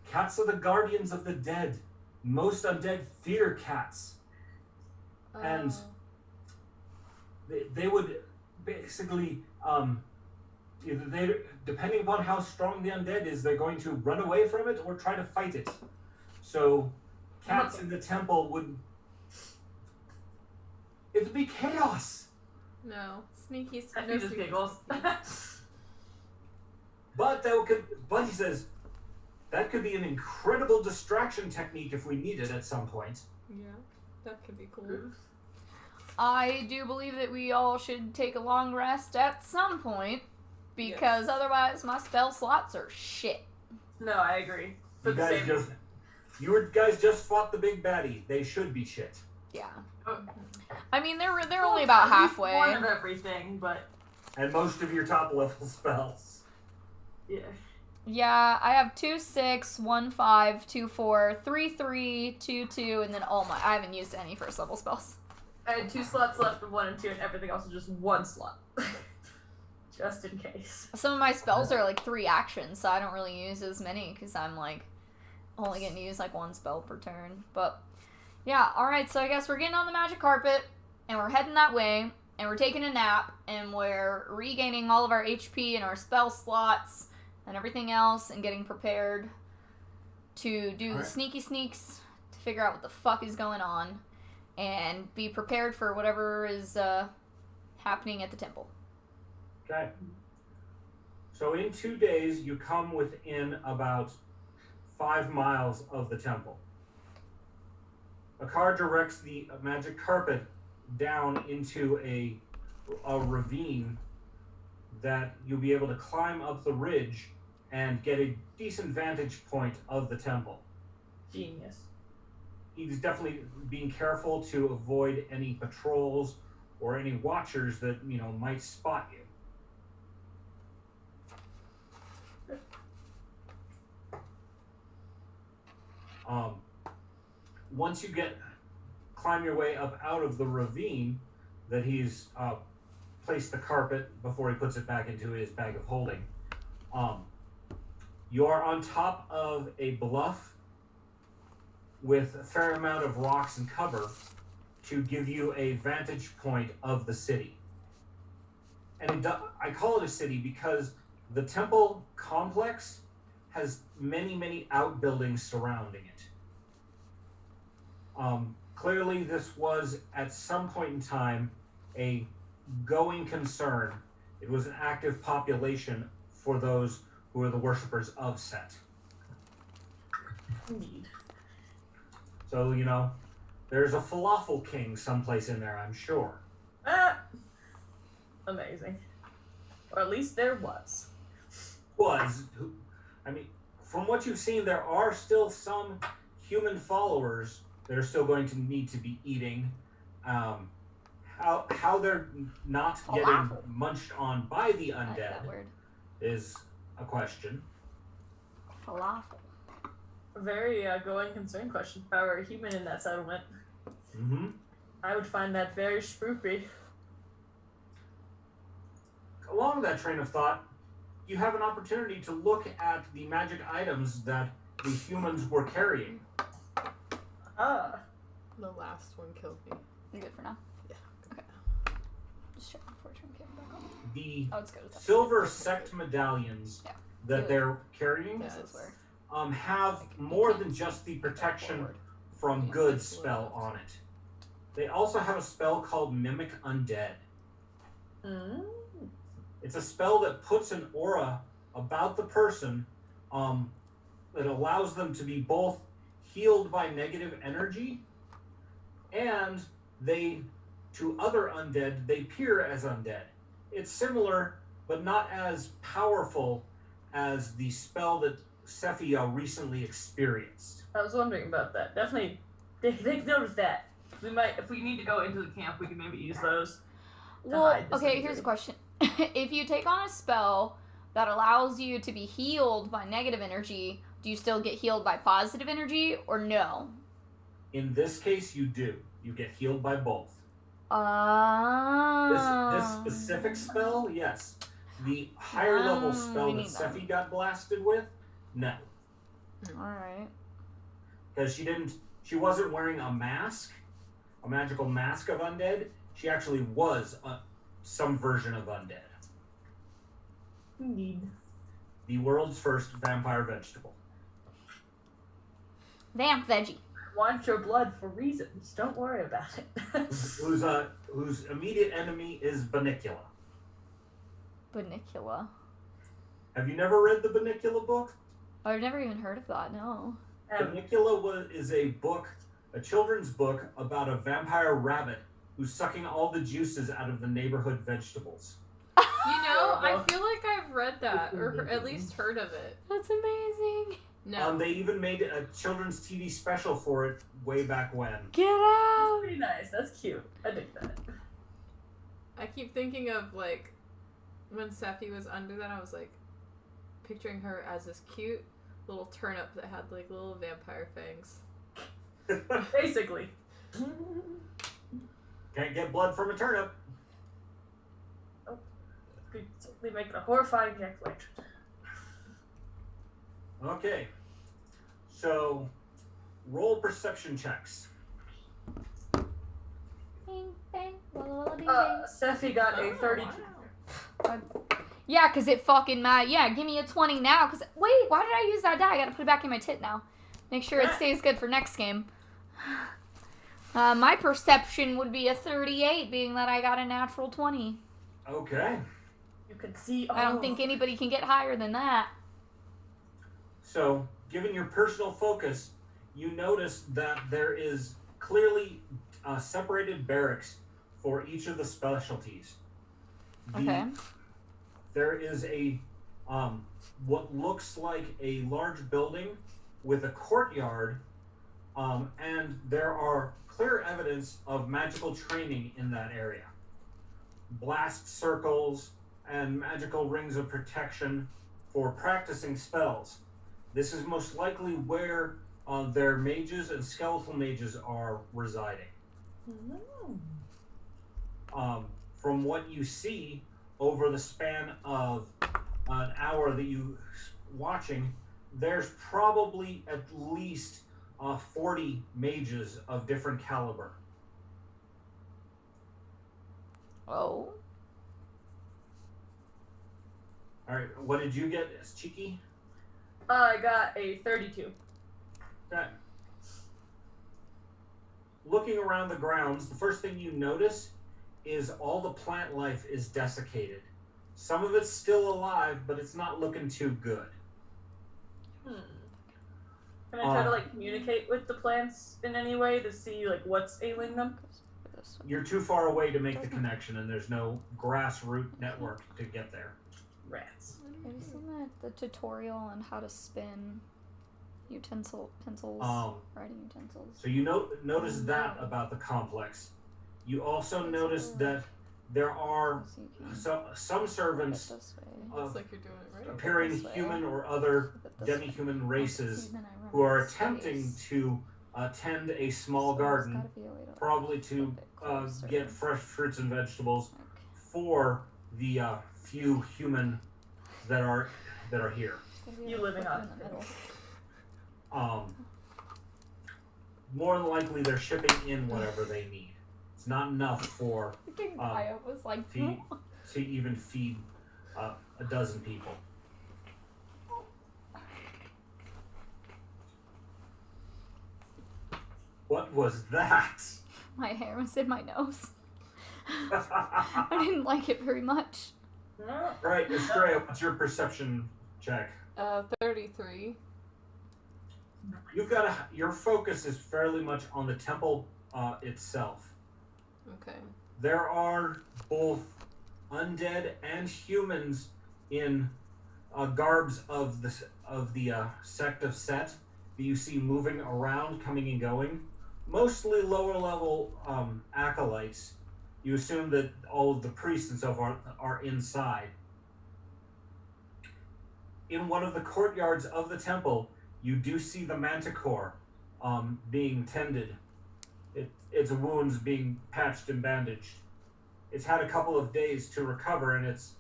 cats are the guardians of the dead. Most undead fear cats. and- Oh. They would basically, either they, depending upon how strong the undead is, they're going to run away from it or try to fight it. So, cats in the temple would... It would be chaos. No. Sneaky. I no think just sneaky- giggles. But he says that could be an incredible distraction technique if we need it at some point. Yeah. That could be cool. I do believe that we all should take a long rest at some point, because otherwise my spell slots are shit. No, I agree. For You the guys same guys just fought the big baddie. They should be shit. Yeah. Oh. I mean, they're only Well, about at least halfway. One of everything, but And most of your top level spells. yeah. Yeah, I have 2, 6, 1, 5, 2, 4, 3, 3, 2, 2, and then I haven't used any first level spells. I had 2 slots left of 1 and 2, and everything else is just 1 slot. Just in case. Some of my spells are like 3 actions, so I don't really use as many because I'm like only getting to use like 1 spell per turn. But yeah, alright, so I guess we're getting on the magic carpet and we're heading that way and we're taking a nap and we're regaining all of our HP and our spell slots and everything else and getting prepared to do the Alright. sneaky sneaks to figure out what the fuck is going on and be prepared for whatever is happening at the temple. Okay. So in 2 days, you come within about 5 miles of the temple. A car directs the magic carpet down into a ravine that you'll be able to climb up the ridge and get a decent vantage point of the temple. Genius. He's definitely being careful to avoid any patrols or any watchers that, might spot you. Once you climb your way up out of the ravine that he's placed the carpet before he puts it back into his bag of holding, you are on top of a bluff with a fair amount of rocks and cover to give you a vantage point of the city. And I call it a city because the temple complex has many, many outbuildings surrounding it. Clearly, this was at some point in time a going concern. It was an active population for those who are the worshippers of Set. Indeed. So, there's a falafel king someplace in there, I'm sure. Ah! Amazing. Or at least there was. From what you've seen, there are still some human followers that are still going to need to be eating. How they're not getting Falafel. munched on by the I like that undead word. is a question. Falafel. A very going concern question. If I were a human in that settlement, Mm-hmm. I would find that very spoopy. Along that train of thought, you have an opportunity to look at the magic items that the humans were carrying. Ah. The last one killed me. You good for now? Yeah. Okay. Just check before I turn the camera back on. The Oh, it's good. It's silver sect medallions Yeah. that they're carrying Yeah, that's where. have more than just the protection from good spell on it. They also have a spell called Mimic Undead. Mm. It's a spell that puts an aura about the person that allows them to be both healed by negative energy and to other undead, they appear as undead. It's similar, but not as powerful as the spell that Sephia recently experienced. I was wondering about that. Definitely, they noticed that. We might, if we need to go into the camp, we can maybe use those. Well, hide this okay, injury. here's a question. If you take on a spell that allows you to be healed by negative energy, do you still get healed by positive energy or no? In this case, you do. You get healed by both. This specific spell, yes. The higher level spell we that need them. Sephi got blasted with, no. Alright. Because she wasn't wearing a mask, a magical mask of undead. She actually was some version of undead. Indeed. The world's first vampire vegetable. Vamp veggie. Want your blood for reasons. Don't worry about it. Whose immediate enemy is Banicula. Banicula. Have you never read the Banicula book? I've never even heard of that, no. Banicula is a children's book about a vampire rabbit who's sucking all the juices out of the neighborhood vegetables. You know, I feel like I've read that, or at least heard of it. That's amazing. No. They even made a children's TV special for it way back when. Get out! Pretty nice. That's cute. I dig that. I keep thinking of, like, when Sephi was under that, I was, like, picturing her as this cute little turnip that had, like, little vampire fangs. Basically. Can't get blood from a turnip. Could certainly make it a horrifying ejaculation. Okay. So, roll perception checks. Bing, bang, walla, ding, ding. Sephi got a 32. Yeah, because it fucking yeah, give me a 20 now. Because, wait, why did I use that die? I gotta put it back in my tit now. Make sure it stays good for next game. My perception would be a 38, being that I got a natural 20. Okay. You can see. I don't think anybody can get higher than that. So, given your personal focus, you notice that there is clearly separated barracks for each of the specialties. Okay. There is a what looks like a large building with a courtyard, and there are clear evidence of magical training in that area. Blast circles and magical rings of protection for practicing spells. This is most likely where their mages and skeletal mages are residing. From what you see over the span of an hour that you watching, there's probably at least 40 mages of different caliber. Oh. All right, what did you get, Cheeky? I got a 32. Okay. Looking around the grounds, the first thing you notice is all the plant life is desiccated. Some of it's still alive, but it's not looking too good. Can I try to communicate with the plants in any way to see what's ailing them? You're too far away to make the connection, and there's no grassroots network to get there. Rats. Have you seen the tutorial on how to spin pencils, writing utensils? So you notice that about the complex. You also notice that there are some servants It's like you're doing it right. appearing This way. human or other Flip it this way. demi-human See, races then I run who are out of attempting space. to tend a small So there's garden, gotta be a way to, like, probably to flip it closer. get fresh fruits and vegetables Okay. for the few human that are here. Gotta be You able to living flip on in the middle. More than likely, they're shipping in whatever they need. It's not enough for Freaking Kaya was like, to even feed a dozen people. What was that? my hair was in my nose. I didn't like it very much. Right, Estrella, what's your perception check? 33. You've got your focus is fairly much on the temple itself. Okay. There are both undead and humans in garbs of the sect of Set that you see moving around, coming and going. Mostly lower level acolytes. You assume that all of the priests and so forth are inside. In one of the courtyards of the temple, you do see the manticore being tended. Its wounds being patched and bandaged. It's had a couple of days to recover, and it's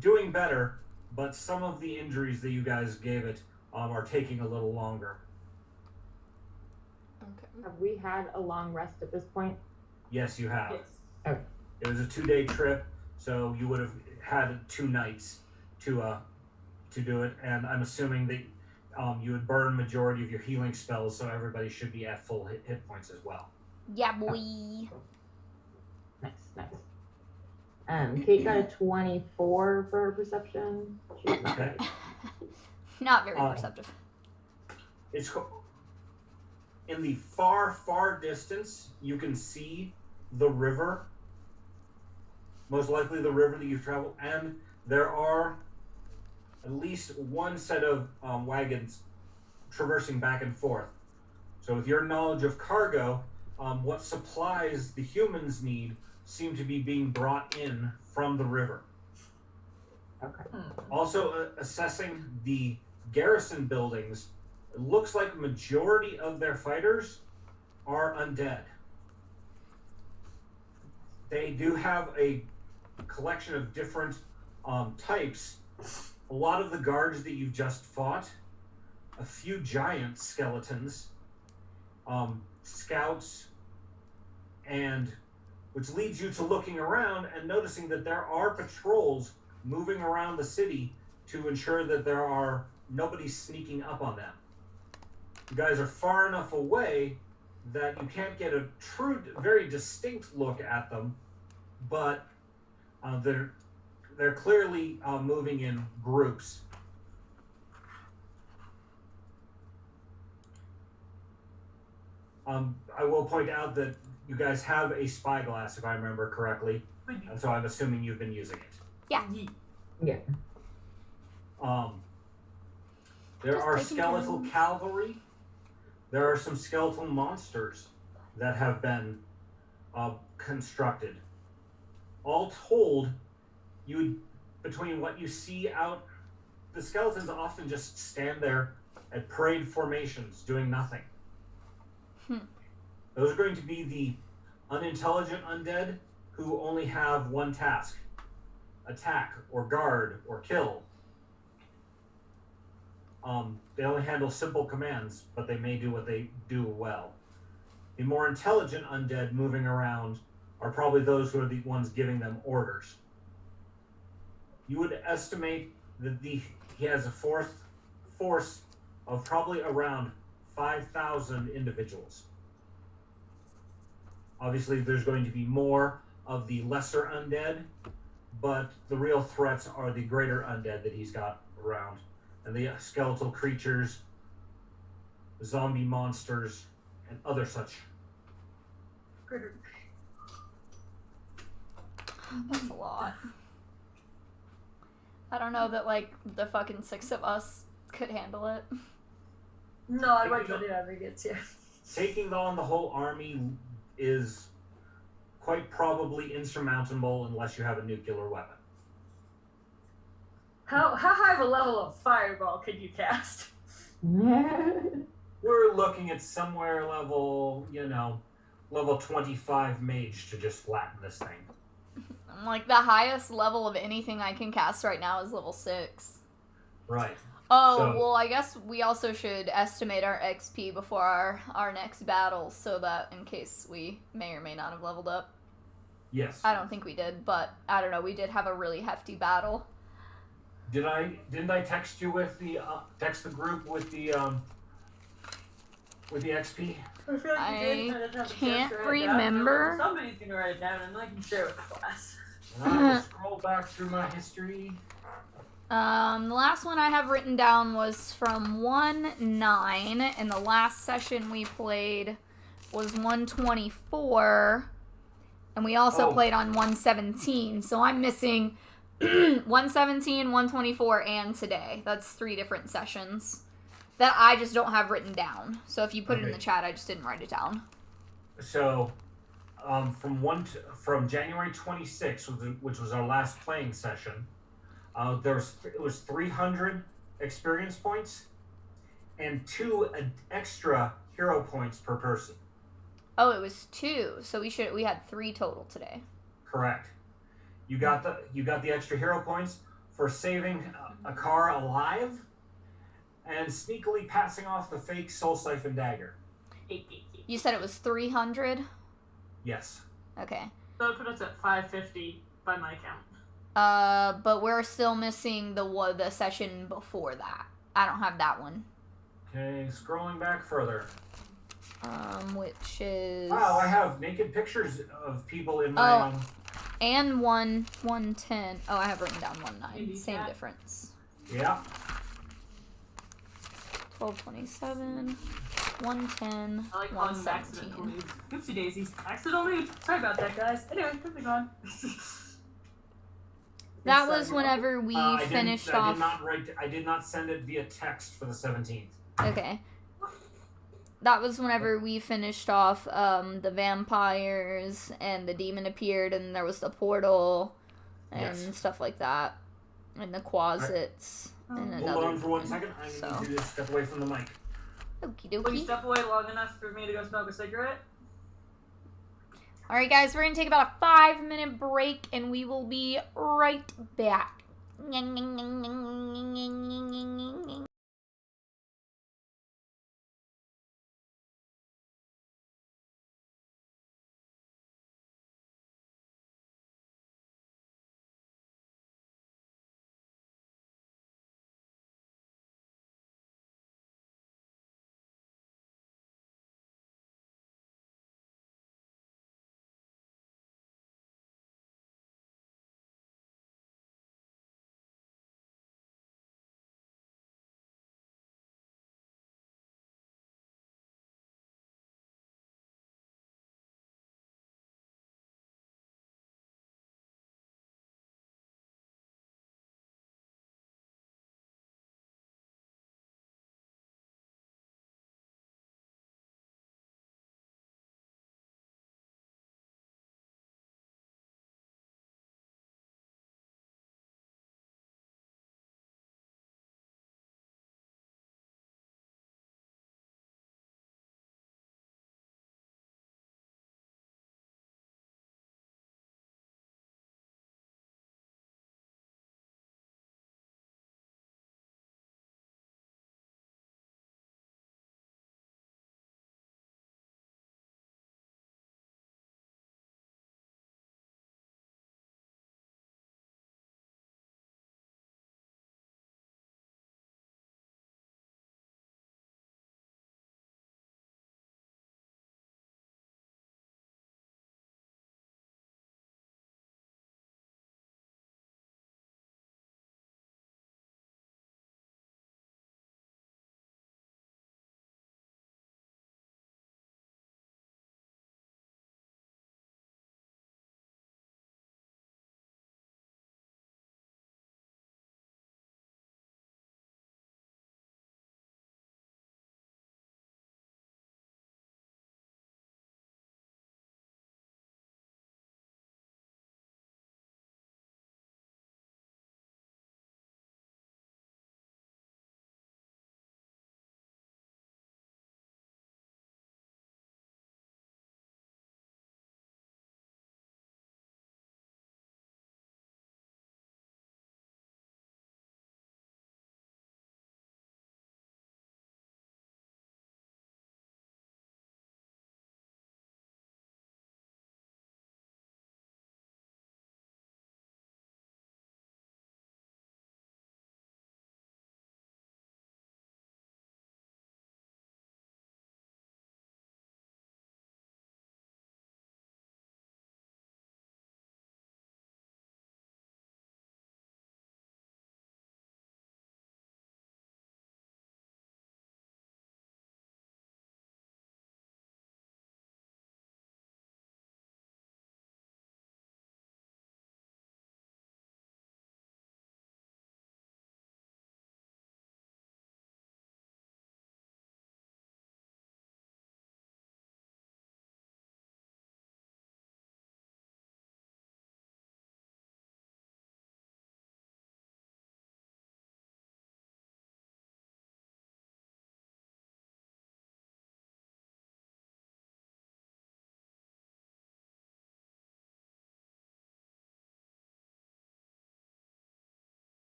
doing better, but some of the injuries that you guys gave it are taking a little longer. Okay. Have we had a long rest at this point? Yes, you have. Yes. Okay. It was a 2-day trip, so you would have had 2 nights to do it, and I'm assuming that you would burn majority of your healing spells, so everybody should be at full hit points as well. Yeah, boy. Nice. Kate got a 24 for her perception. She's not Okay. Not very perceptive. It's in the far, far distance. You can see the river. Most likely the river that you've traveled, and there are at least one set of wagons traversing back and forth. So with your knowledge of cargo, what supplies the humans need seem to be being brought in from the river. Okay. Also, assessing the garrison buildings, it looks like majority of their fighters are undead. They do have a collection of different types. A lot of the guards that you've just fought, a few giant skeletons, scouts, and which leads you to looking around and noticing that there are patrols moving around the city to ensure that there are nobody sneaking up on them. You guys are far enough away that you can't get a true, very distinct look at them, but they're clearly moving in groups. I will point out that you guys have a spyglass, if I remember correctly, and so I'm assuming you've been using it. Yeah. Yeah. There Just are taking skeletal turns. cavalry. There are some skeletal monsters that have been constructed. All told, between what you see out, the skeletons often just stand there at parade formations doing nothing. Those are going to be the unintelligent undead who only have one task: attack or guard or kill. They only handle simple commands, but they may do what they do well. The more intelligent undead moving around are probably those who are the ones giving them orders. You would estimate that he has a force of probably around 5,000 individuals. Obviously, there's going to be more of the lesser undead, but the real threats are the greater undead that he's got around. And the skeletal creatures, zombie monsters, and other such. That's a lot. I don't know that, like, the fucking 6 of us could handle it. No, I wait till the other gets here. Taking on the whole army is quite probably insurmountable unless you have a nuclear weapon. How high of a level of fireball could you cast? We're looking at somewhere level 25 mage to just flatten this thing. Like, the highest level of anything I can cast right now is level 6. Right. Oh, So- well, I guess we also should estimate our XP before our next battle, so that in case we may or may not have leveled up. Yes. I don't think we did, but I don't know, we did have a really hefty battle. Didn't I text you with the text the group with the XP? I feel like I you did, but I don't have a can't chance to write it down. remember. Somebody's gonna write it down and then I can share it with the class. And I will scroll back through my history. The last one I have written down was from 1-9, and the last session we played was 124, and we also played on 117, so I'm missing 117, 124, and today. That's 3 different sessions that I just don't have written down. So if you put it in the chat, I just didn't write it down. So, from January 26th, which was our last playing session, it was 300 experience points and 2 extra hero points per person. Oh, it was 2, so we had 3 total today. Correct. You got the extra hero points for saving a car alive and sneakily passing off the fake soul siphon dagger. You said it was 300? Yes. Okay. That would put us at 550 by my count. But we're still missing the session before that. I don't have that one. Okay, scrolling back further. Which is... Wow, I have naked pictures of people in my... And 110. Oh, I have written down 19. Maybe Same that. difference. Yeah. 1227, 110, I like calling them 117. accidental leads. Oopsie daisies. Accidental leads. Sorry about that, guys. Anyway, moving on. That was whenever we finished off... I did not send it via text for the 17th. Okay. That was whenever we finished off the vampires and the demon appeared and there was the portal and stuff like that. And the closets. And Hold another on for 1 one. second. I So. need to step away from the mic. Okie Will you dokie. step away long enough for me to go smoke a cigarette? Alright guys, we're going to take about a 5-minute break and we will be right back.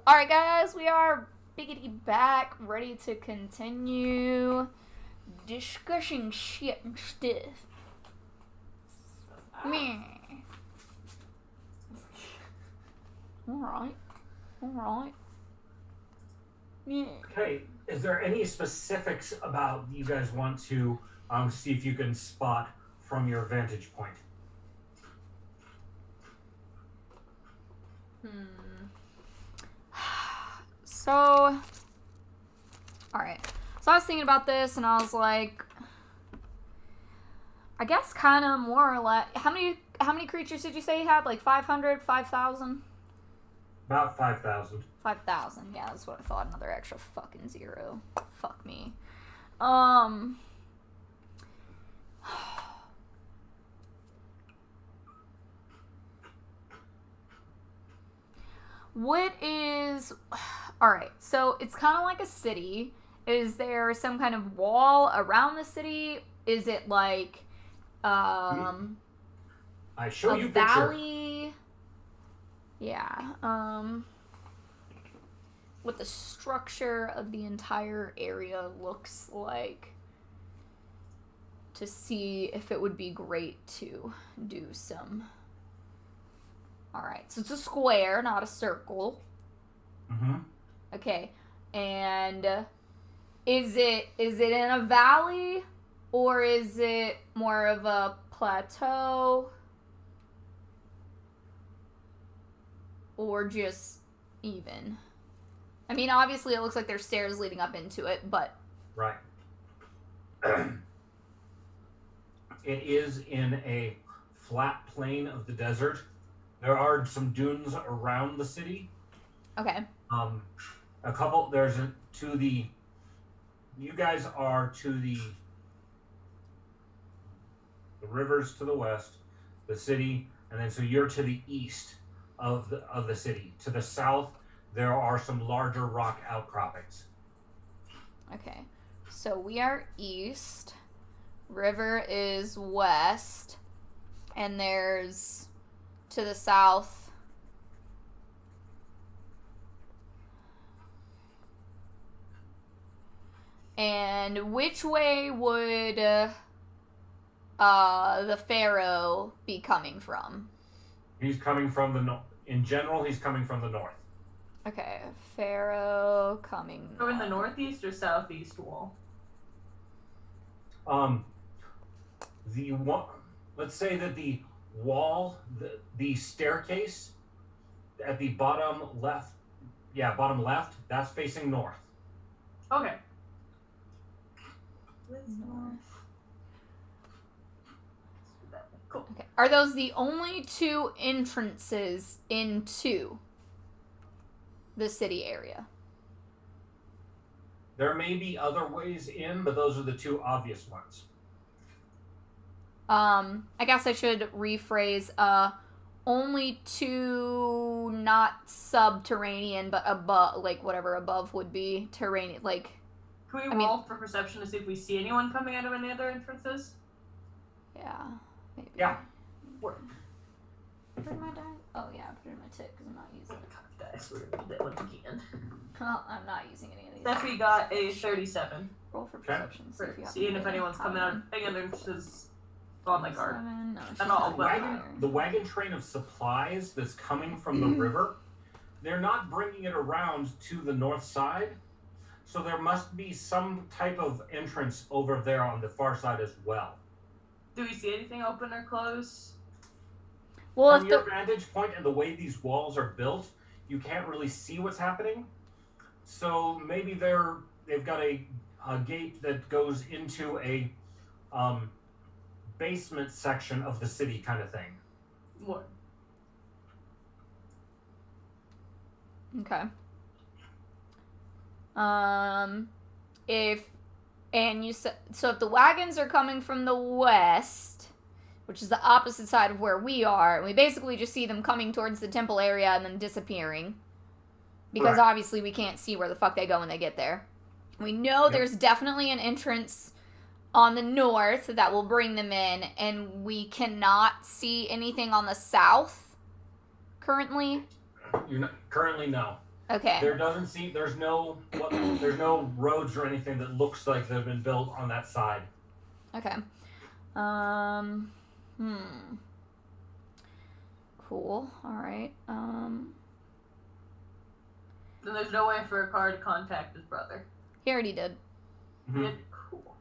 Alright, guys, we are biggity back, ready to continue discussing shit and stuff. Meh. Alright. Yeah. Okay, is there any specifics about you guys want to see if you can spot from your vantage point? So, alright. So I was thinking about this and I was like, I guess kind of more or less, how many creatures did you say you had? Like 500, 5,000? About 5,000. 5,000, yeah, that's what I thought. Another extra fucking 0. Fuck me. What is... Alright, so it's kind of like a city. Is there some kind of wall around the city? Is it like, I show a you valley? Yeah, what the structure of the entire area looks like, to see if it would be great to do some... Alright, so it's a square, not a circle. Mm-hmm. Okay, and is it in a valley, or is it more of a plateau, or just even? I mean, obviously it looks like there's stairs leading up into it, but... Right. It is in a flat plain of the desert. There are some dunes around the city. Okay. A couple, there's to the, you guys are to the rivers to the west, the city, and then so you're to the east of the city. To the south, there are some larger rock outcroppings. Okay. So we are east, river is west, and there's to the south... And which way would the pharaoh be coming from? He's coming from the north. In general, he's coming from the north. Okay, pharaoh coming So in the northeast or southeast wall? The one, let's say that the wall, the staircase at the bottom left, that's facing north. Okay. North. Cool. Okay. Are those the only 2 entrances into the city area? There may be other ways in, but those are the 2 obvious ones. I guess I should rephrase, only 2 not subterranean, but above, like, whatever above would be, terrain, like... Can we roll for perception to see if we see anyone coming out of any other entrances? Yeah, maybe. Yeah. Work. Put it in my die? Oh, yeah, put it in my tick, because I'm not using it. Dice, we're gonna do that once again. Well, I'm not using any of these. Steffi got a 37. Roll for Okay. perception. See if you have Seeing if anything anyone's coming out of any other entrances on my guard. 7. No, she's I'm not not open. The wagon train of supplies that's coming from the river, they're not bringing it around to the north side, so there must be some type of entrance over there on the far side as well. Do we see anything open or close? Well, From if your the... vantage point and the way these walls are built, you can't really see what's happening. So maybe they've got a gate that goes into a basement section of the city kind of thing. What? Okay. So if the wagons are coming from the west, which is the opposite side of where we are, and we basically just see them coming towards the temple area and then disappearing, because Right. obviously we can't see where the fuck they go when they get there. We know Yep. there's definitely an entrance on the north that will bring them in, and we cannot see anything on the south currently. You're not, currently, no. Okay. There's no roads or anything that looks like they've been built on that side. Okay. Cool. All right. Then there's no way for a car to contact his brother. He already did. Mhm. Yeah, cool.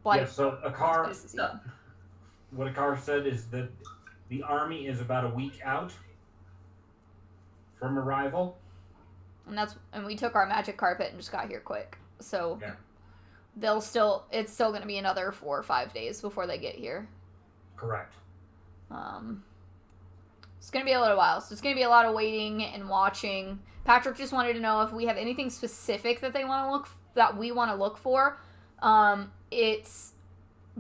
Like, Yeah, so a car. places he did. What a car said is that the army is about a week out from arrival. And we took our magic carpet and just got here quick. So Yeah. it's still gonna be another 4 or 5 days before they get here. Correct. It's gonna be a little while, so it's gonna be a lot of waiting and watching. Patrick just wanted to know if we have anything specific that we want to look for. It's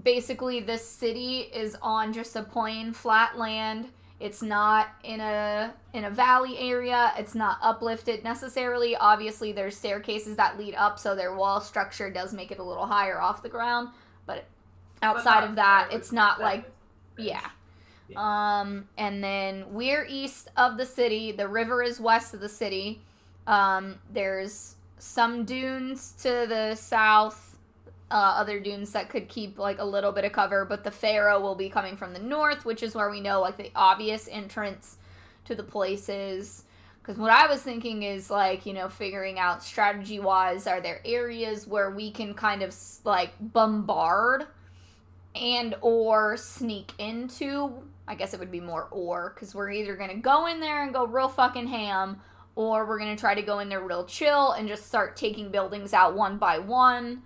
basically this city is on just a plain flat land. It's not in a valley area. It's not uplifted necessarily. Obviously, there's staircases that lead up, so their wall structure does make it a little higher off the ground. But outside of that, it's not like, yeah. And then we're east of the city. The river is west of the city. There's some dunes to the south. Other dunes that could keep like a little bit of cover, but the Pharaoh will be coming from the north, which is where we know like the obvious entrance to the places. Because what I was thinking is like, figuring out strategy wise, are there areas where we can kind of like bombard and or sneak into? I guess it would be more or, because we're either going to go in there and go real fucking ham, or we're going to try to go in there real chill and just start taking buildings out one by one.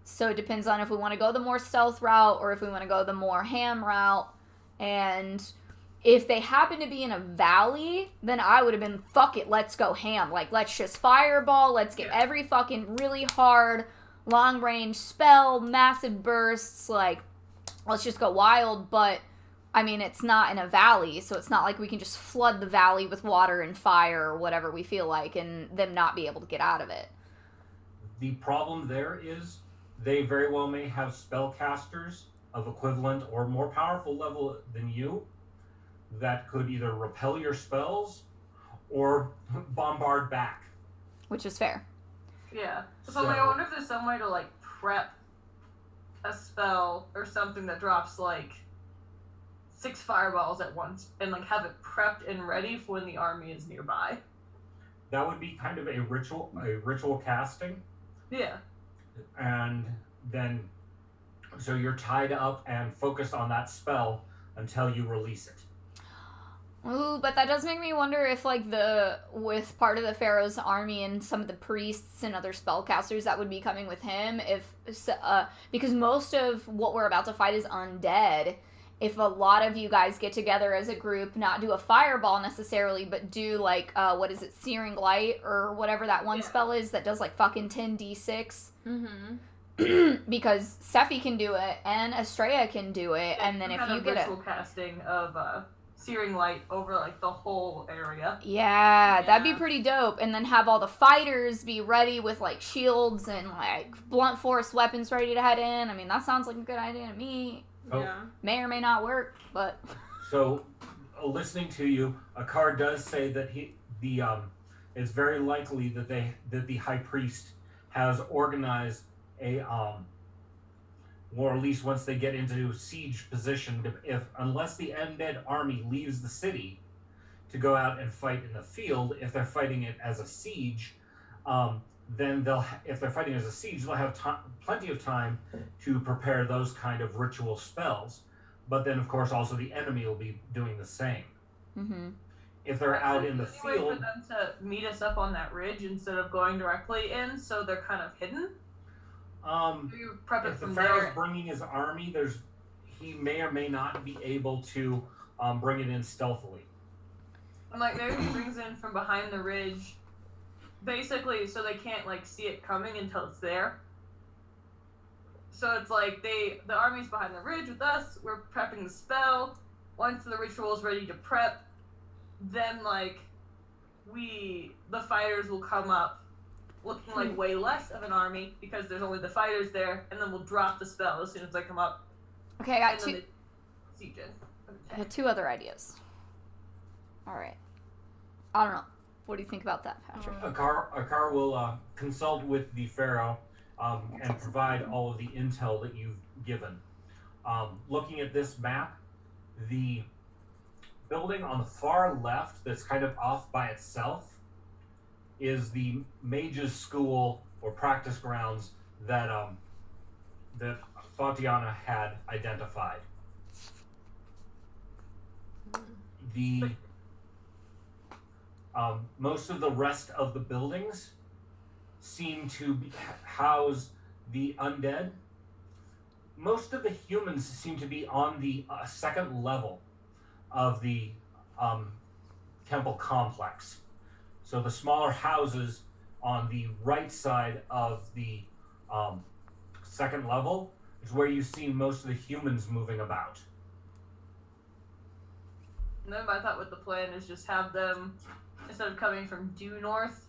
So it depends on if we want to go the more stealth route or if we want to go the more ham route. And if they happen to be in a valley, then I would have been, fuck it, let's go ham. Like, let's just fireball, let's get every fucking really hard long range spell, massive bursts, like, let's just go wild. But I mean, it's not in a valley, so it's not like we can just flood the valley with water and fire or whatever we feel like and them not be able to get out of it. The problem there is they very well may have spellcasters of equivalent or more powerful level than you that could either repel your spells or bombard back. Which is fair. Yeah. So like, I wonder if there's some way to like prep a spell or something that drops like 6 fireballs at once and like have it prepped and ready for when the army is nearby. That would be kind of a ritual casting. Yeah. And then, so you're tied up and focused on that spell until you release it. Ooh, but that does make me wonder if, like, with part of the Pharaoh's army and some of the priests and other spellcasters that would be coming with him, because most of what we're about to fight is undead. If a lot of you guys get together as a group, not do a fireball necessarily, but do, like, what is it, Searing Light, or whatever that one spell is that does, like, fucking 10d6. Mm-hmm. Because Sephi can do it, and Estrella can do it, and then if you get ritual casting of Searing Light over, like, the whole area. Yeah, that'd be pretty dope. And then have all the fighters be ready with, like, shields and, like, blunt force weapons ready to head in. I mean, that sounds like a good idea to me. Oh. Yeah. May or may not work, but... So, listening to you, a card does say that it's very likely that the high priest has organized a or at least once they get into siege position, unless the undead army leaves the city to go out and fight in the field, if they're fighting it as a siege, then if they're fighting as a siege, they'll have plenty of time to prepare those kind of ritual spells. But then, of course, also the enemy will be doing the same. Mm-hmm. If they're out in the Is there any way field, for them to meet us up on that ridge instead of going directly in, so they're kind of hidden? Do you prep it if the from Pharaoh's there? bringing his army, he may or may not be able to bring it in stealthily. And like maybe he brings in from behind the ridge, basically, so they can't like see it coming until it's there. So it's like the army's behind the ridge with us. We're prepping the spell. Once the ritual is ready to prep, then like the fighters will come up, looking like way less of an army because there's only the fighters there, and then we'll drop the spell as soon as they come up. Okay, I got and two. then they siege in. I had 2 other ideas. Alright. I don't know. What do you think about that, Patrick? Akar will consult with the pharaoh and provide all of the intel that you've given. Looking at this map, the building on the far left that's kind of off by itself is the mage's school or practice grounds that that Fatiana had identified. The most of the rest of the buildings seem to house the undead. Most of the humans seem to be on the second level of the temple complex. So the smaller houses on the right side of the second level is where you see most of the humans moving about. And then I thought what the plan is just have them, instead of coming from due north,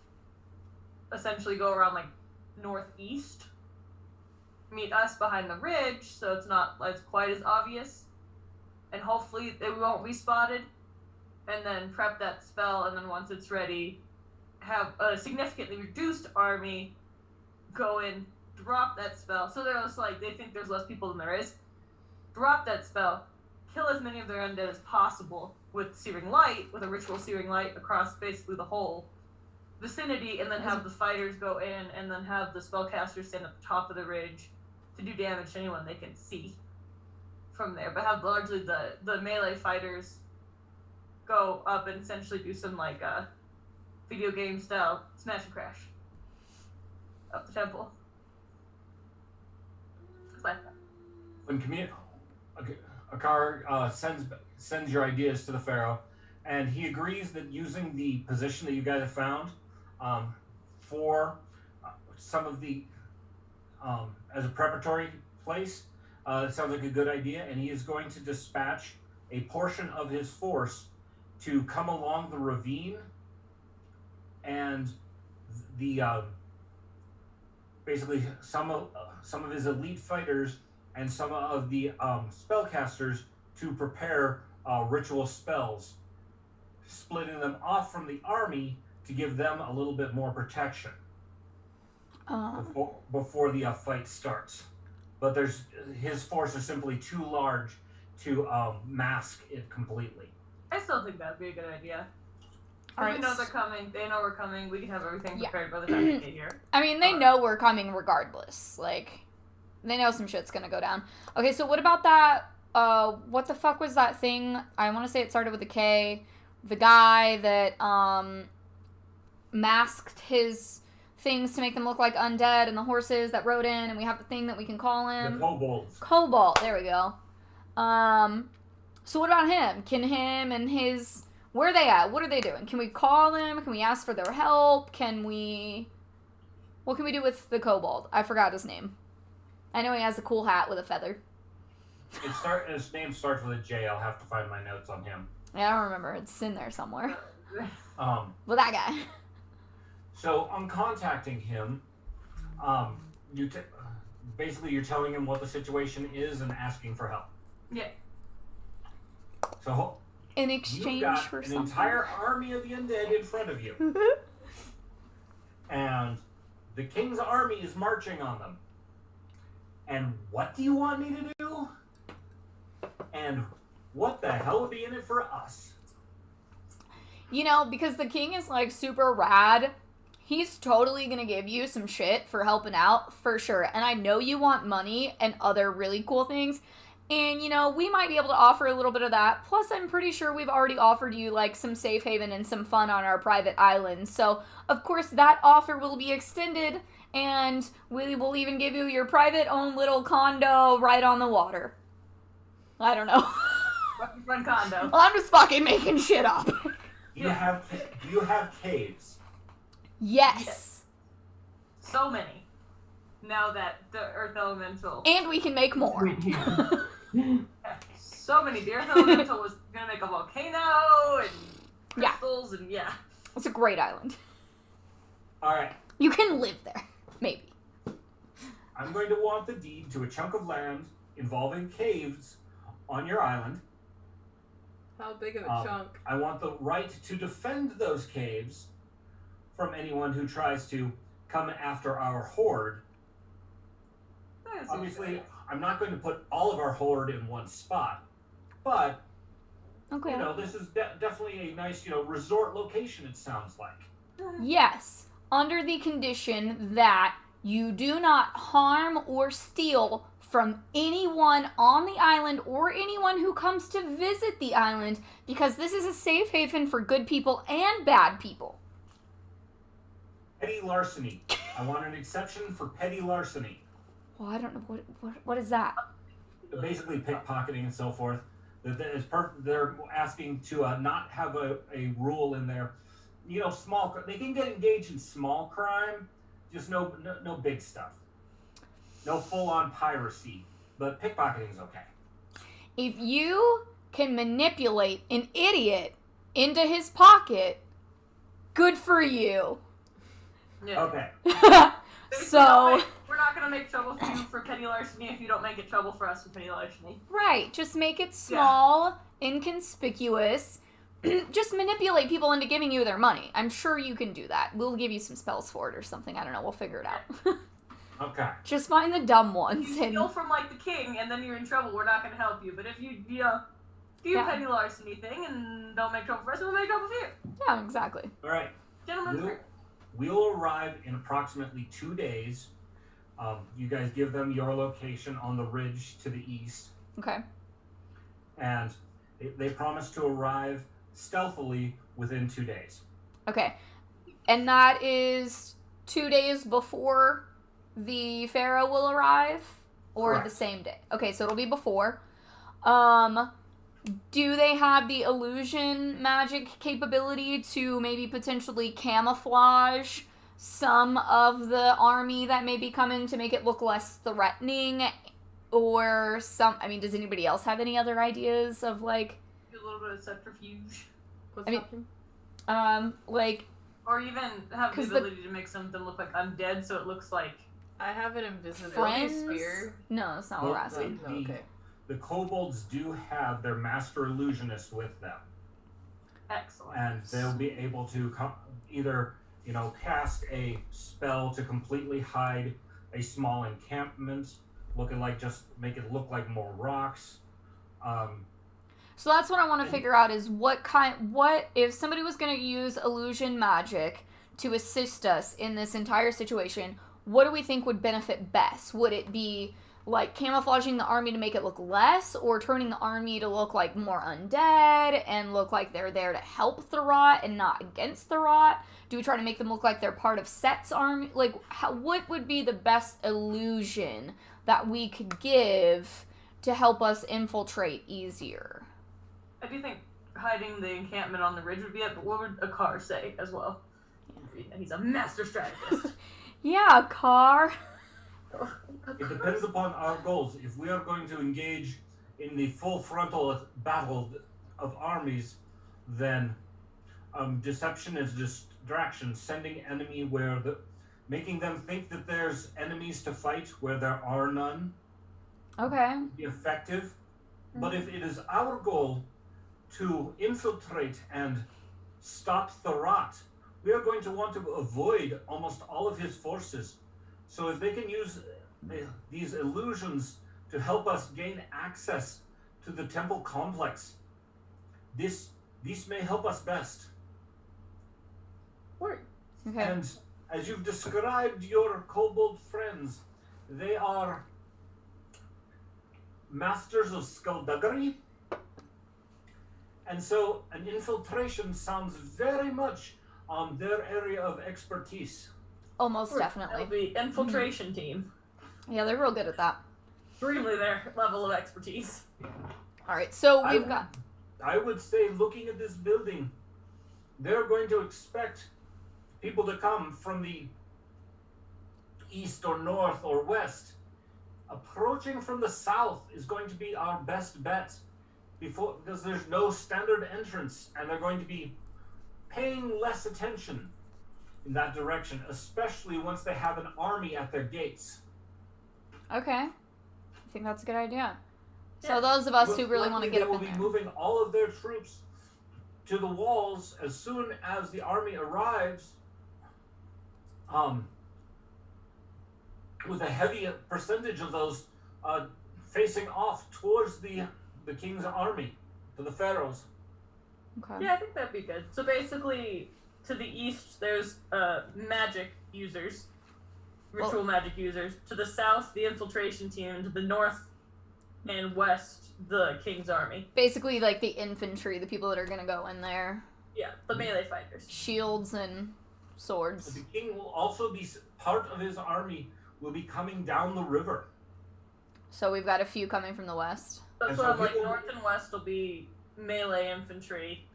essentially go around like northeast, meet us behind the ridge so it's not like quite as obvious, and hopefully they won't be spotted, and then prep that spell, and then once it's ready, have a significantly reduced army go in, drop that spell, so they're just like, they think there's less people than there is, drop that spell, kill as many of their undead as possible with Searing Light, with a ritual Searing Light across basically the whole vicinity, and then have the fighters go in, and then have the spellcasters stand at the top of the ridge to do damage to anyone they can see from there, but have largely the melee fighters go up and essentially do some like video game style smash and crash up the temple. When Akar sends your ideas to the pharaoh, and he agrees that using the position that you guys have found for some of the as a preparatory place, it sounds like a good idea, and he is going to dispatch a portion of his force to come along the ravine, and the basically some of his elite fighters and some of the spellcasters to prepare ritual spells, splitting them off from the army to give them a little bit more protection before the fight starts. But his force is simply too large to mask it completely. I still think that'd be a good idea. Alright. We know they're coming. They know we're coming. We can have everything prepared by the time we get here. I mean, they know we're coming regardless. Like, they know some shit's gonna go down. Okay, so what about that? What the fuck was that thing? I want to say it started with a K. The guy that masked his things to make them look like undead, and the horses that rode in, and we have the thing that we can call him. The kobolds. Cobalt. There we go. So what about him? Can him and his... Where are they at? What are they doing? Can we call them? Can we ask for their help? Can we... What can we do with the kobold? I forgot his name. I know he has a cool hat with a feather. His name starts with a J. I'll have to find my notes on him. Yeah, I don't remember. It's in there somewhere. Well, that guy. So I'm contacting him. Basically, you're telling him what the situation is and asking for help. Yeah. So In exchange you've got for an something. entire army of the undead in front of you, and the king's army is marching on them. And what do you want me to do? And what the hell would be in it for us? You know, because the king is, like, super rad, he's totally gonna give you some shit for helping out, for sure. And I know you want money and other really cool things. And, you know, we might be able to offer a little bit of that. Plus, I'm pretty sure we've already offered you, like, some safe haven and some fun on our private island. So, of course, that offer will be extended, and we will even give you your private own little condo right on the water. I don't know. Front condo. Well, I'm just fucking making shit up. Do you have caves? Yes. So many. Now that the Earth Elemental. And we can make more. So many. The Earth Elemental was gonna make a volcano and Yeah. crystals and yeah. It's a great island. Alright. You can live there. Maybe. I'm going to want the deed to a chunk of land involving caves on your island. How big of a chunk? I want the right to defend those caves from anyone who tries to come after our horde. Obviously, I'm not going to put all of our horde in one spot, but Okay. you know, this is definitely a nice, you know, resort location. It sounds like. Yes, under the condition that you do not harm or steal from anyone on the island or anyone who comes to visit the island, because this is a safe haven for good people and bad people. Petty larceny. I want an exception for petty larceny. Well, I don't know what is that. Basically, pickpocketing and so forth. They're asking to not have a rule in there. You know, they can get engaged in small crime, just no big stuff. No full-on piracy, but pickpocketing is okay. If you can manipulate an idiot into his pocket, good for you. Yeah. Okay. So, We're not gonna make trouble for you for petty larceny if you don't make it trouble for us for petty larceny. right, just make it small, inconspicuous. Just manipulate people into giving you their money. I'm sure you can do that. We'll give you some spells for it or something. I don't know. We'll figure it out. Okay. Just find the dumb If ones. you steal from like the king and then you're in trouble, we're not gonna help you. But if you do Yeah. petty larceny thing and don't make trouble for us, we'll make trouble for you. Yeah, exactly. All right. Gentlemen, We'll arrive in approximately 2 days. You guys give them your location on the ridge to the east, Okay. and they promise to arrive stealthily within 2 days. Okay. And that is 2 days before the pharaoh will arrive, or Correct. the same day. Okay, so it'll be before. Do they have the illusion magic capability to maybe potentially camouflage some of the army that may be coming to make it look less threatening? Or does anybody else have any other ideas of like, a little bit of subterfuge, What's I mean- happening? like, or even have the 'Cause the- ability to make something look like undead, so it looks like I have an invisibility friends? spear. No, that's not what we're Well, asking. No, okay. The kobolds do have their master illusionist with them, excellent. and they'll be able to either, you know, cast a spell to completely hide a small encampment, looking like just make it look like more rocks. So that's what I want to figure out is what if somebody was going to use illusion magic to assist us in this entire situation, what do we think would benefit best? Would it be like camouflaging the army to make it look less, or turning the army to look like more undead and look like they're there to help the rot and not against the rot? Do we try to make them look like they're part of Set's army? Like, what would be the best illusion that we could give to help us infiltrate easier? I do think hiding the encampment on the ridge would be it, but what would a car say as well? He's a master strategist. Yeah, car. It depends upon our goals. If we are going to engage in the full frontal battle of armies, then deception is distraction, sending enemy making them think that there's enemies to fight where there are none, Okay. be effective. But if it is our goal to infiltrate and stop the rot, we are going to want to avoid almost all of his forces. So if they can use these illusions to help us gain access to the temple complex, these may help us best. Word. Okay. And as you've described your kobold friends, they are masters of skullduggery. And so an infiltration sounds very much on their area of expertise. Almost definitely. The infiltration team. Yeah, they're real good at that. Extremely their level of expertise. All right, so we've got. I would say, looking at this building, they're going to expect people to come from the east or north or west. Approaching from the south is going to be our best bet, because there's no standard entrance, and they're going to be paying less attention in that direction, especially once they have an army at their gates. Okay. I think that's a good idea. Yeah. So those of us who Most really want to likely get up they in will be there. moving all of their troops to the walls as soon as the army arrives. with a heavy percentage of those facing off towards the king's army, to the pharaohs. Okay. Yeah, I think that'd be good. So basically, to the east, there's magic users, ritual magic users. To the south, the infiltration team. And to the north and west, the king's army. Basically, like the infantry, the people that are gonna go in there. Yeah, the melee fighters. Shields and swords. The king will also be part of his army will be coming down the river. So we've got a few coming from the west. That's And what so I'm like. people- North and west will be melee infantry.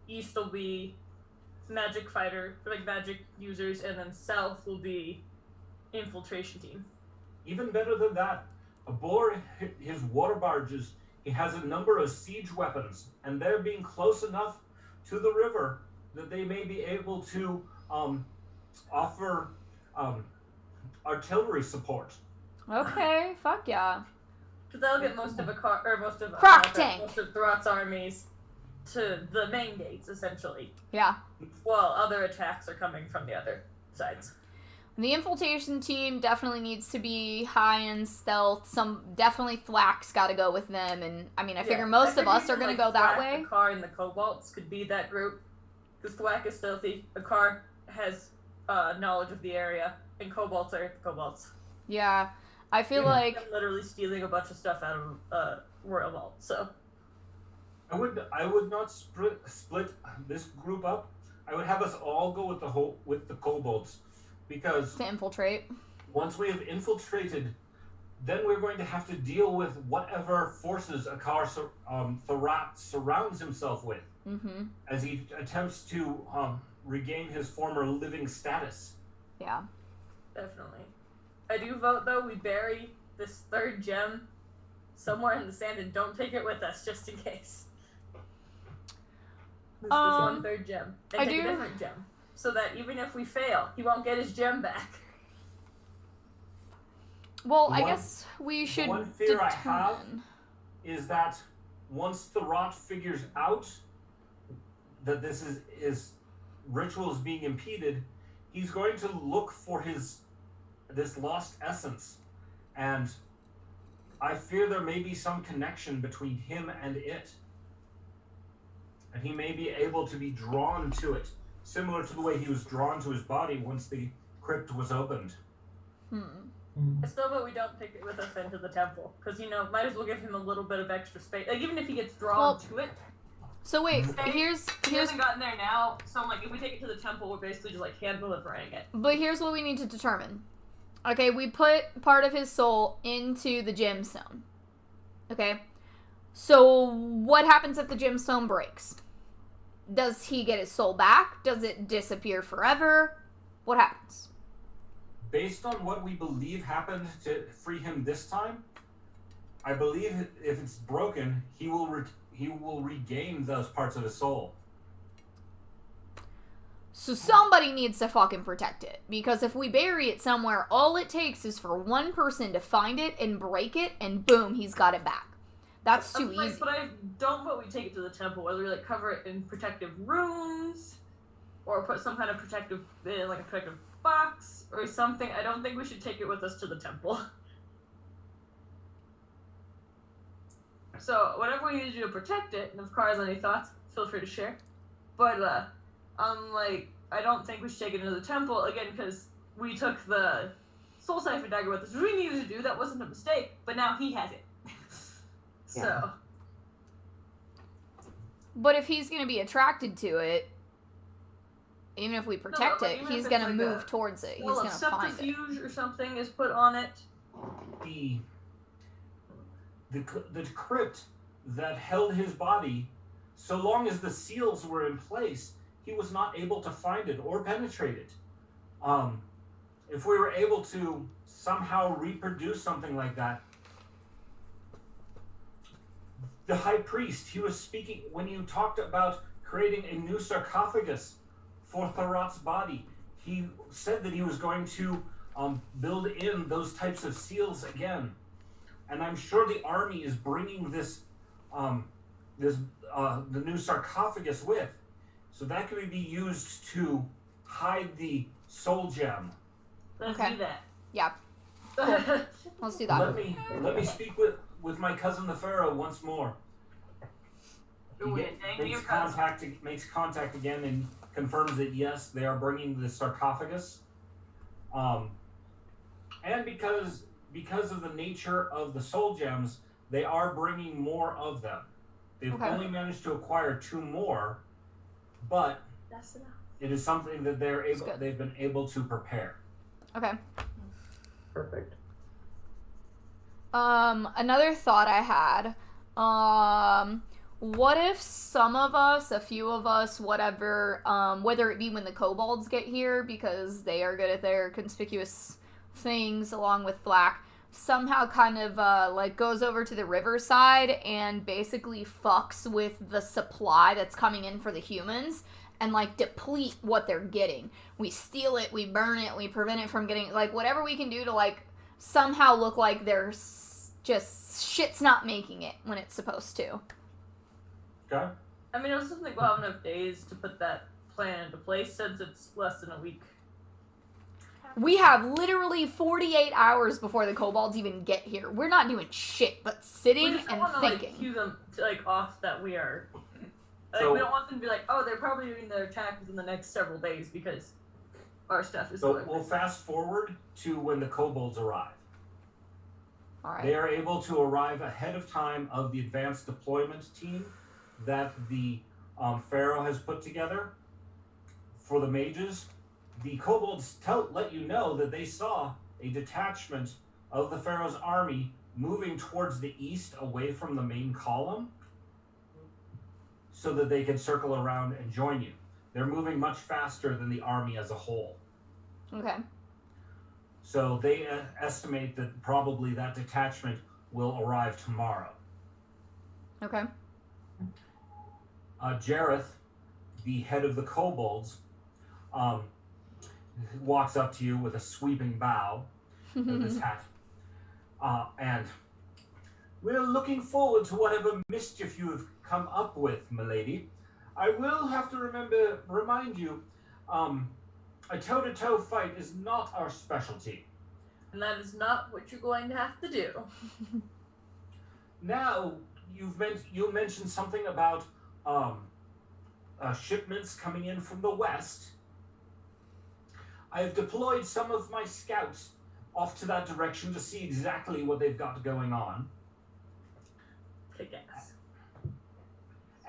East will be magic fighter, like magic users, and then south will be infiltration team. Even better than that, aboard his water barges, he has a number of siege weapons, and they're being close enough to the river that they may be able to offer artillery support. Okay, fuck yeah. Because that'll get most of most of Croc tank. most of Thrott's armies to the main gates, essentially. Yeah. While other attacks are coming from the other sides. The infiltration team definitely needs to be high in stealth. Definitely Thwack's got to go with them, and I mean, I figure most of us are gonna go that way. Akar and the Kobolds could be that group, because Thwack is stealthy. Akar has knowledge of the area, and Kobolds are Kobolds. Yeah, I feel like I'm literally stealing a bunch of stuff out of Royal Vault. So I would not split this group up. I would have us all go with the kobolds, because to infiltrate. once we have infiltrated, then we're going to have to deal with whatever forces Thorot surrounds himself with Mm-hmm. as he attempts to regain his former living status. Yeah. definitely, I do vote though. We bury this third gem somewhere in the sand and don't take it with us, just in case. This one third gem, and I take do- a different gem, so that even if we fail, he won't get his gem back. Well, I One- guess we should one fear I determine. have is that once Thorot figures out that this is his rituals being impeded, he's going to look for this lost essence, and I fear there may be some connection between him and it, and he may be able to be drawn to it, similar to the way he was drawn to his body once the crypt was opened. I still vote we don't take it with us into the temple, because might as well give him a little bit of extra space. Like even if he gets drawn Well, to it, So wait, Stay- here's He hasn't gotten there now, so I'm like, if we take it to the temple, we're basically just like hand delivering it. but here's what we need to determine. Okay, we put part of his soul into the gemstone. Okay? So what happens if the gemstone breaks? Does he get his soul back? Does it disappear forever? What happens? Based on what we believe happened to free him this time, I believe if it's broken, he will regain those parts of his soul. So somebody needs to fucking protect it. Because if we bury it somewhere, all it takes is for one person to find it and break it, and boom, he's got it back. That's too easy. But I don't vote we take it to the temple. Whether we like cover it in protective runes, or put some kind of protective, like a protective box or something. I don't think we should take it with us to the temple. So whatever we need to do to protect it, and if Cara has any thoughts, feel free to share. But I don't think we should take it into the temple again because we took the Soul Siphon dagger with us, which we needed to do. That wasn't a mistake, but now he has it. So. But if he's going to be attracted to it, even if we protect but it, even he's if going it's to like move a towards it. He's Well, going to find it. subterfuge or something is put on it. The crypt that held his body, so long as the seals were in place, he was not able to find it or penetrate it. If we were able to somehow reproduce something like that, the high priest, he was speaking, when you talked about creating a new sarcophagus for Thorot's body, he said that he was going to build in those types of seals again. And I'm sure the army is bringing the new sarcophagus with. So that could be used to hide the soul gem. Let's Okay. do that. Yeah. Let's do that. Let me speak with my cousin the Pharaoh once more. He makes contact again and confirms that yes, they are bringing the sarcophagus. And because of the nature of the soul gems, they are bringing more of them. They've only managed to acquire 2 more, but That's enough. it is something that they've been able to prepare. Okay. Perfect. Another thought I had, what if some of us, a few of us, whatever, whether it be when the kobolds get here, because they are good at their conspicuous things along with Black, somehow kind of, like, goes over to the riverside and basically fucks with the supply that's coming in for the humans and, like, deplete what they're getting. We steal it, we burn it, we prevent it from getting, like, whatever we can do to, like, somehow look like there's just shit's not making it when it's supposed to. Okay? I mean, I was just think we'll have enough days to put that plan into place since it's less than a week. We have literally 48 hours before the kobolds even get here. We're not doing shit but sitting We just don't and want to thinking. like cue them to, like off that we are. Like, So- we don't want them to be like, oh, they're probably doing their attack within the next several days because our stuff is. So going we'll fast forward to when the kobolds arrive. Alright. They are able to arrive ahead of time of the advanced deployment team that the Pharaoh has put together for the mages. The kobolds let you know that they saw a detachment of the Pharaoh's army moving towards the east away from the main column so that they can circle around and join you. They're moving much faster than the army as a whole. Okay. So they estimate that probably that detachment will arrive tomorrow. Okay. Jareth, the head of the kobolds, walks up to you with a sweeping bow with his hat. And we're looking forward to whatever mischief you have come up with, milady. I will have to remind you, a toe-to-toe fight is not our specialty. And that is not what you're going to have to do. Now, you mentioned something about shipments coming in from the west. I have deployed some of my scouts off to that direction to see exactly what they've got going on. Kick ass.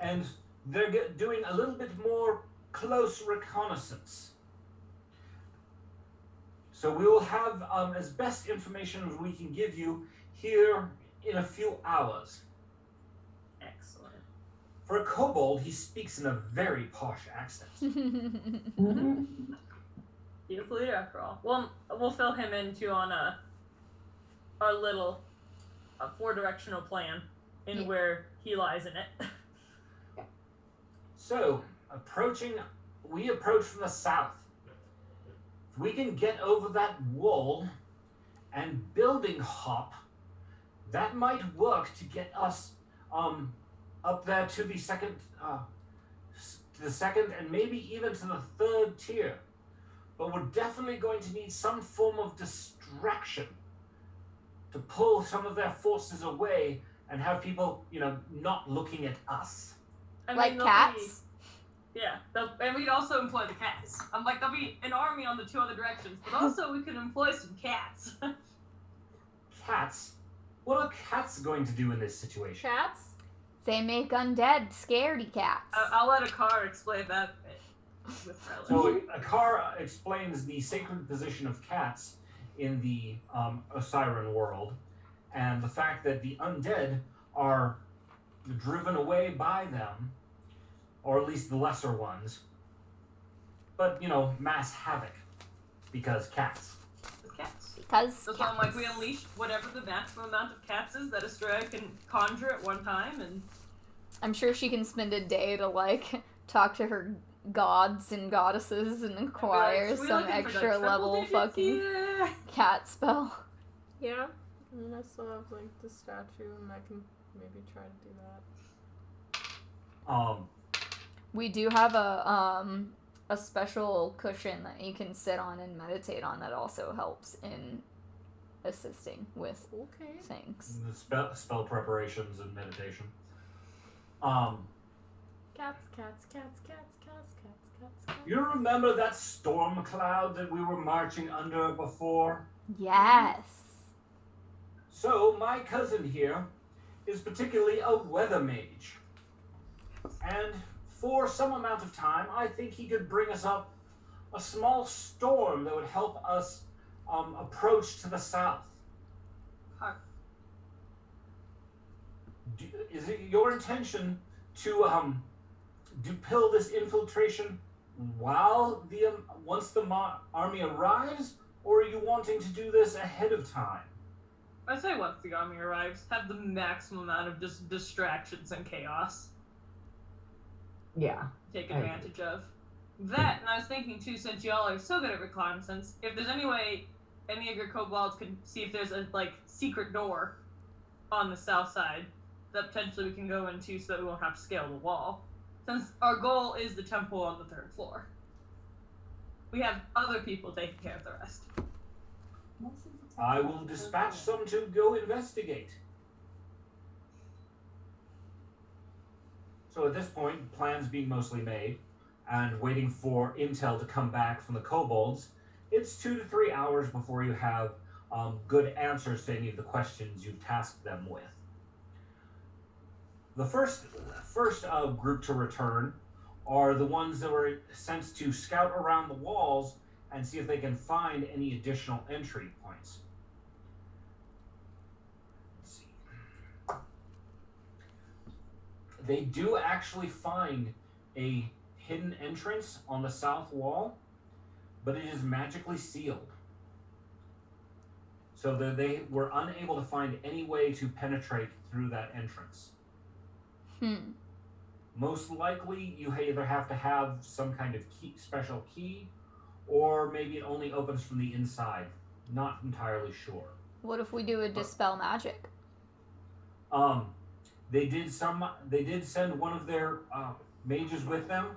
And they're doing a little bit more close reconnaissance. So we will have as best information as we can give you here in a few hours. Excellent. For a kobold, he speaks in a very posh accent. Beautifully after all. We'll fill him into on our little 4-directional plan in where he lies in it. So, we approach from the south. If we can get over that wall and building hop, that might work to get us up there to the second and maybe even to the 3rd tier. But we're definitely going to need some form of distraction to pull some of their forces away and have people, not looking at us. Like cats? And we'd also employ the cats. I'm like, there'll be an army on the 2 other directions, but also we can employ some cats. Cats? What are cats going to do in this situation? Cats? They make undead scaredy cats. I'll let a car explain that bit with relish. So Akar explains the sacred position of cats in the Osiren world, and the fact that the undead are driven away by them, or at least the lesser ones, but, mass havoc, because cats. With cats. Because So I'm like, we unleash whatever the maximum amount of cats is that Estrella can conjure at one time, and I'm sure she can spend a day to, like, talk to her gods and goddesses and acquire like, so we some looking for, extra like, triple level digits fucking here? cat spell. Yeah. And I still have, like, the statue, and I can maybe try to do that. We do have a a special cushion that you can sit on and meditate on that also helps in assisting with Okay. things. The spell preparations and meditation. Cats, cats, cats, cats, cats, cats, cats, cats. You remember that storm cloud that we were marching under before? Yes. So, my cousin here is particularly a weather mage. And for some amount of time, I think he could bring us up a small storm that would help us approach to the south. Is it your intention to do this infiltration while once the army arrives, or are you wanting to do this ahead of time? I say once the army arrives, have the maximum amount of just distractions and chaos. Yeah. Take I agree. advantage of. That, and I was thinking too, since y'all are so good at reconnaissance, if there's any way any of your kobolds could see if there's a, secret door on the south side that potentially we can go into so that we won't have to scale the wall. Since our goal is the temple on the 3rd floor. We have other people taking care of the rest. I will dispatch some to go investigate. So at this point, plans being mostly made, and waiting for intel to come back from the kobolds, it's 2 to 3 hours before you have good answers to any of the questions you've tasked them with. The first group to return are the ones that were sent to scout around the walls and see if they can find any additional entry points. Let's see. They do actually find a hidden entrance on the south wall, but it is magically sealed. So that they were unable to find any way to penetrate through that entrance. Most likely, you either have to have some kind of special key, or maybe it only opens from the inside. Not entirely sure. What if we do a dispel magic? They did send one of their mages with them,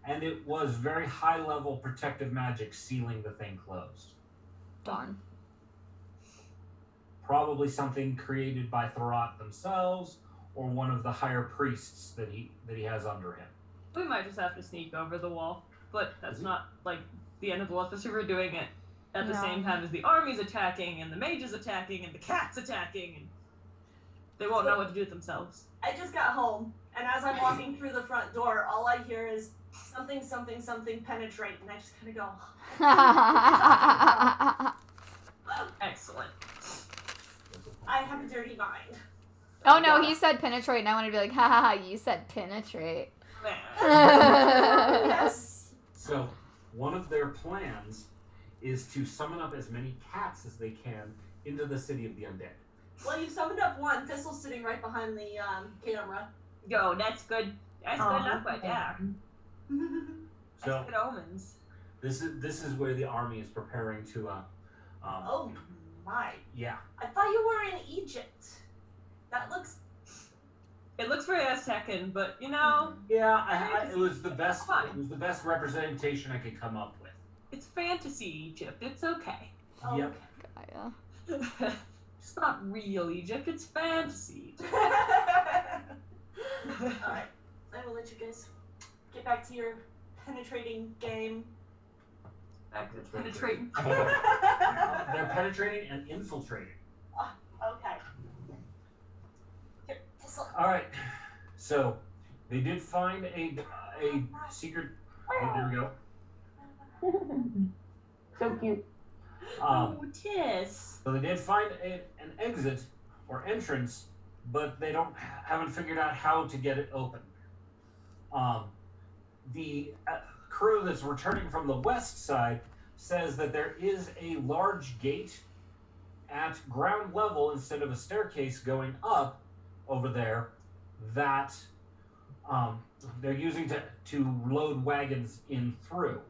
and it was very high level protective magic sealing the thing closed. Darn. Probably something created by Thorat themselves, or one of the higher priests that he has under him. We might just have to sneak over the wall, but that's not the end of the wall, especially if we're doing it at the same time as the army's attacking and the mage is attacking and the cat's attacking, and they won't know what to do with themselves. I just got home, and as I'm walking through the front door, all I hear is something, something, something penetrate, and I just kind of go, Excellent. I have a dirty mind. Oh no, he said penetrate, and I want to be like, ha ha ha, you said penetrate. Yes. So, one of their plans is to summon up as many cats as they can into the city of the undead. Well, you've summoned up one. Thistle's sitting right behind the camera. Yo, that's good. That's good luck right there. That's So, good omens. this is where the army is preparing to. Oh my! Yeah. I thought you were in Egypt. That looks. It looks very Aztecan, but you know, Yeah, it was the best. It was the best representation I could come up with. it's fantasy Egypt. It's okay. Oh, Yep. Gaia. It's not real Egypt. It's fantasy. Alright, I will let you guys get back to your penetrating game. Back to penetrating. They're penetrating and infiltrating. Okay. Here, Thistle. All right. So they did find a secret. Oh, there we go. So cute. Oh, Tiss. So they did find an exit or entrance, but they haven't figured out how to get it open. The crew that's returning from the west side says that there is a large gate at ground level instead of a staircase going up over there that they're using to load wagons in through.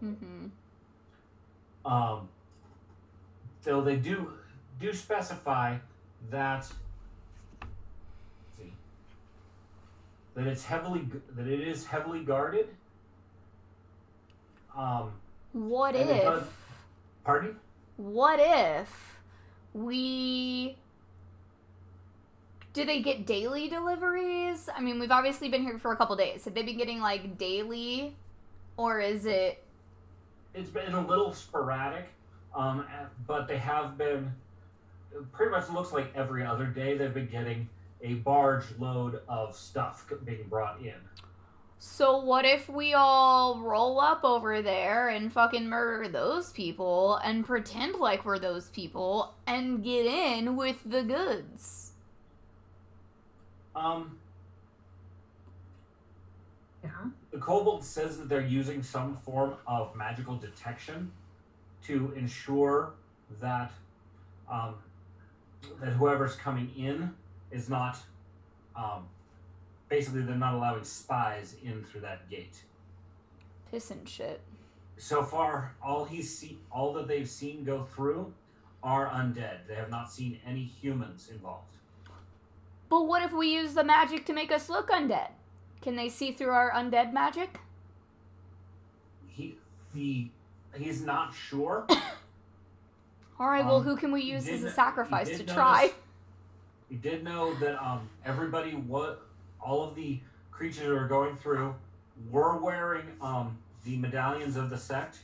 Mm-hmm. So they do specify that that it is heavily guarded, What and it if? does, pardon? What if we? Do they get daily deliveries? I mean, we've obviously been here for a couple days. Have they been getting like daily, or is it? It's been a little sporadic, but they have been. It pretty much looks like every other day they've been getting a barge load of stuff being brought in. So what if we all roll up over there and fucking murder those people and pretend like we're those people and get in with the goods? Yeah. The kobold says that they're using some form of magical detection to ensure that that whoever's coming in is not basically they're not allowing spies in through that gate. Piss and shit. So far, all that they've seen go through are undead. They have not seen any humans involved. But what if we use the magic to make us look undead? Can they see through our undead magic? He's not sure. Alright, well, who can we use as a sacrifice to try? You did know that all of the creatures who are going through were wearing the medallions of the sect.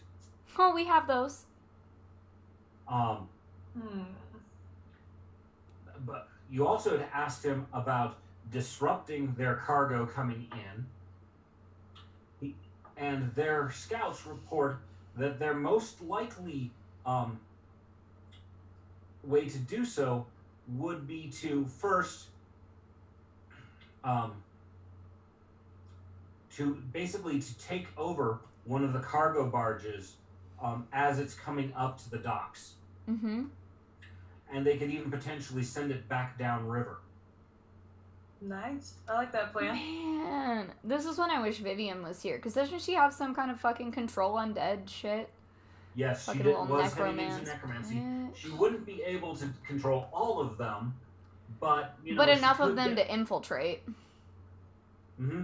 Oh, we have those. But you also had asked him about disrupting their cargo coming in. And their scouts report that their most likely way to do so would be to first to take over one of the cargo barges as it's coming up to the docks. Mm-hmm. And they could even potentially send it back downriver. Nice. I like that plan. Man, this is when I wish Vivian was here, because doesn't she have some kind of fucking control undead shit? Yes, Fucking she little was heading necromance. into necromancy. Bitch. She wouldn't be able to control all of them, but enough of them to infiltrate. Mm-hmm.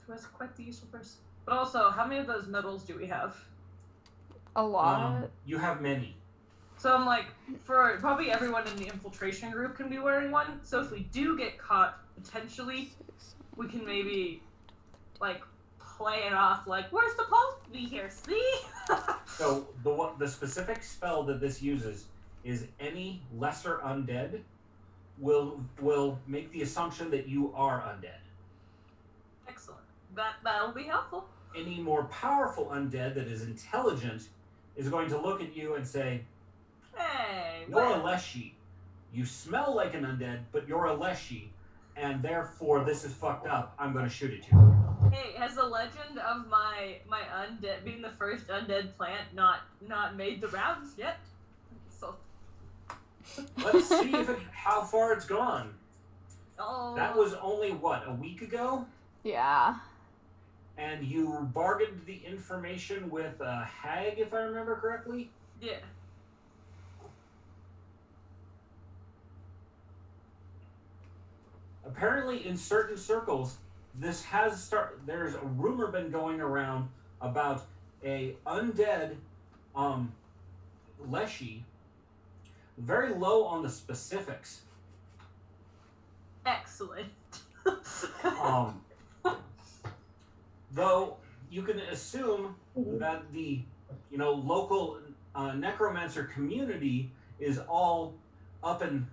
She was quite the useful person. But also, how many of those medals do we have? A lot. You have many. So I'm like, for probably everyone in the infiltration group can be wearing one. So if we do get caught, potentially, we can maybe, like, play it off like, we're supposed to be here, see? So the specific spell that this uses is any lesser undead will make the assumption that you are undead. Excellent. That'll be helpful. Any more powerful undead that is intelligent is going to look at you and say, Hey, you're a leshy. You smell like an undead, but you're a leshy, and therefore this is fucked up. I'm going to shoot at you. Hey, has the legend of my undead being the first undead plant not made the rounds yet? So Let's see how far it's gone. oh, That was only, a week ago? Yeah. And you bargained the information with a hag, if I remember correctly? yeah. Apparently, in certain circles, there's a rumor been going around about a undead leshy, very low on the specifics. Excellent. Though you can assume that the local necromancer community is all up and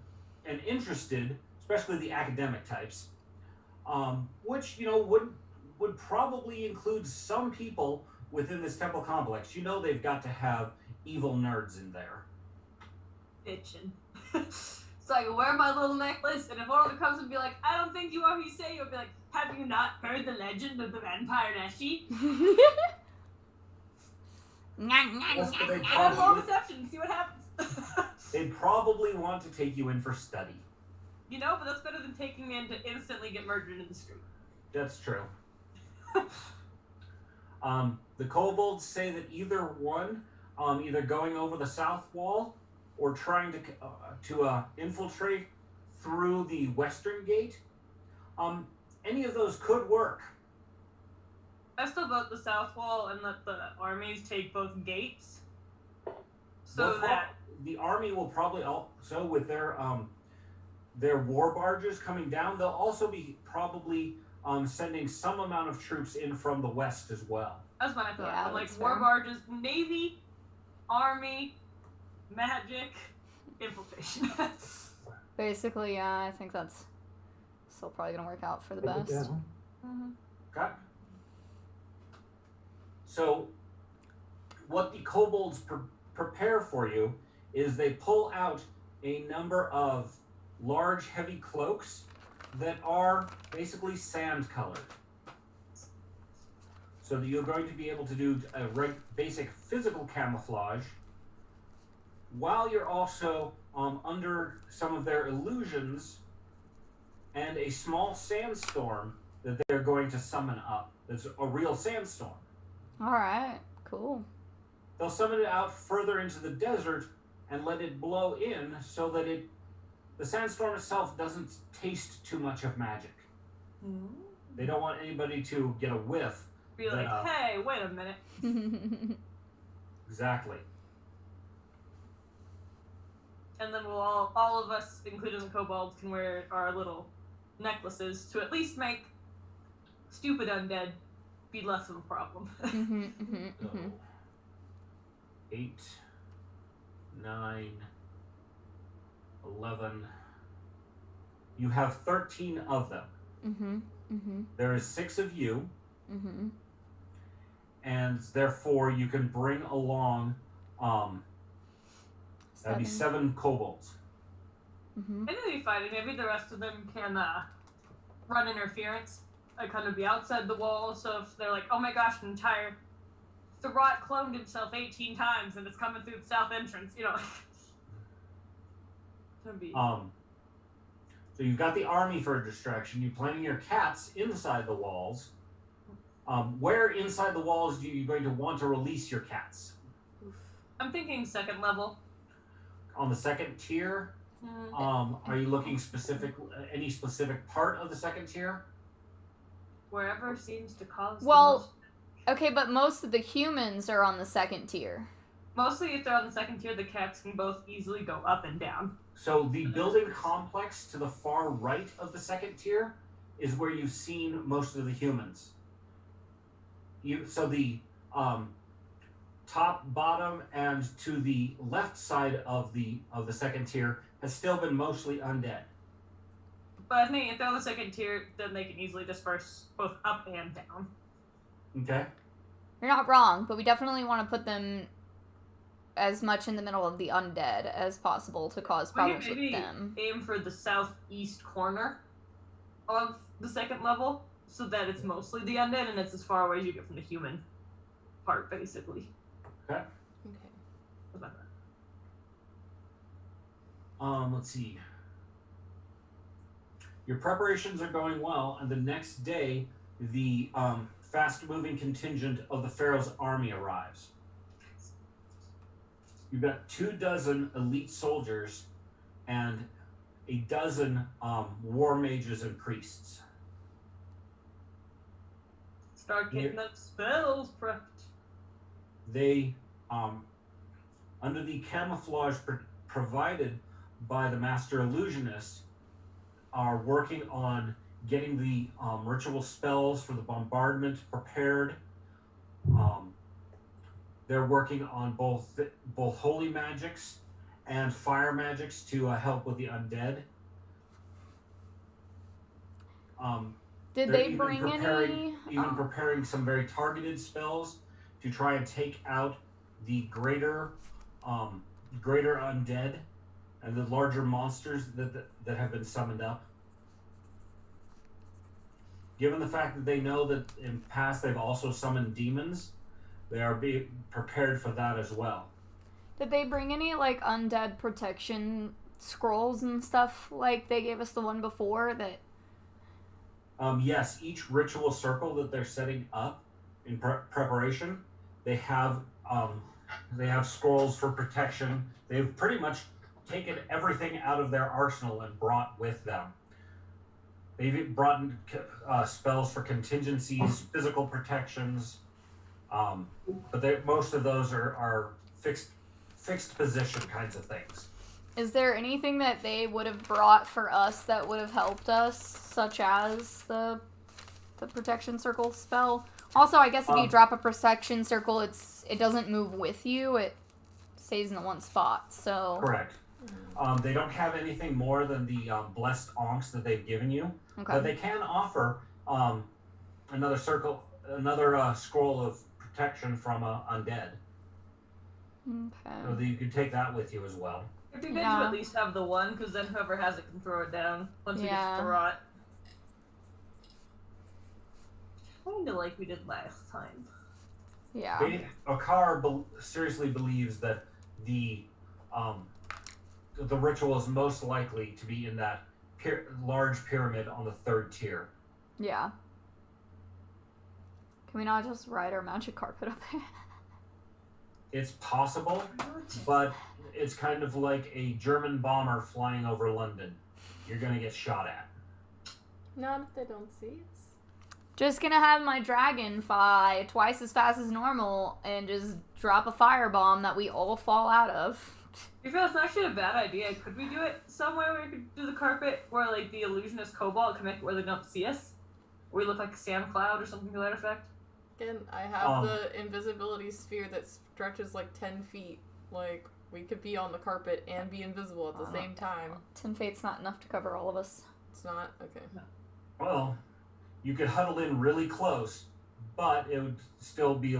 interested, especially the academic types, which would probably include some people within this temple complex. They've got to have evil nerds in there. Itching. So I can wear my little necklace, and if one of them comes and be like, I don't think you are who you say you'll be like, have you not heard the legend of the vampire Neshi? Yes, but I have roll deception, see what happens. they'd probably want to take you in for study. But that's better than taking me in to instantly get murdered in the street. That's true. The kobolds say that either one, either going over the south wall or trying to infiltrate through the western gate, any of those could work. I still vote the south wall and let the armies take both gates. So Well, that the army will probably also, with their war barges coming down, they'll also be probably sending some amount of troops in from the west as well. that's my thought. Yeah, I'm like that's war fair. barges, navy, army, magic, infiltration. Basically, yeah, I think that's still probably gonna work out for the I get best. that. Okay. So, what the kobolds prepare for you is they pull out a number of large, heavy cloaks that are basically sand colored. So that you're going to be able to do a basic physical camouflage while you're also under some of their illusions and a small sandstorm that they're going to summon up. That's a real sandstorm. All right, cool. They'll summon it out further into the desert and let it blow in so that the sandstorm itself doesn't taste too much of magic. They don't want anybody to get a whiff. Be like, hey, wait a minute. Exactly. And then we'll all of us, including the kobolds, can wear our little necklaces to at least make stupid undead be less of a problem. So, 8, 9, 11. You have 13 of them. There is 6 of you, and therefore you can bring along that'd be 7 kobolds. And they'll be fighting. Maybe the rest of them can run interference. Kind of be outside the wall. So if they're like, oh my gosh, an entire Throt cloned himself 18 times and it's coming through the south entrance, you know. Be... So you've got the army for a distraction. You're planning your cats inside the walls. Where inside the walls do you going to want to release your cats? I'm thinking second level. On the second tier? Are you looking any specific part of the second tier? Wherever seems to cause Well, the most... okay, but most of the humans are on the second tier. Mostly if they're on the second tier, the cats can both easily go up and down. So the building complex to the far right of the second tier is where you've seen most of the humans. So the top, bottom, and to the left side of the second tier has still been mostly undead. But I think if they're on the second tier, then they can easily disperse both up and down. Okay. You're not wrong, but we definitely want to put them as much in the middle of the undead as possible to cause problems we can with maybe them. aim for the southeast corner of the second level, so that it's mostly the undead and it's as far away as you get from the human part, basically. Okay. What's that? Let's see. Your preparations are going well, and the next day, the fast-moving contingent of the Pharaoh's army arrives. You've got 24 elite soldiers and a dozen war mages and priests. Start getting that spells prepped. They, under the camouflage provided by the Master Illusionist, are working on getting the ritual spells for the bombardment prepared. They're working on both holy magics and fire magics to help with the undead. Did they're they even bring preparing, any? preparing some very targeted spells to try and take out the greater undead and the larger monsters that have been summoned up. Given the fact that they know that in the past they've also summoned demons, they are being prepared for that as well. Did they bring any like undead protection scrolls and stuff like they gave us the one before that? Yes, each ritual circle that they're setting up in preparation, they have scrolls for protection. They've pretty much taken everything out of their arsenal and brought with them. They've brought in spells for contingencies, physical protections, but most of those are fixed position kinds of things. Is there anything that they would have brought for us that would have helped us, such as the protection circle spell? Also, I guess if you drop a protection circle, it doesn't move with you. It stays in the one spot. So correct. They don't have anything more than the blessed onks that they've given you, okay. but they can offer another scroll of protection from undead. Okay. So that you could take that with you as well. It'd be good to at least have the one, because then whoever has it can throw it down once we get to rot. Kinda like we did last time. Yeah. Akar seriously believes that the ritual is most likely to be in that large pyramid on the 3rd tier. Yeah. Can we not just ride our magic carpet up there? It's possible, but it's kind of like a German bomber flying over London. You're gonna get shot at. Not if they don't see us. Just gonna have my dragon fly twice as fast as normal and just drop a firebomb that we all fall out of. You feel it's actually a bad idea. Could we do it somewhere where we could do the carpet where like the illusionist cobalt can make it where they don't see us? We look like a Sam Cloud or something to that effect? Again, I have the invisibility sphere that stretches like 10 feet. Like, we could be on the carpet and be invisible at the same time. 10 feet's not enough to cover all of us. It's not? Okay. Well, you could huddle in really close, but it would still be it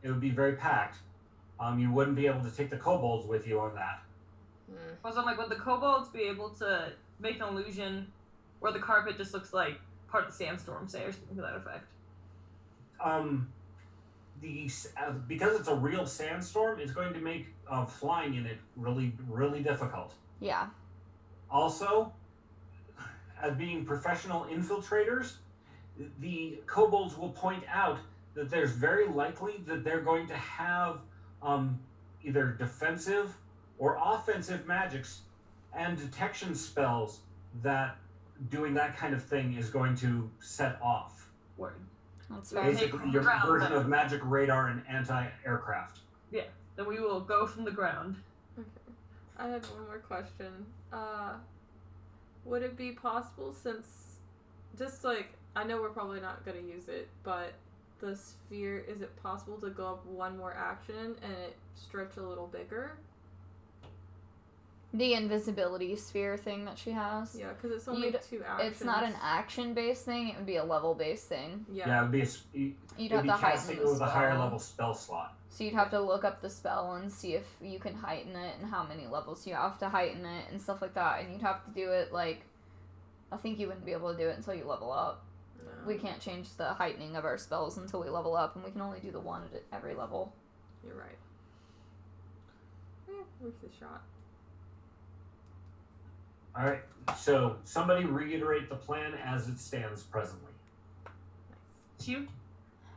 would be very packed. You wouldn't be able to take the kobolds with you on that. Also, I'm like, would the kobolds be able to make an illusion where the carpet just looks like part of the sandstorm, say, or something to that effect? Because it's a real sandstorm, it's going to make flying in it really, really difficult. Yeah. Also, as being professional infiltrators, the kobolds will point out that there's very likely that they're going to have either defensive or offensive magics and detection spells that doing that kind of thing is going to set off. Word. That's fair. Basically, your version of magic radar and anti-aircraft. Yeah, then we will go from the ground. Okay. I have one more question. Would it be possible, since, just like, I know we're probably not going to use it, but the sphere, is it possible to go up one more action and it stretch a little bigger? The invisibility sphere thing that she has. Yeah, because it's only 2 actions. It's not an action-based thing, it would be a level-based thing. Yeah, it would be You'd have to heighten the with a higher spell. level spell slot. So you'd have to look up the spell and see if you can heighten it and how many levels you have to heighten it and stuff like that. And you'd have to do it, like, I think you wouldn't be able to do it until you level up. No. We can't change the heightening of our spells until we level up, and we can only do the one at every level. You're right. Worth a shot. Alright, so somebody reiterate the plan as it stands presently. You.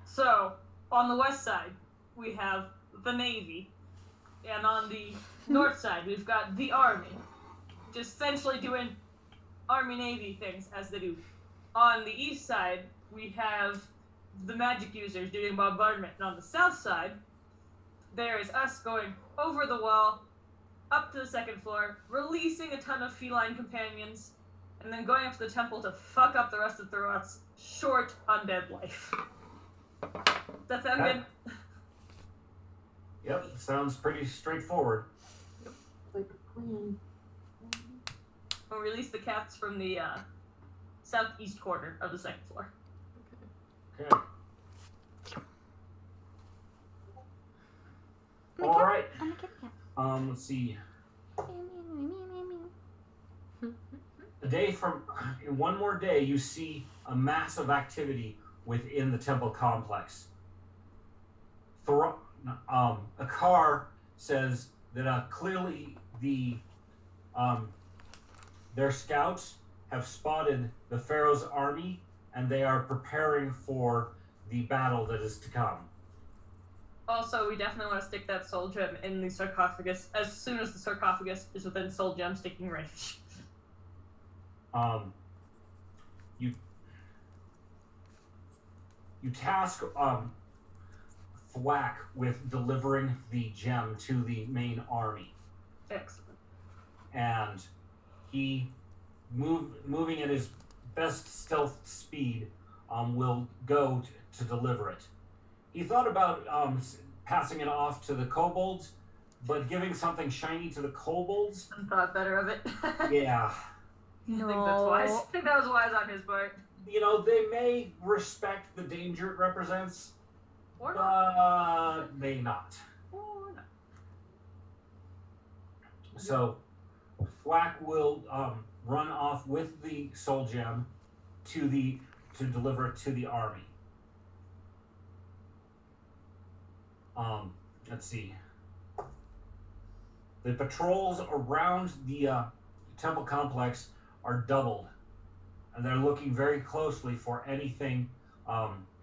So, on the west side, we have the Navy. And on the north side, we've got the Army. Just essentially doing Army-Navy things as they do. On the east side, we have the magic users doing bombardment. And on the south side, there is us going over the wall, up to the 2nd floor, releasing a ton of feline companions, and then going up to the temple to fuck up the rest of Thurot's short undead life. Does that sound good? Yep, sounds pretty straightforward. Like a plan. We'll release the cats from the southeast corner of the 2nd floor. Okay. Alright. Let's see. In one more day, you see a massive activity within the temple complex. Akar says that clearly their scouts have spotted the Pharaoh's army, and they are preparing for the battle that is to come. Also, we definitely want to stick that soul gem in the sarcophagus as soon as the sarcophagus is within soul gem sticking range. you task Thwack with delivering the gem to the main army, Excellent. and he moving at his best stealth speed will go to deliver it. He thought about passing it off to the kobolds, but giving something shiny to the kobolds, I thought better of it. yeah. I think that's wise. I think that was wise on his part. You know, they may respect the danger it represents, Or not. but may not. Or not. So, Thwack will run off with the soul gem to deliver it to the army. Let's see. The patrols around the temple complex are doubled, and they're looking very closely for anything,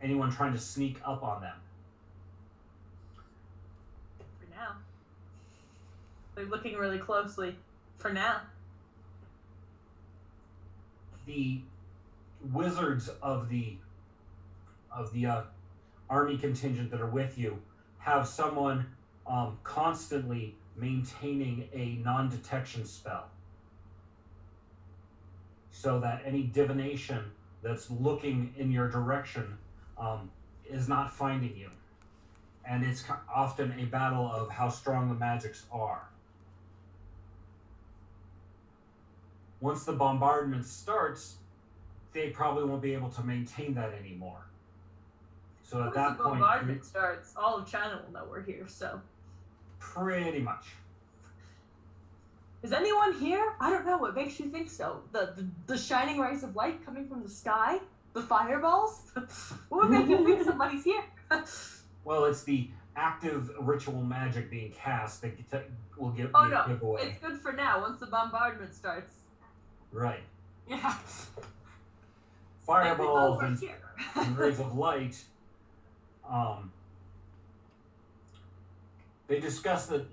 anyone trying to sneak up on them. For now. They're looking really closely. For now. The wizards of the army contingent that are with you have someone constantly maintaining a non-detection spell, so that any divination that's looking in your direction is not finding you. And it's often a battle of how strong the magics are. Once the bombardment starts, they probably won't be able to maintain that anymore. So at that Once the point, bombardment starts, all of China will know we're here, so. pretty much. Is anyone here? I don't know. What makes you think so? The shining rays of light coming from the sky? The fireballs? What would make you think somebody's here? Well, it's the active ritual magic being cast that will give Oh be a no, giveaway. it's good for now. Once the bombardment starts. Right. Yeah. Fireballs Over and here. rays of light. They discuss that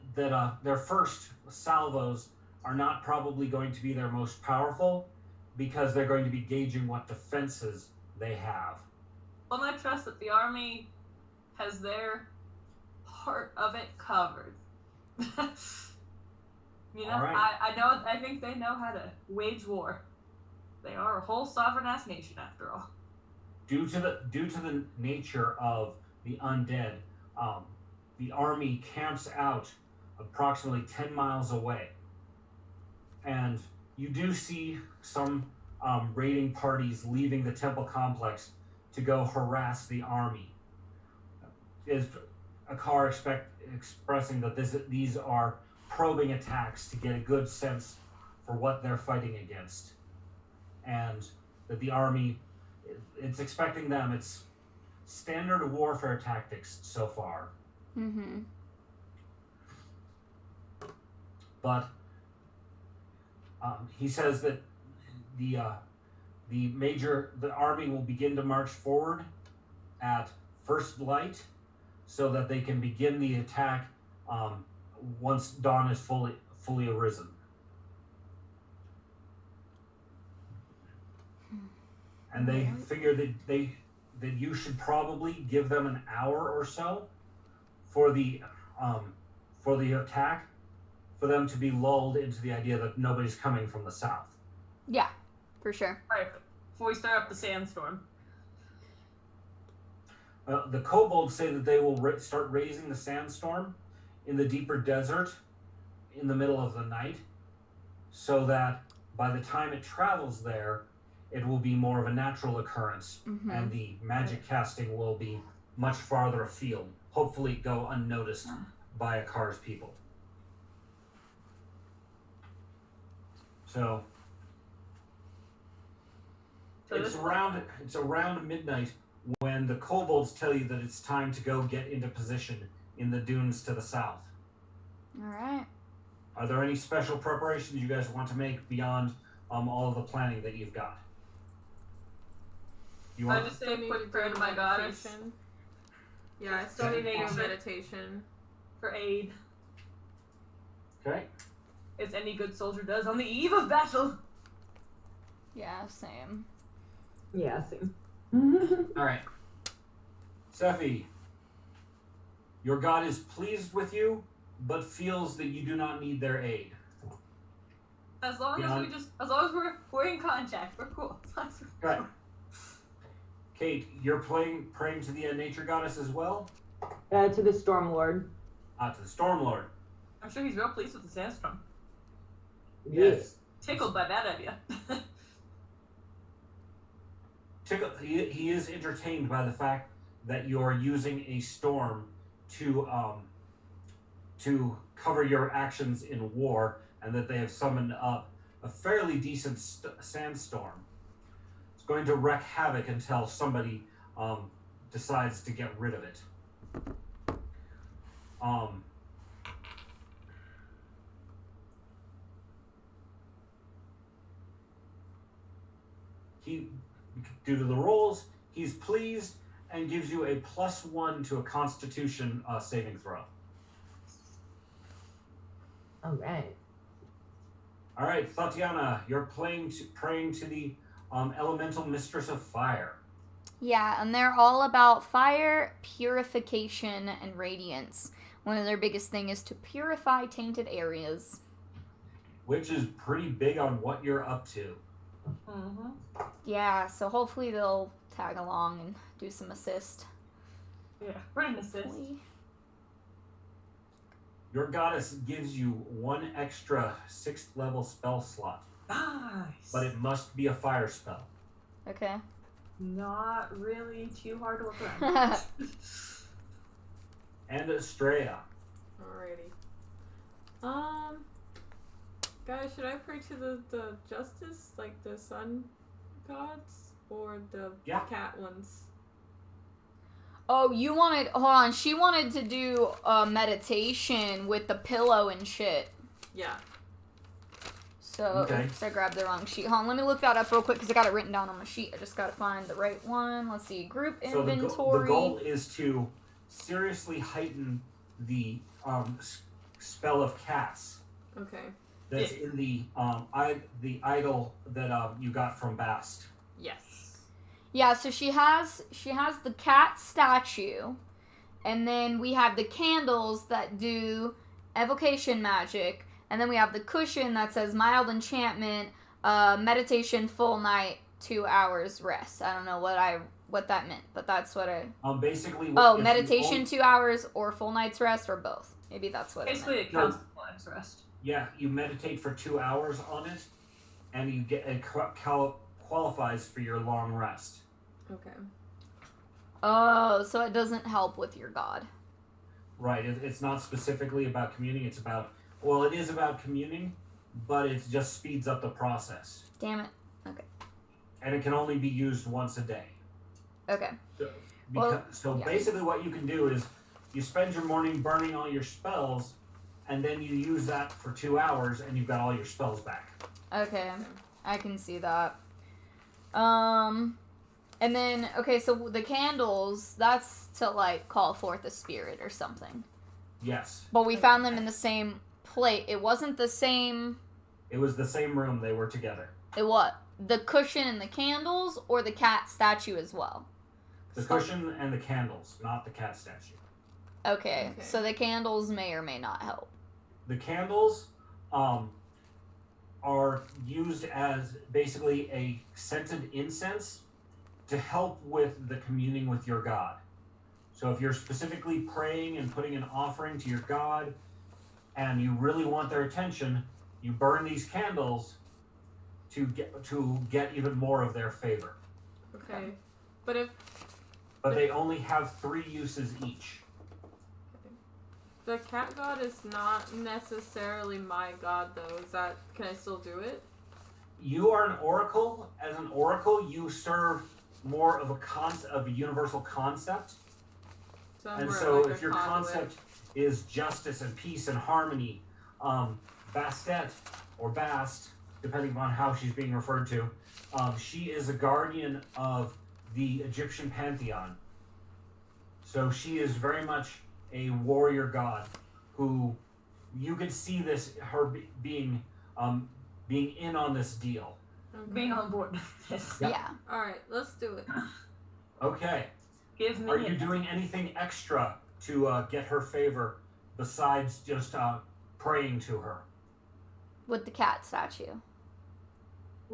their first salvos are not probably going to be their most powerful, because they're going to be gauging what defenses they have. Well, I trust that the army has their part of it covered. You know, All right. I think they know how to wage war. They are a whole sovereign ass nation after all. Due to the nature of the undead, the army camps out approximately 10 miles away, and you do see some raiding parties leaving the temple complex to go harass the army. Is a car expressing that these are probing attacks to get a good sense for what they're fighting against, and that the army, it's expecting them. It's standard warfare tactics so far. Mm-hmm. But he says that the army will begin to march forward at first light, so that they can begin the attack once dawn is fully arisen. And they figure that you should probably give them an hour or so for the attack, for them to be lulled into the idea that nobody's coming from the south. Yeah, for sure. Right. Before we start up the sandstorm. The kobolds say that they will start raising the sandstorm in the deeper desert in the middle of the night, so that by the time it travels there, it will be more of a natural occurrence, Mm-hmm. and the magic casting will be much farther afield, hopefully go unnoticed by Akar's people. So it's around midnight when the kobolds tell you that it's time to go get into position in the dunes to the south. All right. Are there any special preparations you guys want to make beyond all of the planning that you've got? You I want just say a quick prayer to my goddess Meditation. Yeah, I still need to do meditation. for aid, okay? as any good soldier does on the eve of battle. Yeah, same. Yeah, same. All right. Sephi, your god is pleased with you, but feels that you do not need their aid. As long Yeah. as long as we're in contact, we're cool. Right. Kate, you're praying to the nature goddess as well? To the Storm Lord. To the Storm Lord. I'm sure he's real pleased with the sandstorm. Yes. Tickled by that idea. He is entertained by the fact that you're using a storm to cover your actions in war, and that they have summoned up a fairly decent sandstorm. It's going to wreak havoc until somebody decides to get rid of it. He, due to the rolls, he's pleased and gives you a +1 to a Constitution saving throw. Alright. All right, Tatiana, you're praying to the elemental mistress of fire. Yeah, and they're all about fire, purification, and radiance. One of their biggest thing is to purify tainted areas. Which is pretty big on what you're up to. Mm-hmm. Yeah, so hopefully they'll tag along and do some assist. Yeah, we're an assist. Hopefully. Your goddess gives you 1 extra 6th level spell slot, Nice. but it must be a fire spell. Okay. Not really too hard to work around. And Estrella. Alrighty. Guys, should I pray to the justice, like the sun gods, or the cat ones? Oh, hold on, she wanted to do a meditation with the pillow and shit. Yeah. So, Okay. oops, I grabbed the wrong sheet. Hold on, let me look that up real quick because I got it written down on my sheet. I just got to find the right one. Let's see, group So inventory. the goal is to seriously heighten the spell of cats Okay. that's in the idol that you got from Bast. Yes. Yeah, so she has the cat statue, and then we have the candles that do evocation magic, and then we have the cushion that says mild enchantment, meditation full night, 2 hours rest. I don't know what that meant, but that's what I. Basically. Meditation 2 hours or full night's rest or both. Maybe that's what. Basically, it it counts as life's rest. Yeah, you meditate for 2 hours on it, and you get it qualifies for your long rest. Okay. Oh, so it doesn't help with your god. Right. It's not specifically about communing. It's about it is about communing, but it just speeds up the process. Damn it. Okay. And it can only be used once a day. Okay. So basically, what you can do is you spend your morning burning all your spells, and then you use that for 2 hours, and you've got all your spells back. Okay. I can see that. And then, okay, so the candles, that's to, like, call forth a spirit or something. Yes. But we found them in the same plate. It wasn't the same... It was the same room. They were together. It what? The cushion and the candles, or the cat statue as well? The cushion and the candles, not the cat statue. Okay, so the candles may or may not help. The candles are used as basically a scented incense to help with the communing with your god. So if you're specifically praying and putting an offering to your god, and you really want their attention, you burn these candles to get even more of their favor. Okay. But they only have 3 uses each. the cat god is not necessarily my god, though, can I still do it? You are an oracle. As an oracle, you serve more of a universal concept. So I'm And more so like if a your conduit. concept is justice and peace and harmony, Bastet, or Bast, depending upon how she's being referred to, she is a guardian of the Egyptian pantheon. So she is very much a warrior god who you could see her being in on this deal. being on board with this. Yep. Yeah. All right, let's do it. Okay. Give me Are you doing anything extra to get her favor besides just praying to her? With the cat statue.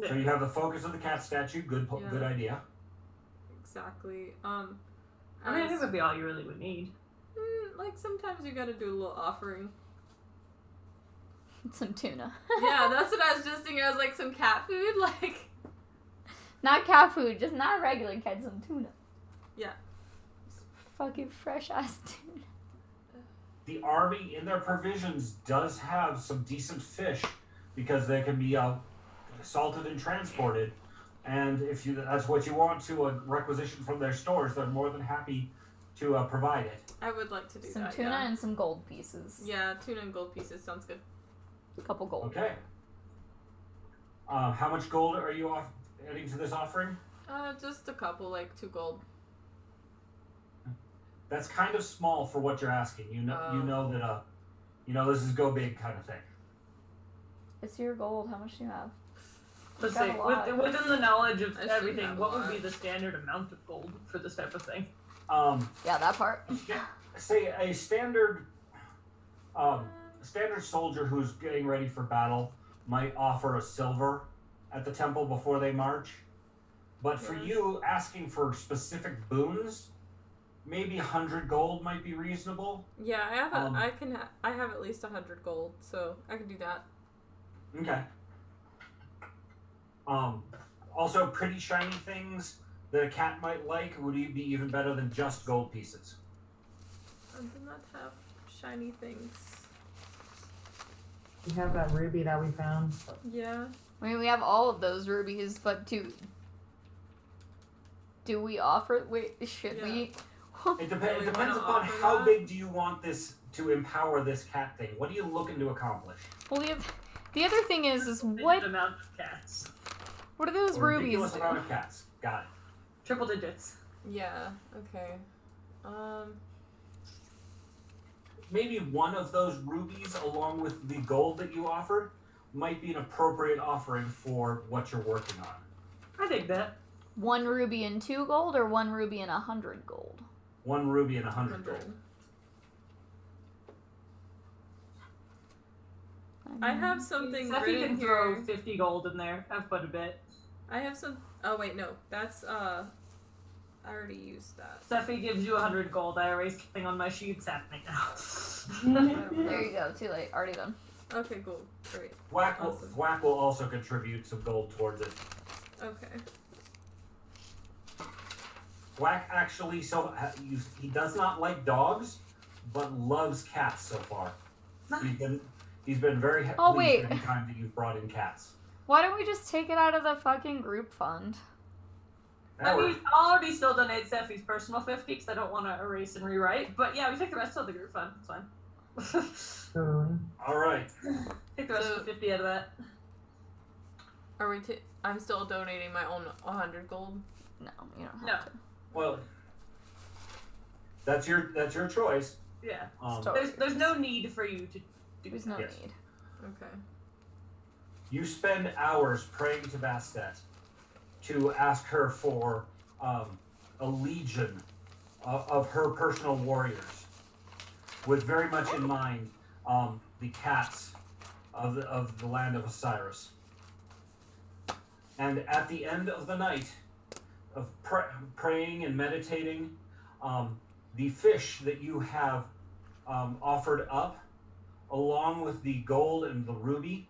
So you have the focus of the cat statue. Good Yeah. idea. Exactly. I mean, I think that'd be all you really would need. Like sometimes you gotta do a little offering. Some tuna. Yeah, that's what I was just thinking. I was like, some cat food, like. Not cat food, just not regular cat, some tuna. Yeah. Just fucking fresh ass tuna. The army in their provisions does have some decent fish because they can be salted and transported. And if that's what you want to requisition from their stores, they're more than happy to provide it. I would like to do Some that. tuna yeah. and some gold pieces. Yeah, tuna and gold pieces sounds good. A couple gold. Okay. How much gold are you adding to this offering? Just a couple, like 2 gold. That's kind of small for what you're asking. You know that this is go big kind of thing. It's your gold. How much do you have? Let's got see. a lot. Within the knowledge of I should everything, have a what would lot. be the standard amount of gold for this type of thing? Yeah, that part. Say a standard soldier who's getting ready for battle might offer a silver at the temple before they march. But for Yeah. you asking for specific boons, maybe 100 gold might be reasonable. Yeah, I have I have at least 100 gold, so I can do that. Okay. Also pretty shiny things that a cat might like would be even better than just gold pieces. I do not have shiny things. We have that ruby that we found. Yeah. I mean, we have all of those rubies, but do we offer? Wait, should Yeah. we? It Do we depends wanna upon offer how that? big do you want this to empower this cat thing. What are you looking to accomplish? Well, the other thing is Digit what amount of cats. what do those A rubies ridiculous do? amount of cats. Got it. Triple digits. Yeah. Okay. Maybe one of those rubies, along with the gold that you offered, might be an appropriate offering for what you're working on. I dig that. 1 ruby and 2 gold, or 1 ruby and 100 gold? 1 ruby and 100 gold. 100. I have something Seffi written can here. throw 50 gold in there. Have quite a bit. I have some. Oh wait, no, that's I already used that. Seffi gives you 100 gold. I erased something on my sheets happening now. There you go. Too late. Already done. Okay, cool, great, Thwack Awesome. will also contribute some gold towards it. okay. Thwack actually, he does not like dogs, but loves cats so far. He's been very Oh, pleased wait. every time that you've brought in cats. Why don't we just take it out of the fucking group fund? That I mean, works. I'll already still donate Seffi's personal 50 because I don't want to erase and rewrite. But yeah, we take the rest of the group fund. It's fine. Totally. All right. Take the rest So- of the 50 out of that. Are we? I'm still donating my own 100 gold. No, you don't have No. to. Well, that's your choice. Yeah. Stop. There's no need for you to do There's that. no Yes. need. Okay. You spend hours praying to Bastet to ask her for a legion of her personal warriors, with very much in mind the cats of the land of Osiris. And at the end of the night of praying and meditating, the fish that you have offered up, along with the gold and the ruby,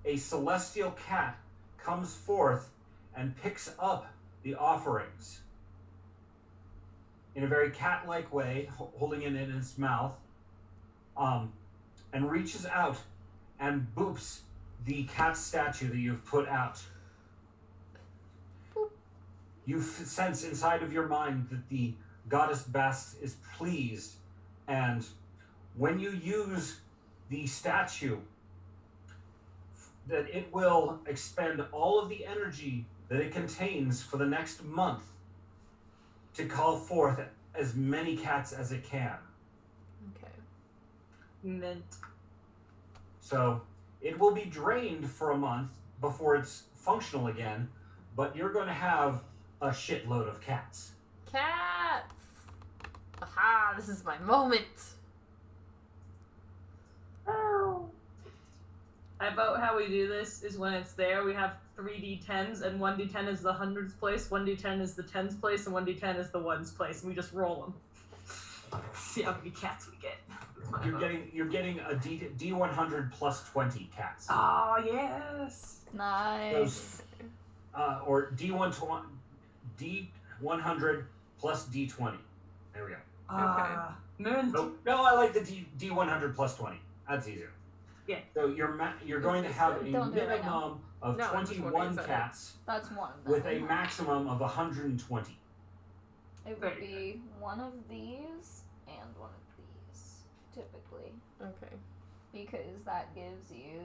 a celestial cat comes forth and picks up the offerings in a very cat-like way, holding it in its mouth, and reaches out and boops the cat statue that you've put out. You sense inside of your mind that the goddess Bast is pleased, and when you use the statue, that it will expend all of the energy that it contains for the next month to call forth as many cats as it can. Okay. Mint. So it will be drained for a month before it's functional again, but you're going to have a shitload of cats. Cats! Aha, this is my moment. I vote how we do this is when it's there, we have 3d10s, and 1d10 is the hundreds place, 1d10 is the tens place, and 1d10 is the ones place, and we just roll them. See how many cats we get. That's my vote. You're getting a D100 plus 20 cats. Oh, yes! Nice. Or D100 plus D20. There we go. Mint. No, I like the D100 plus 20. That's easier. Yeah. So you're going to have a Don't do it right now. minimum of No, I'm just 21 wondering, is that cats That's one. with a maximum of 120. It would be one of these and one of these, typically. Okay. Because that gives you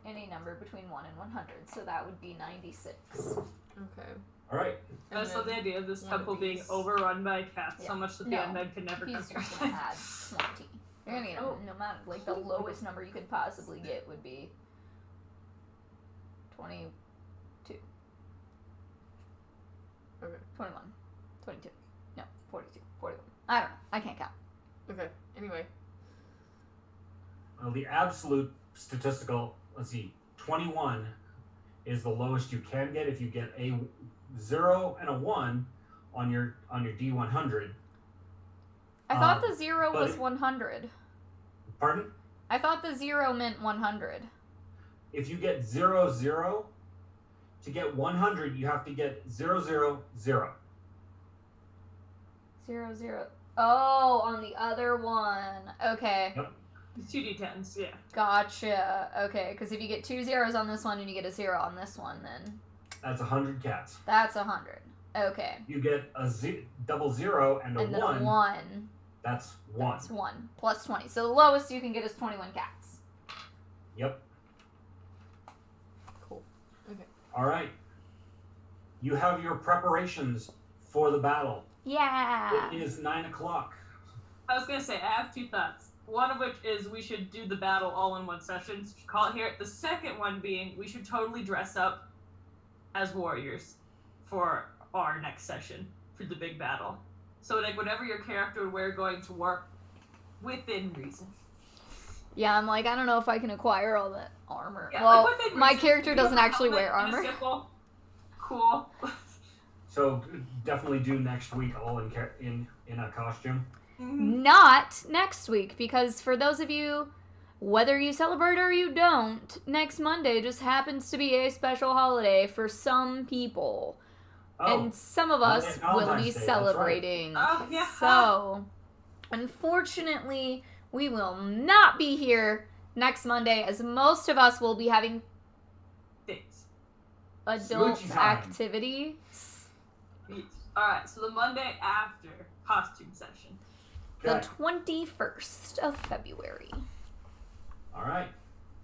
any number between 1 and 100. So that would be 96. Okay. All right. I just love the idea of this one of temple being these. overrun by cats so Yeah. much that the No, undead can never come He's here. just going to add 20. You're going to get no matter, like the lowest number you could possibly get would be 22. Okay. 21. 22. No, 42. 41. I don't know. I can't count. Okay. Anyway. Well, the absolute statistical, 21 is the lowest you can get. If you get a 0 and a 1 on your D100. I thought the 0 but was it- 100. Pardon? I thought the 0 meant 100. If you get 0, 0, to get 100, you have to get 0, 0, 0. 0, 0. Oh, on the other one. Okay. It's 2d10s, yeah. Gotcha. Okay, because if you get 2 zeros on this one and you get a 0 on this one, then That's 100 cats. that's 100. Okay. You get a double 0 and a And then 1. a 1. That's 1. That's 1 plus 20. So the lowest you can get is 21 cats. Yep. Cool. Okay. All right. You have your preparations for the battle. Yeah. It is 9 o'clock. I was gonna say, I have two thoughts. One of which is we should do the battle all in one session, so call it here. The second one being we should totally dress up as warriors for our next session for the big battle. So like whatever your character would wear going to work within reason. Yeah, I'm like, I don't know if I can acquire all that armor. Yeah, well, like within my reason. character If you doesn't have a actually wear helmet and a armor. symbol, cool. So definitely do next week all in a costume. Not next week, because for those of you, whether you celebrate or you don't, next Monday just happens to be a special holiday for some people. Oh, And some of Monday us is will Valentine's be Day, that's celebrating. Oh, yeah. So, unfortunately, we will not be here next Monday, as most of us will be having Dates. adult Smoochie time. activity. Alright, so the Monday after costume session. The okay. 21st of February. All right.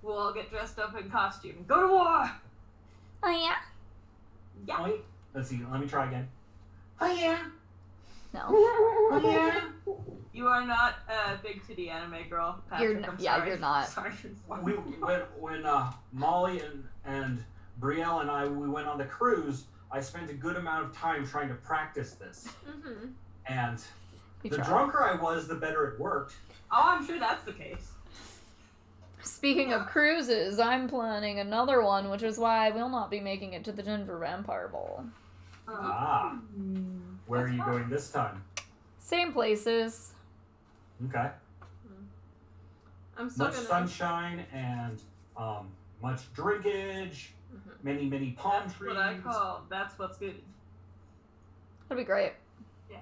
We'll all get dressed up in costume. Go to war! Oh, yeah? Yeah. Wait. Let's see. Let me try again. Oh yeah. No. Oh yeah. You are not a big titty anime girl, Patrick. You're I'm yeah, sorry. you're not. Sorry. When Molly and Brielle and I we went on the cruise, I spent a good amount of time trying to practice this, Mm-hmm. and We the tried. drunker I was, the better it worked. Oh, I'm sure that's the case. Speaking of cruises, I'm planning another one, which is why I will not be making it to the Denver Vampire Ball. Ah. Where are That's you fun. going this time? Same places. Okay. I'm still Much gonna. sunshine and much drinkage. Mhm. Many palm That's trees. what I call. That's what's good. That'd be great. Yes.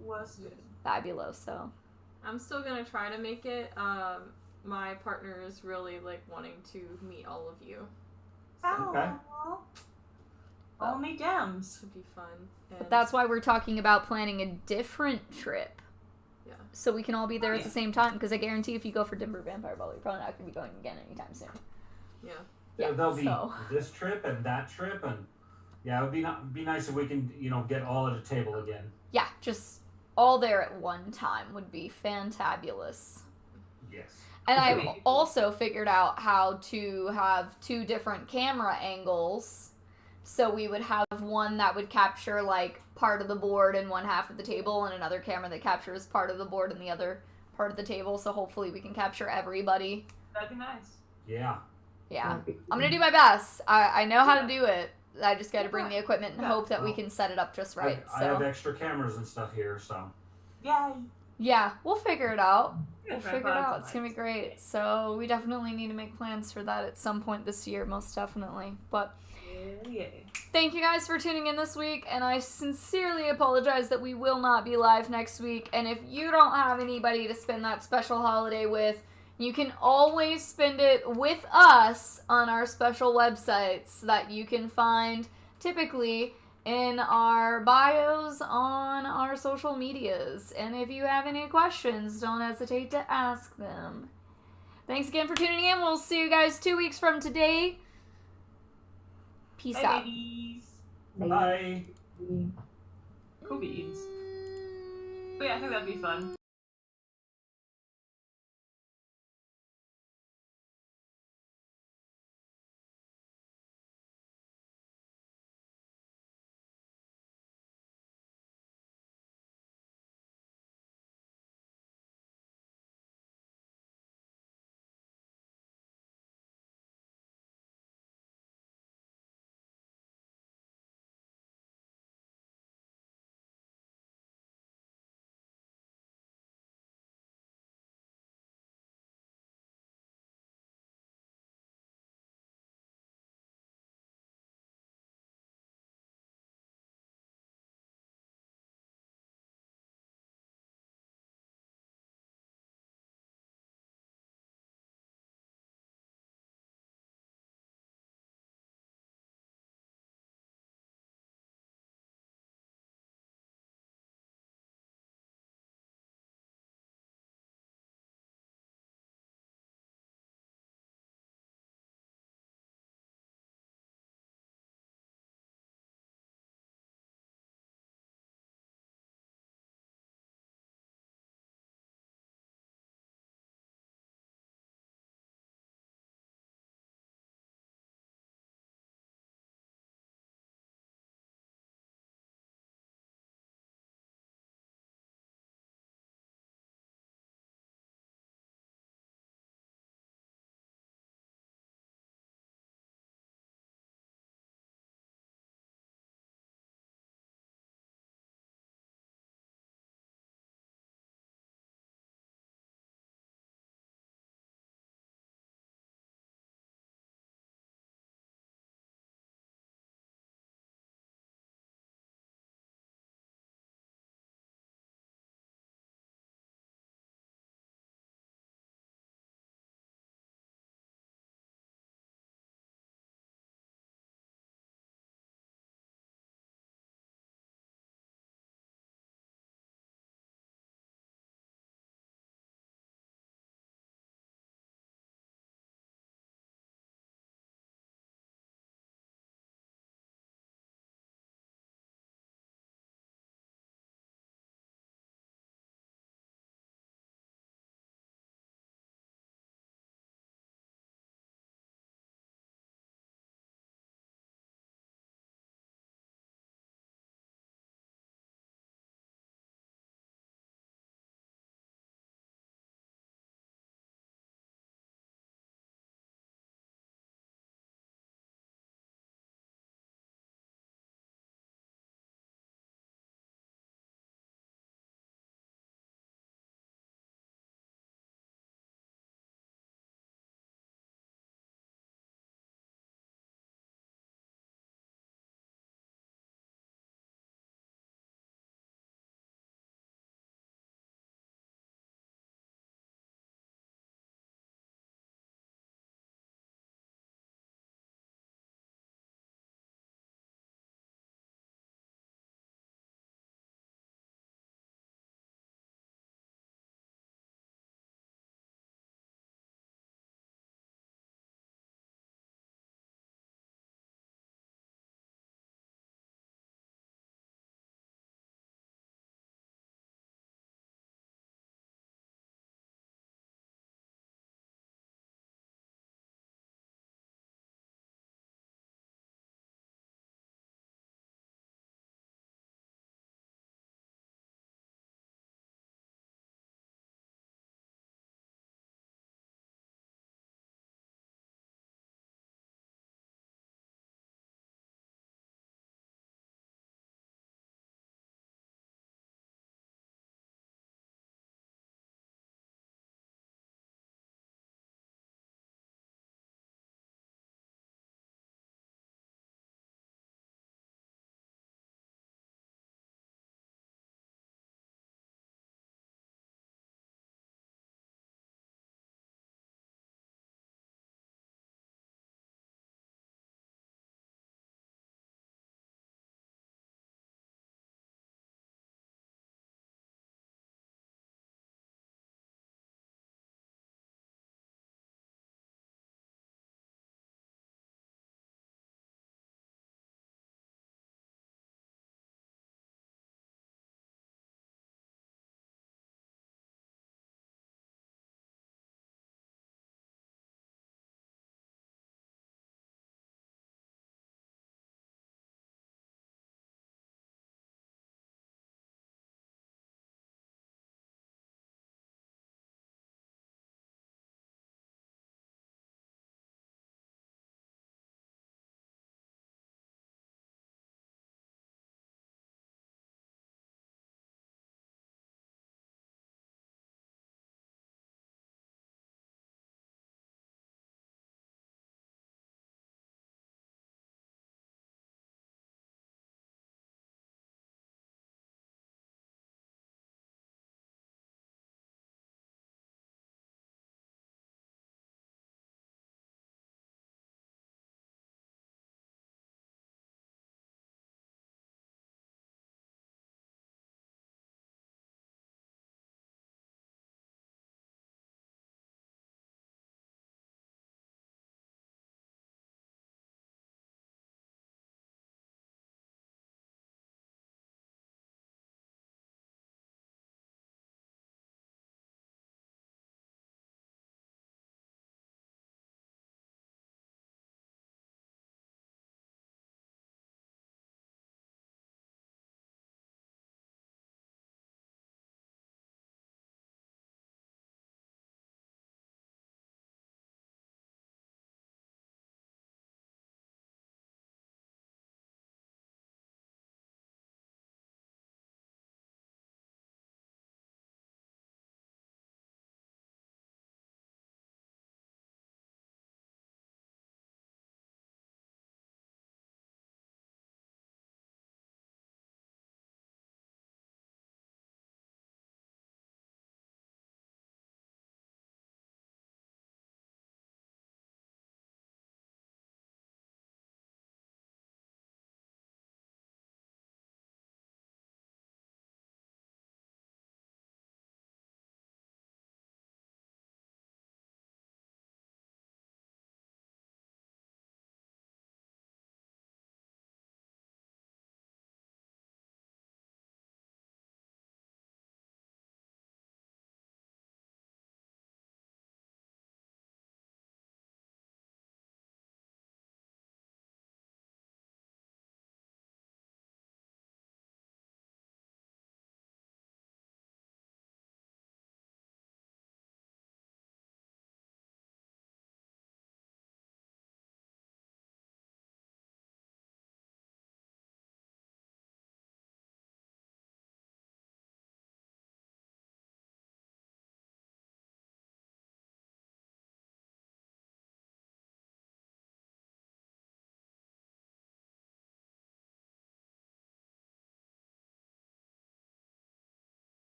Was good. Fabuloso. I'm still gonna try to make it. My partner is really like wanting to meet all of you. So Okay. Only gems. this would be fun. And But that's why we're talking about planning a different trip. Yeah. So we can all be there at Yeah. the same time, because I guarantee if you go for Denver Vampire Ball, you're probably not going to be going again anytime soon. Yeah. Yeah, There'll be so- this trip and that trip, and yeah, it would be nice if we can get all at a table again. Yeah, just all there at one time would be fantabulous. Yes. And I've Okay. also figured out how to have 2 different camera angles. So we would have one that would capture like part of the board in one half of the table, and another camera that captures part of the board in the other part of the table. So hopefully we can capture everybody. That'd be nice. Yeah. Yeah. I'm going to do my best. I know how to Yeah. do it. I just got to bring the equipment and Yeah. hope that we can set it up just right. I So have extra cameras and stuff here, so. Yay. yeah, we'll figure it out. Yeah, We'll try figure it find out. some It's going to be nice. great. So we definitely need to make plans for that at some point this year, most definitely. But Yeah. thank you guys for tuning in this week, and I sincerely apologize that we will not be live next week. And if you don't have anybody to spend that special holiday with, you can always spend it with us on our special websites that you can find typically in our bios on our social medias. And if you have any questions, don't hesitate to ask them. Thanks again for tuning in. We'll see you guys 2 weeks from today. Peace Hey, out. babies. Bye. Cool beans. But yeah, I think that'd be fun.